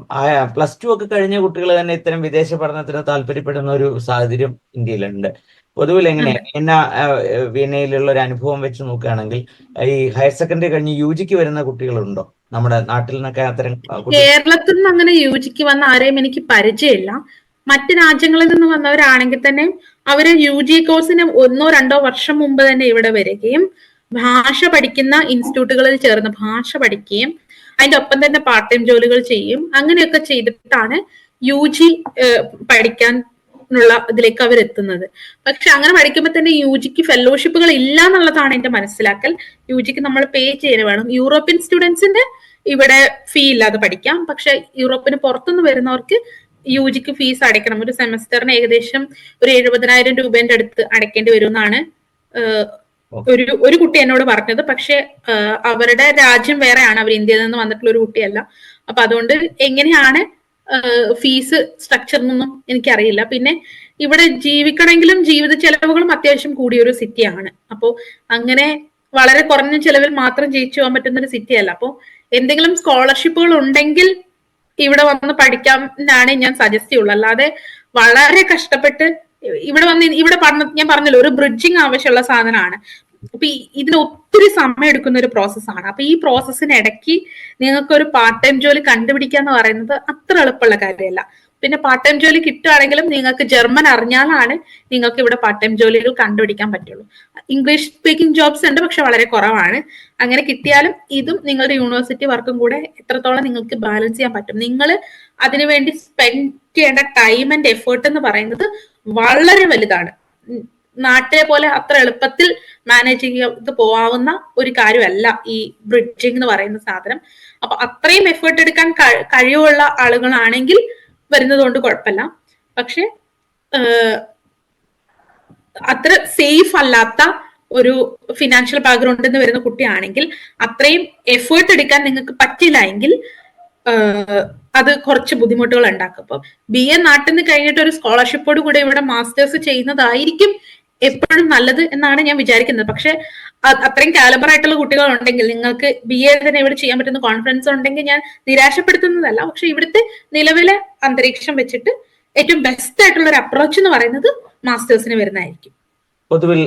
+2 ഒക്കെ കഴിഞ്ഞ കുട്ടികൾ തന്നെ ഇത്തരം വിദേശ പഠനത്തിന് താല്പര്യപ്പെടുന്ന ഒരു സാഹചര്യം ഇന്ത്യയിലുണ്ട്. പൊതുവിൽ എങ്ങനെയാ വിയന്നയിലുള്ള ഒരു അനുഭവം വെച്ച് നോക്കുകയാണെങ്കിൽ ഈ ഹയർ സെക്കൻഡറി കഴിഞ്ഞ് UG വരുന്ന കുട്ടികളുണ്ടോ നമ്മുടെ നാട്ടിൽ നിന്നൊക്കെ? അത്തരം കേരളത്തിൽ നിന്ന് അങ്ങനെ UG വന്ന ആരെയും എനിക്ക് പരിചയമില്ല. മറ്റ് രാജ്യങ്ങളിൽ നിന്ന് വന്നവരാണെങ്കിൽ തന്നെ അവര് UG കോഴ്സിന് 1-2 വർഷം മുമ്പ് തന്നെ ഇവിടെ വരികയും ഭാഷ പഠിക്കുന്ന ഇൻസ്റ്റിറ്റ്യൂട്ടുകളിൽ ചേർന്ന് ഭാഷ പഠിക്കുകയും അതിന്റെ ഒപ്പം തന്നെ പാർട്ട് ടൈം ജോലികൾ ചെയ്യും. അങ്ങനെയൊക്കെ ചെയ്തിട്ടാണ് UG പഠിക്കാനുള്ള ഇതിലേക്ക് അവർ എത്തുന്നത്. പക്ഷെ അങ്ങനെ പഠിക്കുമ്പോൾ തന്നെ UGക്ക് ഫെലോഷിപ്പുകൾ ഇല്ല എന്നുള്ളതാണ് എന്റെ മനസ്സിലാക്കൽ. UGക്ക് നമ്മൾ പേ ചെയ്ത് വേണം. യൂറോപ്യൻ സ്റ്റുഡൻസിന്റെ ഇവിടെ ഫീ ഇല്ലാതെ പഠിക്കാം. പക്ഷെ യൂറോപ്പിന് പുറത്തുനിന്ന് വരുന്നവർക്ക് UGക്ക് ഫീസ് അടയ്ക്കണം. ഒരു സെമസ്റ്ററിന് ഏകദേശം ഒരു 70,000 രൂപേന്റെ അടുത്ത് അടയ്ക്കേണ്ടി വരും എന്നാണ് ഒരു കുട്ടി എന്നോട് പറഞ്ഞത്. പക്ഷെ അവരുടെ രാജ്യം വേറെയാണ്, അവർ ഇന്ത്യയിൽ നിന്ന് വന്നിട്ടുള്ള ഒരു കുട്ടിയല്ല. അപ്പൊ അതുകൊണ്ട് എങ്ങനെയാണ് ഫീസ് സ്ട്രക്ചർ എന്നൊന്നും എനിക്കറിയില്ല. പിന്നെ ഇവിടെ ജീവിക്കണമെങ്കിലും ജീവിത ചെലവുകളും അത്യാവശ്യം കൂടിയൊരു സിറ്റിയാണ്. അപ്പോ അങ്ങനെ വളരെ കുറഞ്ഞ ചെലവിൽ മാത്രം ജയിച്ചു പോകാൻ പറ്റുന്ന ഒരു സിറ്റി അല്ല. അപ്പോ എന്തെങ്കിലും സ്കോളർഷിപ്പുകൾ ഉണ്ടെങ്കിൽ ഇവിടെ വന്ന് പഠിക്കാം എന്നാണ് ഞാൻ സജസ്റ്റ് ചെയ്യുള്ളൂ. അല്ലാതെ വളരെ കഷ്ടപ്പെട്ട് ഇവിടെ ഞാൻ പറഞ്ഞല്ലോ, ഒരു ബ്രിഡ്ജിങ് ആവശ്യമുള്ള സാധനമാണ്. അപ്പൊ ഇതിന് ഒത്തിരി സമയം എടുക്കുന്ന ഒരു പ്രോസസ്സാണ്. അപ്പൊ ഈ പ്രോസസ്സിനിടയ്ക്ക് നിങ്ങൾക്ക് ഒരു പാർട്ട് ടൈം ജോലി കണ്ടുപിടിക്കുക എന്ന് പറയുന്നത് അത്ര എളുപ്പമുള്ള കാര്യമല്ല. പിന്നെ പാർട്ട് ടൈം ജോലി കിട്ടുകയാണെങ്കിലും നിങ്ങൾക്ക് ജർമ്മൻ അറിഞ്ഞാലാണ് നിങ്ങൾക്ക് ഇവിടെ പാർട്ട് ടൈം ജോലികൾ കണ്ടുപിടിക്കാൻ പറ്റുള്ളൂ. ഇംഗ്ലീഷ് സ്പീക്കിംഗ് ജോബ്സ് ഉണ്ട്, പക്ഷെ വളരെ കുറവാണ്. അങ്ങനെ കിട്ടിയാലും ഇതും നിങ്ങളുടെ യൂണിവേഴ്സിറ്റി വർക്കും കൂടെ എത്രത്തോളം നിങ്ങൾക്ക് ബാലൻസ് ചെയ്യാൻ പറ്റും. നിങ്ങൾ അതിനുവേണ്ടി സ്പെൻഡ് ചെയ്യേണ്ട ടൈം ആൻഡ് എഫേർട്ട് എന്ന് പറയുന്നത് വളരെ വലുതാണ്. നാട്ടിലെ പോലെ അത്ര എളുപ്പത്തിൽ മാനേജ് ചെയ്ത് പോവാവുന്ന ഒരു കാര്യമല്ല ഈ ബ്രിഡ്ജിങ് എന്ന് പറയുന്ന സാധനം. അപ്പൊ അത്രയും എഫേർട്ട് എടുക്കാൻ കഴിവുള്ള ആളുകളാണെങ്കിൽ വരുന്നത് കൊണ്ട് കുഴപ്പമില്ല. പക്ഷെ അത്ര സേഫ് അല്ലാത്ത ഒരു ഫിനാൻഷ്യൽ ബാക്ക്ഗ്രൗണ്ടിൽ നിന്ന് വരുന്ന കുട്ടിയാണെങ്കിൽ അത്രയും എഫേർട്ട് എടുക്കാൻ നിങ്ങൾക്ക് പറ്റില്ല എങ്കിൽ അത് കുറച്ച് ബുദ്ധിമുട്ടുകൾ ഉണ്ടാക്കും. അപ്പൊ BA നാട്ടിൽ നിന്ന് കഴിഞ്ഞിട്ട് ഒരു സ്കോളർഷിപ്പോട് കൂടെ ഇവിടെ മാസ്റ്റേഴ്സ് ചെയ്യുന്നതായിരിക്കും എപ്പോഴും നല്ലത് എന്നാണ് ഞാൻ വിചാരിക്കുന്നത്. പക്ഷെ അത്രയും കാലിബർ ആയിട്ടുള്ള കുട്ടികൾ ഉണ്ടെങ്കിൽ നിങ്ങൾക്ക് BA തന്നെ ഇവിടെ ചെയ്യാൻ പറ്റുന്ന കോൺഫിഡൻസ് ഉണ്ടെങ്കിൽ ഞാൻ നിരാശപ്പെടുത്തുന്നതല്ല. പക്ഷെ ഇവിടുത്തെ നിലവിലെ അന്തരീക്ഷം വെച്ചിട്ട് ഏറ്റവും ബെസ്റ്റ് ആയിട്ടുള്ള ഒരു അപ്രോച്ച് എന്ന് പറയുന്നത് മാസ്റ്റേഴ്സിന് വരുന്നതായിരിക്കും. പൊതുവിൽ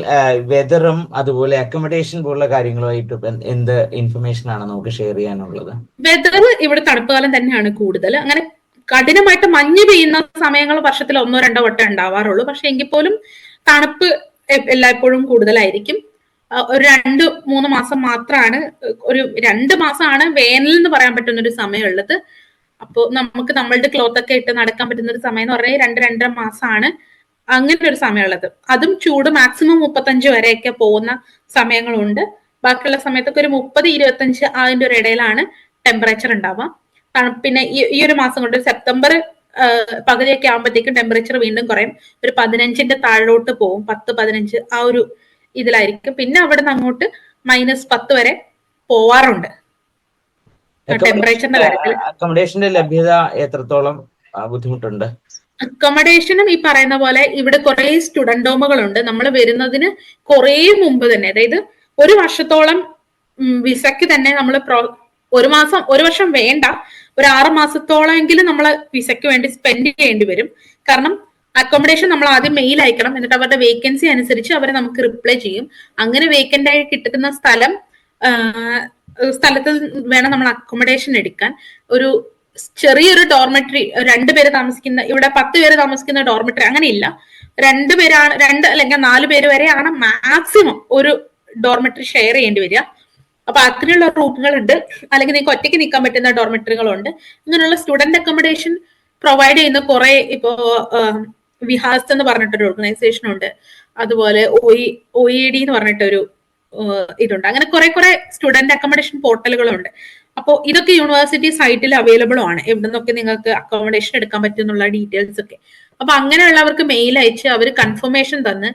വെതറും അതുപോലെ അക്കോമഡേഷൻ പോലുള്ള കാര്യങ്ങളുമായിട്ട് എന്ത് ഇൻഫർമേഷൻ ആണ് നമുക്ക് ഷെയർ ചെയ്യാനുള്ളത്? വെതർ ഇവിടെ തണുപ്പ് കാലം തന്നെയാണ് കൂടുതൽ. അങ്ങനെ കഠിനമായിട്ട് മഞ്ഞ് പെയ്യുന്ന സമയങ്ങൾ വർഷത്തിൽ 1-2 വട്ടം ഉണ്ടാവാറുള്ളൂ. പക്ഷെ എങ്കിൽ പോലും തണുപ്പ് എല്ലായ്പ്പോഴും കൂടുതലായിരിക്കും. ഒരു 2-3 മാസം മാത്രമാണ്, ഒരു 2 മാസമാണ് വേനൽ എന്ന് പറയാൻ പറ്റുന്ന ഒരു സമയമുള്ളത്. അപ്പോൾ നമുക്ക് നമ്മളുടെ ക്ലോത്ത് ഒക്കെ ഇട്ട് നടക്കാൻ പറ്റുന്ന ഒരു സമയം എന്ന് പറഞ്ഞാൽ 2-2.5 മാസമാണ് അങ്ങനെ ഒരു സമയമുള്ളത്. അതും ചൂട് മാക്സിമം 35 വരെയൊക്കെ പോകുന്ന സമയങ്ങളുണ്ട്. ബാക്കിയുള്ള സമയത്തൊക്കെ ഒരു 30-25 അതിന്റെ ഒരു ഇടയിലാണ് ടെമ്പറേച്ചർ ഉണ്ടാവുക. പിന്നെ ഈ ഒരു മാസം കൊണ്ട് സെപ്റ്റംബർ പകുതിയൊക്കെ ആകുമ്പോഴത്തേക്കും ടെമ്പറേച്ചർ വീണ്ടും കുറയും. ഒരു 15ന്റെ താഴോട്ട് പോകും, 10-15 ആ ഒരു ഇതിലായിരിക്കും. പിന്നെ അവിടെ നിന്ന് അങ്ങോട്ട് -10 വരെ പോവാറുണ്ട് ടെമ്പറേച്ചറിന്റെ കാര്യത്തിൽ. അക്കോമഡേഷന്റെ ലഭ്യത എത്രത്തോളം ബുദ്ധിമുട്ടുണ്ട്? അക്കോമഡേഷനും ഈ പറയുന്ന പോലെ ഇവിടെ കുറെ സ്റ്റുഡന്റ് ഹോമുകളുണ്ട്. നമ്മൾ വരുന്നതിന് കുറെ മുമ്പ് തന്നെ, അതായത് 1 വർഷത്തോളം വിസയ്ക്ക് തന്നെ നമ്മൾ ഒരു വർഷം വേണ്ട, ഒരു 6 മാസത്തോളമെങ്കിലും നമ്മൾ വിസയ്ക്ക് വേണ്ടി സ്പെൻഡ് ചെയ്യേണ്ടി വരും. കാരണം അക്കോമഡേഷൻ നമ്മൾ ആദ്യം മെയിൽ അയക്കണം, എന്നിട്ട് അവരുടെ വേക്കൻസി അനുസരിച്ച് അവർ നമുക്ക് റിപ്ലൈ ചെയ്യും. അങ്ങനെ വേക്കന്റ് ആയി കിട്ടുന്ന സ്ഥലത്ത് വേണം നമ്മൾ അക്കോമഡേഷൻ എടുക്കാൻ. ഒരു ചെറിയൊരു ഡോർമെട്രി, 2 പേര് താമസിക്കുന്ന, ഇവിടെ 10 പേര് താമസിക്കുന്ന ഡോർമെട്രി അങ്ങനെയില്ല. 2 പേരാണ്, 2 അല്ലെങ്കിൽ 4 പേര് വരെയാണ് മാക്സിമം ഒരു ഡോർമെട്രി ഷെയർ ചെയ്യേണ്ടി വരിക. അപ്പൊ അങ്ങനെയുള്ള റൂമുകളുണ്ട്, അല്ലെങ്കിൽ നിങ്ങൾക്ക് ഒറ്റയ്ക്ക് നിൽക്കാൻ പറ്റുന്ന ഡോർമെറ്ററികളുണ്ട്. ഇങ്ങനെയുള്ള സ്റ്റുഡന്റ് അക്കോമഡേഷൻ പ്രൊവൈഡ് ചെയ്യുന്ന കുറെ ഇപ്പോ വിഹാസ് എന്ന് പറഞ്ഞിട്ടൊരു ഓർഗനൈസേഷൻ ഉണ്ട്, അതുപോലെ OED എന്ന് പറഞ്ഞിട്ടൊരു ഇതുണ്ട്. അങ്ങനെ കുറെ സ്റ്റുഡന്റ് അക്കോമഡേഷൻ പോർട്ടലുകളുണ്ട്. അപ്പോൾ ഇതൊക്കെ യൂണിവേഴ്സിറ്റി സൈറ്റിൽ അവൈലബിൾ ആണ്, എവിടെ നിന്നൊക്കെ നിങ്ങൾക്ക് അക്കോമഡേഷൻ എടുക്കാൻ പറ്റും എന്നുള്ള ഡീറ്റെയിൽസ് ഒക്കെ. അപ്പൊ അങ്ങനെയുള്ളവർക്ക് മെയിൽ അയച്ച് അവർ കൺഫർമേഷൻ തന്ന്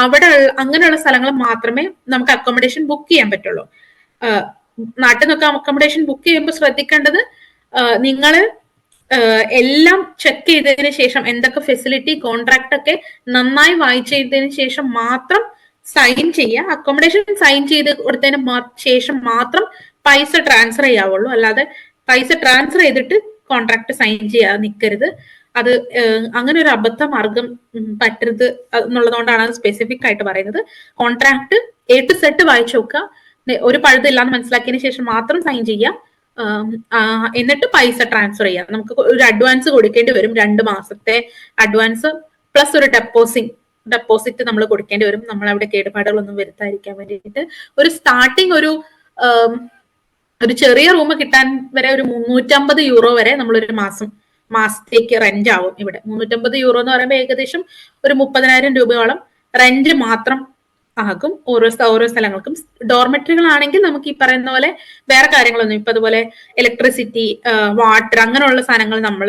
അവിടെ അങ്ങനെയുള്ള സ്ഥലങ്ങൾ മാത്രമേ നമുക്ക് അക്കോമഡേഷൻ ബുക്ക് ചെയ്യാൻ പറ്റുള്ളൂ. നാട്ടിൽ നിന്നൊക്കെ അക്കോമഡേഷൻ ബുക്ക് ചെയ്യുമ്പോൾ ശ്രദ്ധിക്കേണ്ടത്, നിങ്ങൾ എല്ലാം ചെക്ക് ചെയ്തതിന് ശേഷം എന്തൊക്കെ ഫെസിലിറ്റി കോൺട്രാക്ട് ഒക്കെ നന്നായി വായിച്ചതിന് ശേഷം മാത്രം സൈൻ ചെയ്യുക. അക്കോമഡേഷൻ സൈൻ ചെയ്ത് കൊടുത്തതിന് ശേഷം മാത്രം പൈസ ട്രാൻസ്ഫർ ചെയ്യാവുള്ളൂ. അല്ലാതെ പൈസ ട്രാൻസ്ഫർ ചെയ്തിട്ട് കോൺട്രാക്ട് സൈൻ ചെയ്യാതെ നിൽക്കരുത്. അത് അങ്ങനെ ഒരു അബദ്ധ മാർഗം പറ്റരുത് എന്നുള്ളതുകൊണ്ടാണ് അത് സ്പെസിഫിക് ആയിട്ട് പറയുന്നത്. കോൺട്രാക്ട് A to Z വായിച്ചു നോക്കുക, ഒരു പഴുതില്ലാന്ന് മനസ്സിലാക്കിയതിന് ശേഷം മാത്രം സൈൻ ചെയ്യുക, എന്നിട്ട് പൈസ ട്രാൻസ്ഫർ ചെയ്യാം. നമുക്ക് ഒരു അഡ്വാൻസ് കൊടുക്കേണ്ടി വരും, 2 മാസത്തെ അഡ്വാൻസ് പ്ലസ് ഒരു ഡെപ്പോസിറ്റ് നമ്മൾ കൊടുക്കേണ്ടി വരും, നമ്മൾ അവിടെ കേടുപാടുകളൊന്നും വരുത്താതിരിക്കാൻ വേണ്ടിയിട്ട്. ഒരു സ്റ്റാർട്ടിങ് ഒരു ചെറിയ റൂം കിട്ടാൻ വരെ ഒരു 350 യൂറോ വരെ നമ്മളൊരു മാസത്തേക്ക് റെന്റ് ആവും. ഇവിടെ 350 യൂറോ എന്ന് പറയുമ്പോൾ ഏകദേശം ഒരു 30,000 രൂപയോളം റെന്റ് മാത്രം ആകും ഓരോ സ്ഥലങ്ങൾക്കും. ഡോർമെറ്ററികളാണെങ്കിൽ നമുക്ക് ഈ പറയുന്ന പോലെ വേറെ കാര്യങ്ങളൊന്നും, ഇപ്പൊ അതുപോലെ ഇലക്ട്രിസിറ്റി, വാട്ടർ അങ്ങനെയുള്ള സാധനങ്ങൾ നമ്മൾ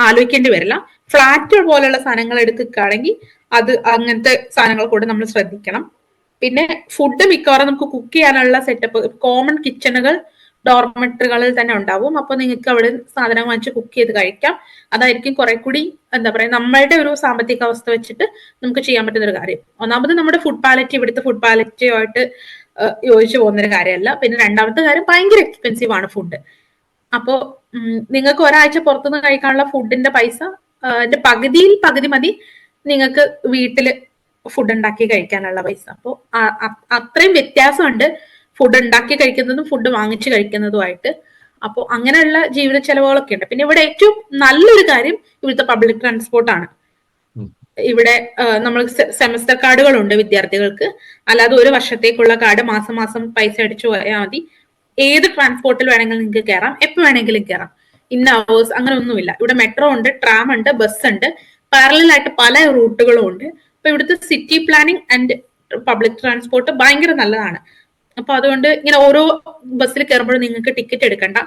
ആലോചിക്കേണ്ടി വരില്ല. ഫ്ലാറ്റ് പോലെയുള്ള സാധനങ്ങൾ എടുക്കുകയാണെങ്കിൽ അത് അങ്ങനത്തെ സാധനങ്ങൾ കൂടെ നമ്മൾ ശ്രദ്ധിക്കണം. പിന്നെ ഫുഡ് മിക്കവാറും നമുക്ക് കുക്ക് ചെയ്യാനുള്ള സെറ്റപ്പ്, കോമൺ കിച്ചണുകൾ ഡോർമെറ്ററികളിൽ തന്നെ ഉണ്ടാവും. അപ്പൊ നിങ്ങൾക്ക് അവിടെ സാധനം വാങ്ങിച്ച് കുക്ക് ചെയ്ത് കഴിക്കാം. അതായിരിക്കും കുറെ കൂടി എന്താ പറയാ, നമ്മളുടെ ഒരു സാമ്പത്തിക അവസ്ഥ വെച്ചിട്ട് നമുക്ക് ചെയ്യാൻ പറ്റുന്ന ഒരു കാര്യം. ഒന്നാമത് നമ്മുടെ ഫുഡ് പാലറ്റ് ഇവിടുത്തെ ഫുഡ് പാലറ്റുമായിട്ട് യോജിച്ചു പോകുന്നൊരു കാര്യമല്ല. പിന്നെ രണ്ടാമത്തെ കാര്യം, ഭയങ്കര എക്സ്പെൻസീവ് ആണ് ഫുഡ്. അപ്പോ നിങ്ങൾക്ക് ഒരാഴ്ച പുറത്തുനിന്ന് കഴിക്കാനുള്ള ഫുഡിന്റെ പൈസ പകുതി മതി നിങ്ങൾക്ക് വീട്ടില് ഫുഡ് ഉണ്ടാക്കി കഴിക്കാനുള്ള പൈസ. അപ്പോൾ അത്രയും വ്യത്യാസമുണ്ട് ഫുഡ് ഉണ്ടാക്കി കഴിക്കുന്നതും ഫുഡ് വാങ്ങിച്ചു കഴിക്കുന്നതുമായിട്ട്. അപ്പോൾ അങ്ങനെയുള്ള ജീവിത ചെലവുകളൊക്കെ ഉണ്ട്. പിന്നെ ഇവിടെ ഏറ്റവും നല്ലൊരു കാര്യം ഇവിടുത്തെ പബ്ലിക് ട്രാൻസ്പോർട്ട് ആണ്. ഇവിടെ നമ്മൾ സെമസ്റ്റർ കാർഡുകളുണ്ട് വിദ്യാർത്ഥികൾക്ക്, അല്ലാതെ ഒരു വർഷത്തേക്കുള്ള കാർഡ് മാസം പൈസ അടിച്ചു പോയാൽ മതി. ഏത് ട്രാൻസ്പോർട്ടിൽ വേണമെങ്കിലും നിങ്ങൾക്ക് കയറാം, എപ്പോൾ വേണമെങ്കിലും കയറാം. ഇന്ന അവേഴ്സ് അങ്ങനെ ഒന്നുമില്ല. ഇവിടെ മെട്രോ ഉണ്ട്, ട്രാം ഉണ്ട്, ബസ് ഉണ്ട്, പാരലലായിട്ട് പല റൂട്ടുകളും ഉണ്ട്. അപ്പൊ ഇവിടുത്തെ city planning and public transport ഭയങ്കര നല്ലതാണ്. അപ്പൊ അതുകൊണ്ട് ഇങ്ങനെ ഓരോ ബസ്സിൽ കയറുമ്പോഴും നിങ്ങൾക്ക് ടിക്കറ്റ് എടുക്കണ്ട.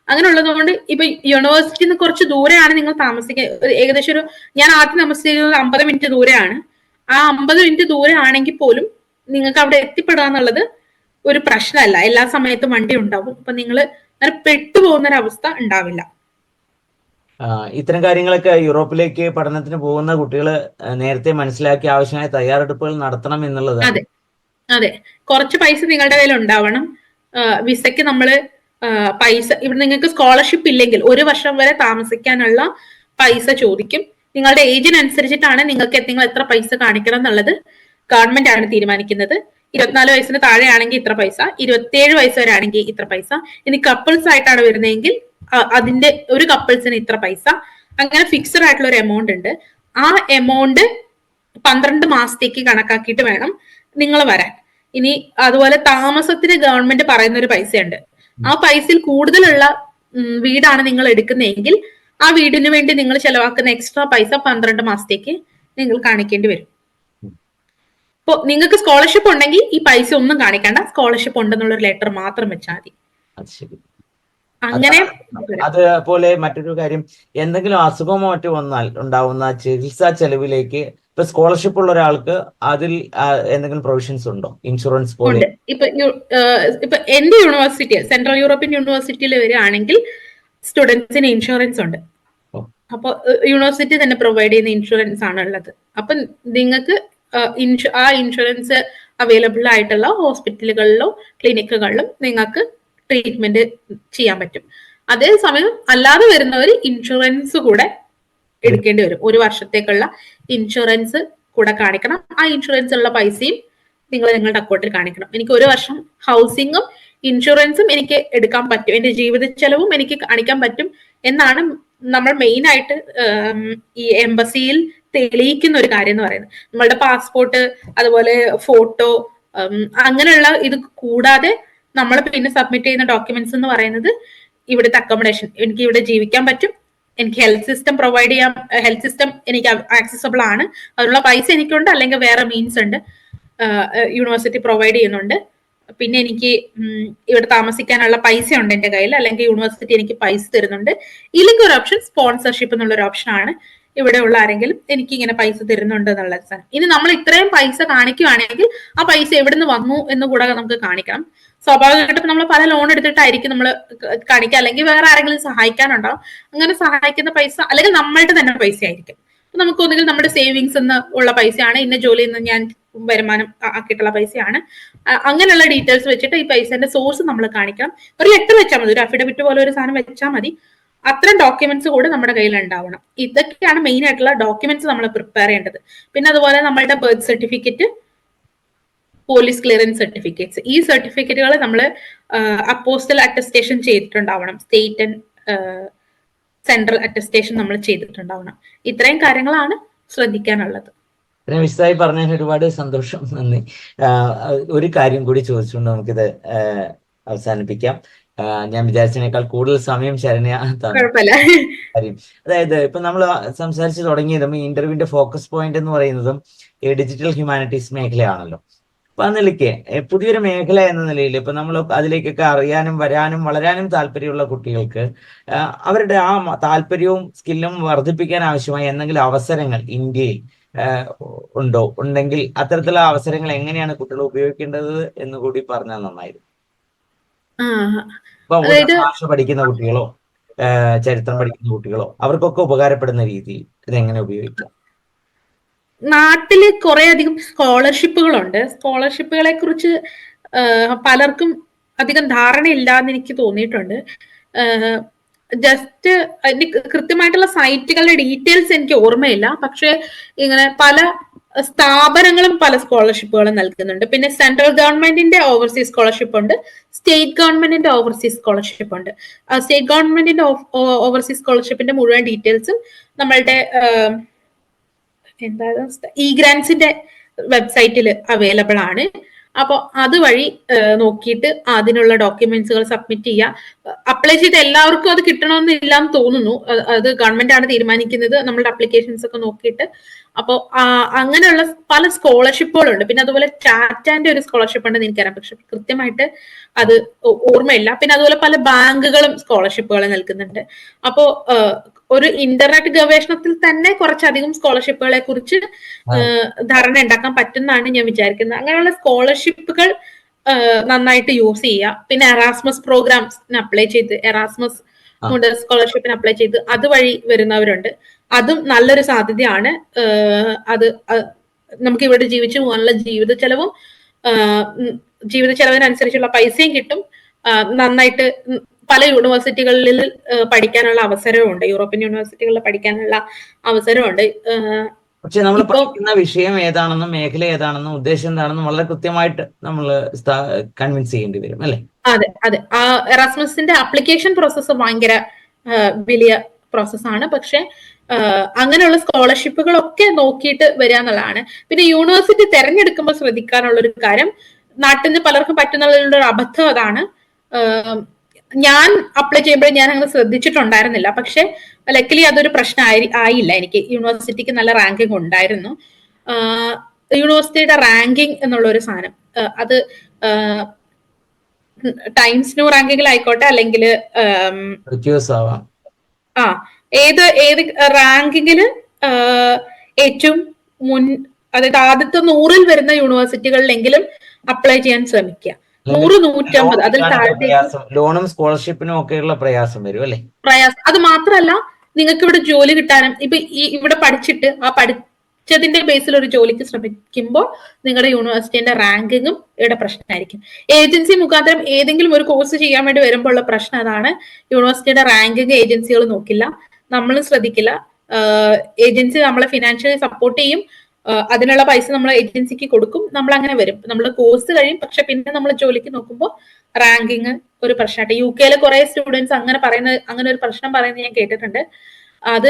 അങ്ങനെ ഉള്ളതുകൊണ്ട് ഇപ്പൊ യൂണിവേഴ്സിറ്റിയിൽ നിന്ന് കുറച്ച് ദൂരെയാണ് നിങ്ങൾ താമസിക്കുക. ഏകദേശം ഞാൻ ആദ്യം താമസിക്കുന്നത് 50 മിനിറ്റ് ദൂരെയാണ്. ആ 50 മിനിറ്റ് ദൂരെ ആണെങ്കിൽ പോലും നിങ്ങൾക്ക് അവിടെ എത്തിപ്പെടുക എന്നുള്ളത് ഒരു പ്രശ്നമല്ല. എല്ലാ സമയത്തും വണ്ടി ഉണ്ടാവും. അപ്പൊ നിങ്ങൾ അങ്ങനെ പെട്ടുപോകുന്ന ഒരു അവസ്ഥ ഉണ്ടാവില്ല. ഇത്തരം കാര്യങ്ങളൊക്കെ യൂറോപ്പിലേക്ക് പഠനത്തിന് പോകുന്ന കുട്ടികൾ നേരത്തെ മനസ്സിലാക്കി ആവശ്യമായ തയ്യാറെടുപ്പുകൾ നടത്തണം എന്നുള്ളത്. അതെ, കുറച്ച് പൈസ നിങ്ങളുടെ കയ്യിൽ ഉണ്ടാവണം. വിസയ്ക്ക് നമ്മള് പൈസ, ഇവിടെ നിങ്ങൾക്ക് സ്കോളർഷിപ്പ് ഇല്ലെങ്കിൽ 1 വർഷം വരെ താമസിക്കാനുള്ള പൈസ ചോദിക്കും. നിങ്ങളുടെ ഏജിനനുസരിച്ചിട്ടാണ് നിങ്ങൾ എത്ര പൈസ കാണിക്കണം എന്നുള്ളത് ഗവൺമെന്റ് ആണ് തീരുമാനിക്കുന്നത്. 24 വയസ്സിന് താഴെയാണെങ്കിൽ ഇത്ര പൈസ, 27 വയസ്സ് വരെ ആണെങ്കിൽ ഇത്ര പൈസ. ഇനി കപ്പിൾസ് ആയിട്ടാണ് വരുന്നതെങ്കിൽ അതിന്റെ ഒരു കപ്പിൾസിന് ഇത്ര പൈസ. അങ്ങനെ ഫിക്സഡ് ആയിട്ടുള്ള ഒരു എമൗണ്ട് ഉണ്ട്. ആ എമൗണ്ട് 12 മാസത്തേക്ക് കണക്കാക്കിയിട്ട് വേണം നിങ്ങൾ വരാൻ. ഇനി അതുപോലെ താമസത്തിന് ഗവൺമെന്റ് പറയുന്ന ഒരു പൈസയുണ്ട്. ആ പൈസയിൽ കൂടുതലുള്ള വീടാണ് നിങ്ങൾ എടുക്കുന്നതെങ്കിൽ ആ വീടിന് വേണ്ടി നിങ്ങൾ ചെലവാക്കുന്ന എക്സ്ട്രാ പൈസ 12 മാസത്തേക്ക് നിങ്ങൾ കാണിക്കേണ്ടി വരും. ഇപ്പൊ നിങ്ങൾക്ക് സ്കോളർഷിപ്പ് ഉണ്ടെങ്കിൽ ഈ പൈസ ഒന്നും കാണിക്കണ്ട, സ്കോളർഷിപ്പ് ഉണ്ടെന്നുള്ള ഒരു ലെറ്റർ മാത്രം വെച്ചാൽ മതി. അങ്ങനെ അതുപോലെ മറ്റൊരു കാര്യം, എന്തെങ്കിലും അസുഖമോ മറ്റോ വന്നാൽ ഉണ്ടാവുന്ന ചികിത്സാ ചെലവിലേക്ക് ഇപ്പൊ സ്കോളർഷിപ്പ് ഉള്ള ഒരാൾക്ക് അതിൽ എന്തെങ്കിലും പ്രൊവിഷൻസ് ഉണ്ടോ? ഇൻഷുറൻസ് പോലെ ഇപ്പൊ എന്റെ യൂണിവേഴ്സിറ്റി സെൻട്രൽ യൂറോപ്യൻ യൂണിവേഴ്സിറ്റിയിൽ വരികയാണെങ്കിൽ സ്റ്റുഡൻസിന് ഇൻഷുറൻസ് ഉണ്ട്. അപ്പൊ യൂണിവേഴ്സിറ്റി തന്നെ പ്രൊവൈഡ് ചെയ്യുന്ന ഇൻഷുറൻസ് ആണ് ഉള്ളത്. അപ്പൊ നിങ്ങൾക്ക് ആ ഇൻഷുറൻസ് അവൈലബിൾ ആയിട്ടുള്ള ഹോസ്പിറ്റലുകളിലോ ക്ലിനിക്കുകളിലും നിങ്ങൾക്ക് ട്രീറ്റ്മെന്റ് ചെയ്യാൻ പറ്റും. അതേസമയം അല്ലാതെ വരുന്നവർ ഇൻഷുറൻസ് കൂടെ എടുക്കേണ്ടി വരും. 1 വർഷത്തേക്കുള്ള ഇൻഷുറൻസ് കൂടെ കാണിക്കണം. ആ ഇൻഷുറൻസ് ഉള്ള പൈസയും നിങ്ങൾ നിങ്ങളുടെ അക്കൗണ്ടിൽ കാണിക്കണം. എനിക്ക് 1 വർഷം ഹൗസിങ്ങും ഇൻഷുറൻസും എനിക്ക് എടുക്കാൻ പറ്റും, എന്റെ ജീവിത ചെലവും എനിക്ക് കാണിക്കാൻ പറ്റും എന്നാണ് നമ്മൾ മെയിൻ ആയിട്ട് ഈ എംബസിയിൽ തെളിയിക്കുന്ന ഒരു കാര്യം എന്ന് പറയുന്നത്. നമ്മളുടെ പാസ്പോർട്ട്, അതുപോലെ ഫോട്ടോ, അങ്ങനെയുള്ള ഇത് കൂടാതെ നമ്മൾ പിന്നെ സബ്മിറ്റ് ചെയ്യുന്ന ഡോക്യുമെന്റ്സ് എന്ന് പറയുന്നത് ഇവിടുത്തെ അക്കോമഡേഷൻ, എനിക്ക് ഇവിടെ ജീവിക്കാൻ പറ്റും, എനിക്ക് ഹെൽത്ത് സിസ്റ്റം പ്രൊവൈഡ് ചെയ്യാം, ഹെൽത്ത് സിസ്റ്റം എനിക്ക് ആക്സസബിൾ ആണ്, അതിനുള്ള പൈസ എനിക്കുണ്ട്, അല്ലെങ്കിൽ വേറെ മീൻസ് ഉണ്ട്, യൂണിവേഴ്സിറ്റി പ്രൊവൈഡ് ചെയ്യുന്നുണ്ട്, പിന്നെ എനിക്ക് ഇവിടെ താമസിക്കാനുള്ള പൈസ ഉണ്ട് എന്റെ കയ്യിൽ, അല്ലെങ്കിൽ യൂണിവേഴ്സിറ്റി എനിക്ക് പൈസ തരുന്നുണ്ട്, ഇല്ലെങ്കിൽ ഒരു ഓപ്ഷൻ സ്പോൺസർഷിപ്പ് എന്നുള്ള ഒരു ഓപ്ഷനാണ്. ഇവിടെ ഉള്ള ആരെങ്കിലും എനിക്ക് ഇങ്ങനെ പൈസ തരുന്നുണ്ട് എന്നുള്ള സാധനം. ഇനി നമ്മൾ ഇത്രയും പൈസ കാണിക്കുകയാണെങ്കിൽ ആ പൈസ എവിടെ നിന്ന് വന്നു എന്ന് കൂടെ നമുക്ക് കാണിക്കണം. സ്വാഭാവികമായിട്ടും നമ്മൾ പല ലോൺ എടുത്തിട്ടായിരിക്കും നമ്മൾ കാണിക്കുക, അല്ലെങ്കിൽ വേറെ ആരെങ്കിലും സഹായിക്കാനുണ്ടാവും. അങ്ങനെ സഹായിക്കുന്ന പൈസ അല്ലെങ്കിൽ നമ്മളുടെ തന്നെ പൈസ ആയിരിക്കും. നമുക്ക് ഒന്നുകിൽ നമ്മുടെ സേവിങ്സ് എന്ന് ഉള്ള പൈസയാണ്, ഇന്ന ജോലിയിൽ നിന്ന് ഞാൻ വരുമാനം ആക്കിയിട്ടുള്ള പൈസയാണ്. അങ്ങനെയുള്ള ഡീറ്റെയിൽസ് വെച്ചിട്ട് ഈ പൈസന്റെ സോഴ്സ് നമ്മൾ കാണിക്കണം. ഒരു ലെറ്റർ വെച്ചാൽ മതി, ഒരു അഫിഡവിറ്റ് പോലെ ഒരു സാധനം വെച്ചാൽ മതി. അത്തരം ഡോക്യുമെന്റ്സ് കൂടെ നമ്മുടെ കയ്യിൽ ഉണ്ടാവണം. ഇതൊക്കെയാണ് മെയിൻ ആയിട്ടുള്ള ഡോക്യുമെന്റ്സ് നമ്മൾ പ്രിപ്പയർ ചെയ്യേണ്ടത്. പിന്നെ അതുപോലെ നമ്മളുടെ birth certificate, police clearance certificates, ഈ സർട്ടിഫിക്കറ്റുകൾ നമ്മൾ അപ്പോസ്റ്റൽ അറ്റസ്റ്റേഷൻ ചെയ്തിട്ടുണ്ടാവണം, സ്റ്റേറ്റ് ആൻഡ് സെൻട്രൽ അറ്റസ്റ്റേഷൻ നമ്മൾ ചെയ്തിട്ടുണ്ടാവണം. ഇത്രയും കാര്യങ്ങളാണ് ശ്രദ്ധിക്കാനുള്ളത്. വിശദമായി പറഞ്ഞതിന് ഒരുപാട് സന്തോഷം, നന്ദി. ഒരു കാര്യം കൂടി ചോദിച്ചുകൊണ്ട് നമുക്കിത് അവസാനിപ്പിക്കാം. ഞാൻ വിചാരിച്ചതിനേക്കാൾ കൂടുതൽ സമയം ശരണ്യ കാര്യം, അതായത് ഇപ്പൊ നമ്മൾ സംസാരിച്ച് തുടങ്ങിയതും ഈ ഇന്റർവ്യൂവിന്റെ ഫോക്കസ് പോയിന്റ് എന്ന് പറയുന്നതും ഈ ഡിജിറ്റൽ ഹ്യൂമാനിറ്റീസ് മേഖലയാണല്ലോ. അപ്പൊ ആ നിലയ്ക്ക് പുതിയൊരു മേഖല എന്ന നിലയിൽ ഇപ്പൊ നമ്മൾ അതിലേക്കൊക്കെ അറിയാനും വരാനും വളരാനും താല്പര്യമുള്ള കുട്ടികൾക്ക് അവരുടെ ആ താല്പര്യവും സ്കില്ലും വർദ്ധിപ്പിക്കാൻ ആവശ്യമായ എന്തെങ്കിലും അവസരങ്ങൾ ഇന്ത്യയിൽ ഉണ്ടെങ്കിൽ അത്തരത്തിലുള്ള അവസരങ്ങൾ എങ്ങനെയാണ് കുട്ടികൾ ഉപയോഗിക്കേണ്ടത് എന്ന് കൂടി പറഞ്ഞാൽ നന്നായിരുന്നു. ഇപ്പൊ ഭാഷ പഠിക്കുന്ന കുട്ടികളോ ചരിത്രം പഠിക്കുന്ന കുട്ടികളോ അവർക്കൊക്കെ ഉപകാരപ്പെടുന്ന രീതിയിൽ ഇതെങ്ങനെ ഉപയോഗിക്കാം? നാട്ടില് കുറെ അധികം സ്കോളർഷിപ്പുകളുണ്ട്. സ്കോളർഷിപ്പുകളെ കുറിച്ച് പലർക്കും അധികം ധാരണയില്ലാന്ന് എനിക്ക് തോന്നിയിട്ടുണ്ട്. ജസ്റ്റ് അതിന്റെ കൃത്യമായിട്ടുള്ള സൈറ്റുകളുടെ ഡീറ്റെയിൽസ് എനിക്ക് ഓർമ്മയില്ല. പക്ഷെ ഇങ്ങനെ പല സ്ഥാപനങ്ങളും പല സ്കോളർഷിപ്പുകളും നൽകുന്നുണ്ട്. പിന്നെ സെൻട്രൽ ഗവൺമെന്റിന്റെ ഓവർസീസ് സ്കോളർഷിപ്പ് ഉണ്ട്, സ്റ്റേറ്റ് ഗവൺമെന്റിന്റെ ഓവർസീസ് സ്കോളർഷിപ്പ് ഉണ്ട്. സ്റ്റേറ്റ് ഗവൺമെന്റിന്റെ ഓവർസീസ് സ്കോളർഷിപ്പിന്റെ മുഴുവൻ ഡീറ്റെയിൽസും നമ്മളുടെ ഇ ഗ്രാൻസിന്റെ വെബ്സൈറ്റിൽ അവൈലബിൾ ആണ്. അപ്പോൾ അതുവഴി നോക്കിയിട്ട് അതിനുള്ള ഡോക്യുമെന്റ്സുകൾ സബ്മിറ്റ് ചെയ്യുക. അപ്ലൈ ചെയ്ത് എല്ലാവർക്കും അത് കിട്ടണമെന്നില്ല എന്ന് തോന്നുന്നു. അത് ഗവൺമെന്റ് ആണ് തീരുമാനിക്കുന്നത്, നമ്മളുടെ അപ്ലിക്കേഷൻസ് ഒക്കെ നോക്കിയിട്ട്. അപ്പോൾ അങ്ങനെയുള്ള പല സ്കോളർഷിപ്പുകളുണ്ട്. പിന്നെ അതുപോലെ ടാറ്റാന്റെ ഒരു സ്കോളർഷിപ്പ് ഉണ്ടെന്ന് എനിക്കറിയാം, പക്ഷെ കൃത്യമായിട്ട് അത് ഓർമ്മയില്ല. പിന്നെ അതുപോലെ പല ബാങ്കുകളും സ്കോളർഷിപ്പുകൾ നൽകുന്നുണ്ട്. അപ്പോ ഒരു ഇന്റർനെറ്റ് ഗവേഷണത്തിൽ തന്നെ കുറച്ചധികം സ്കോളർഷിപ്പുകളെ കുറിച്ച് ധാരണ ഉണ്ടാക്കാൻ പറ്റുന്നതാണ് ഞാൻ വിചാരിക്കുന്നത്. അങ്ങനെയുള്ള സ്കോളർഷിപ്പുകൾ നന്നായിട്ട് യൂസ് ചെയ്യുക. പിന്നെ എറാസ്മസ് പ്രോഗ്രാംസിന് അപ്ലൈ ചെയ്ത്, എറാസ്മസ് സ്കോളർഷിപ്പിന് അപ്ലൈ ചെയ്ത് അതുവഴി വരുന്നവരുണ്ട്. അതും നല്ലൊരു സാധ്യതയാണ്. അത് നമുക്ക് ഇവിടെ ജീവിച്ചു പോകാനുള്ള ജീവിത ചെലവിനനുസരിച്ചുള്ള പൈസയും കിട്ടും. നന്നായിട്ട് പല യൂണിവേഴ്സിറ്റികളിൽ പഠിക്കാനുള്ള അവസരമുണ്ട്, യൂറോപ്യൻ യൂണിവേഴ്സിറ്റികളിൽ പഠിക്കാനുള്ള അവസരമുണ്ട്. പക്ഷെ നമ്മൾ പഠിക്കുന്ന വിഷയം ഏതാണെന്നും മേഖല ഏതാണെന്നും ഉദ്ദേശം എന്താണെന്നും വളരെ കൃത്യമായിട്ട് നമ്മൾ കൺവിൻസ് ചെയ്യേണ്ടി വരും, അല്ലെ? അതെ അതെ. എറാസ്മസിന്റെ ആപ്ലിക്കേഷൻ പ്രോസസ്സ് ഭയങ്കര വലിയ പ്രോസസ്സാണ്. പക്ഷെ അങ്ങനെയുള്ള സ്കോളർഷിപ്പുകളൊക്കെ നോക്കിയിട്ട് വരിക എന്നുള്ളതാണ്. പിന്നെ യൂണിവേഴ്സിറ്റി തെരഞ്ഞെടുക്കുമ്പോൾ ശ്രദ്ധിക്കാനുള്ള ഒരു കാര്യം, നാട്ടിൽ നിന്ന് പലർക്കും പറ്റുന്നുള്ള ഒരു അബദ്ധം അതാണ്. ഞാൻ അപ്ലൈ ചെയ്യുമ്പോൾ ഞാൻ അങ്ങനെ ശ്രദ്ധിച്ചിട്ടുണ്ടായിരുന്നില്ല. പക്ഷെ ലക്കിലി അതൊരു പ്രശ്നം ആയില്ല. എനിക്ക് യൂണിവേഴ്സിറ്റിക്ക് നല്ല റാങ്കിങ് ഉണ്ടായിരുന്നു. യൂണിവേഴ്സിറ്റിയുടെ റാങ്കിങ് എന്നുള്ള ഒരു സാധനം, അത് ടൈംസ് ന്യൂ റാങ്കിങ്ങിലായിക്കോട്ടെ, അല്ലെങ്കിൽ ഏത് റാങ്കിങ്ങില് ഏറ്റവും അതായത് ആദ്യത്തെ 100-ൽ വരുന്ന യൂണിവേഴ്സിറ്റികളിലെങ്കിലും അപ്ലൈ ചെയ്യാൻ ശ്രമിക്കുക. 100, 150 അതിൽ താഴെ ലോണും സ്കോളർഷിപ്പിനും ഒക്കെയുള്ള പ്രയാസം വരും, അല്ലെ? അത് മാത്രമല്ല, നിങ്ങൾക്ക് ഇവിടെ ജോലി കിട്ടാനും ഇപ്പൊ ഇവിടെ പഠിച്ചിട്ട് ആ പഠിച്ചതിന്റെ ബേസിൽ ഒരു ജോലിക്ക് ശ്രമിക്കുമ്പോൾ നിങ്ങളുടെ യൂണിവേഴ്സിറ്റിന്റെ റാങ്കിങ്ങും ഇവിടെ പ്രശ്നമായിരിക്കും. ഏജൻസി മുഖാന്തരം ഏതെങ്കിലും ഒരു കോഴ്സ് ചെയ്യാൻ വേണ്ടി വരുമ്പോൾ ഉള്ള പ്രശ്നം അതാണ്. യൂണിവേഴ്സിറ്റിയുടെ റാങ്കിങ് ഏജൻസികൾ നോക്കില്ല, നമ്മളും ശ്രദ്ധിക്കില്ല. ഏജൻസി നമ്മളെ ഫിനാൻഷ്യലി സപ്പോർട്ട് ചെയ്യും, അതിനുള്ള പൈസ നമ്മൾ ഏജൻസിക്ക് കൊടുക്കും, നമ്മൾ അങ്ങനെ വരും, നമ്മൾ കോഴ്സ് കഴിയും. പക്ഷെ പിന്നെ നമ്മൾ ജോലിക്ക് നോക്കുമ്പോൾ റാങ്കിങ് ഒരു പ്രശ്നമായിട്ട് UK-ലെ കുറെ സ്റ്റുഡൻസ് അങ്ങനെ ഒരു പ്രശ്നം പറയുന്നത് ഞാൻ കേട്ടിട്ടുണ്ട്. അത്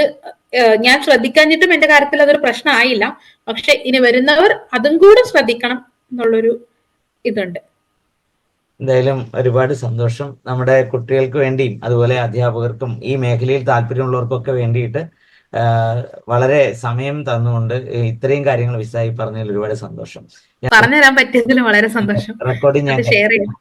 ഞാൻ ശ്രദ്ധിക്കാഞ്ഞിട്ടും എന്റെ കാര്യത്തിൽ അതൊരു പ്രശ്നമായില്ല. പക്ഷെ ഇനി വരുന്നവർ അതും കൂടെ ശ്രദ്ധിക്കണം എന്നുള്ളൊരു ഇതുണ്ട്. എന്തായാലും ഒരുപാട് സന്തോഷം. നമ്മുടെ കുട്ടികൾക്ക് വേണ്ടിയും അതുപോലെ അധ്യാപകർക്കും ഈ മേഖലയിൽ താല്പര്യമുള്ളവർക്കൊക്കെ വേണ്ടിയിട്ട് വളരെ സമയം തന്നുകൊണ്ട് ഇത്രയും കാര്യങ്ങൾ വിശദമായി പറഞ്ഞതിൽ ഒരുപാട് സന്തോഷം. പറഞ്ഞുതരാൻ പറ്റിയതിൽ വളരെ സന്തോഷം. റെക്കോർഡിംഗ് ഞാൻ അത് ഷെയർ ചെയ്യാം.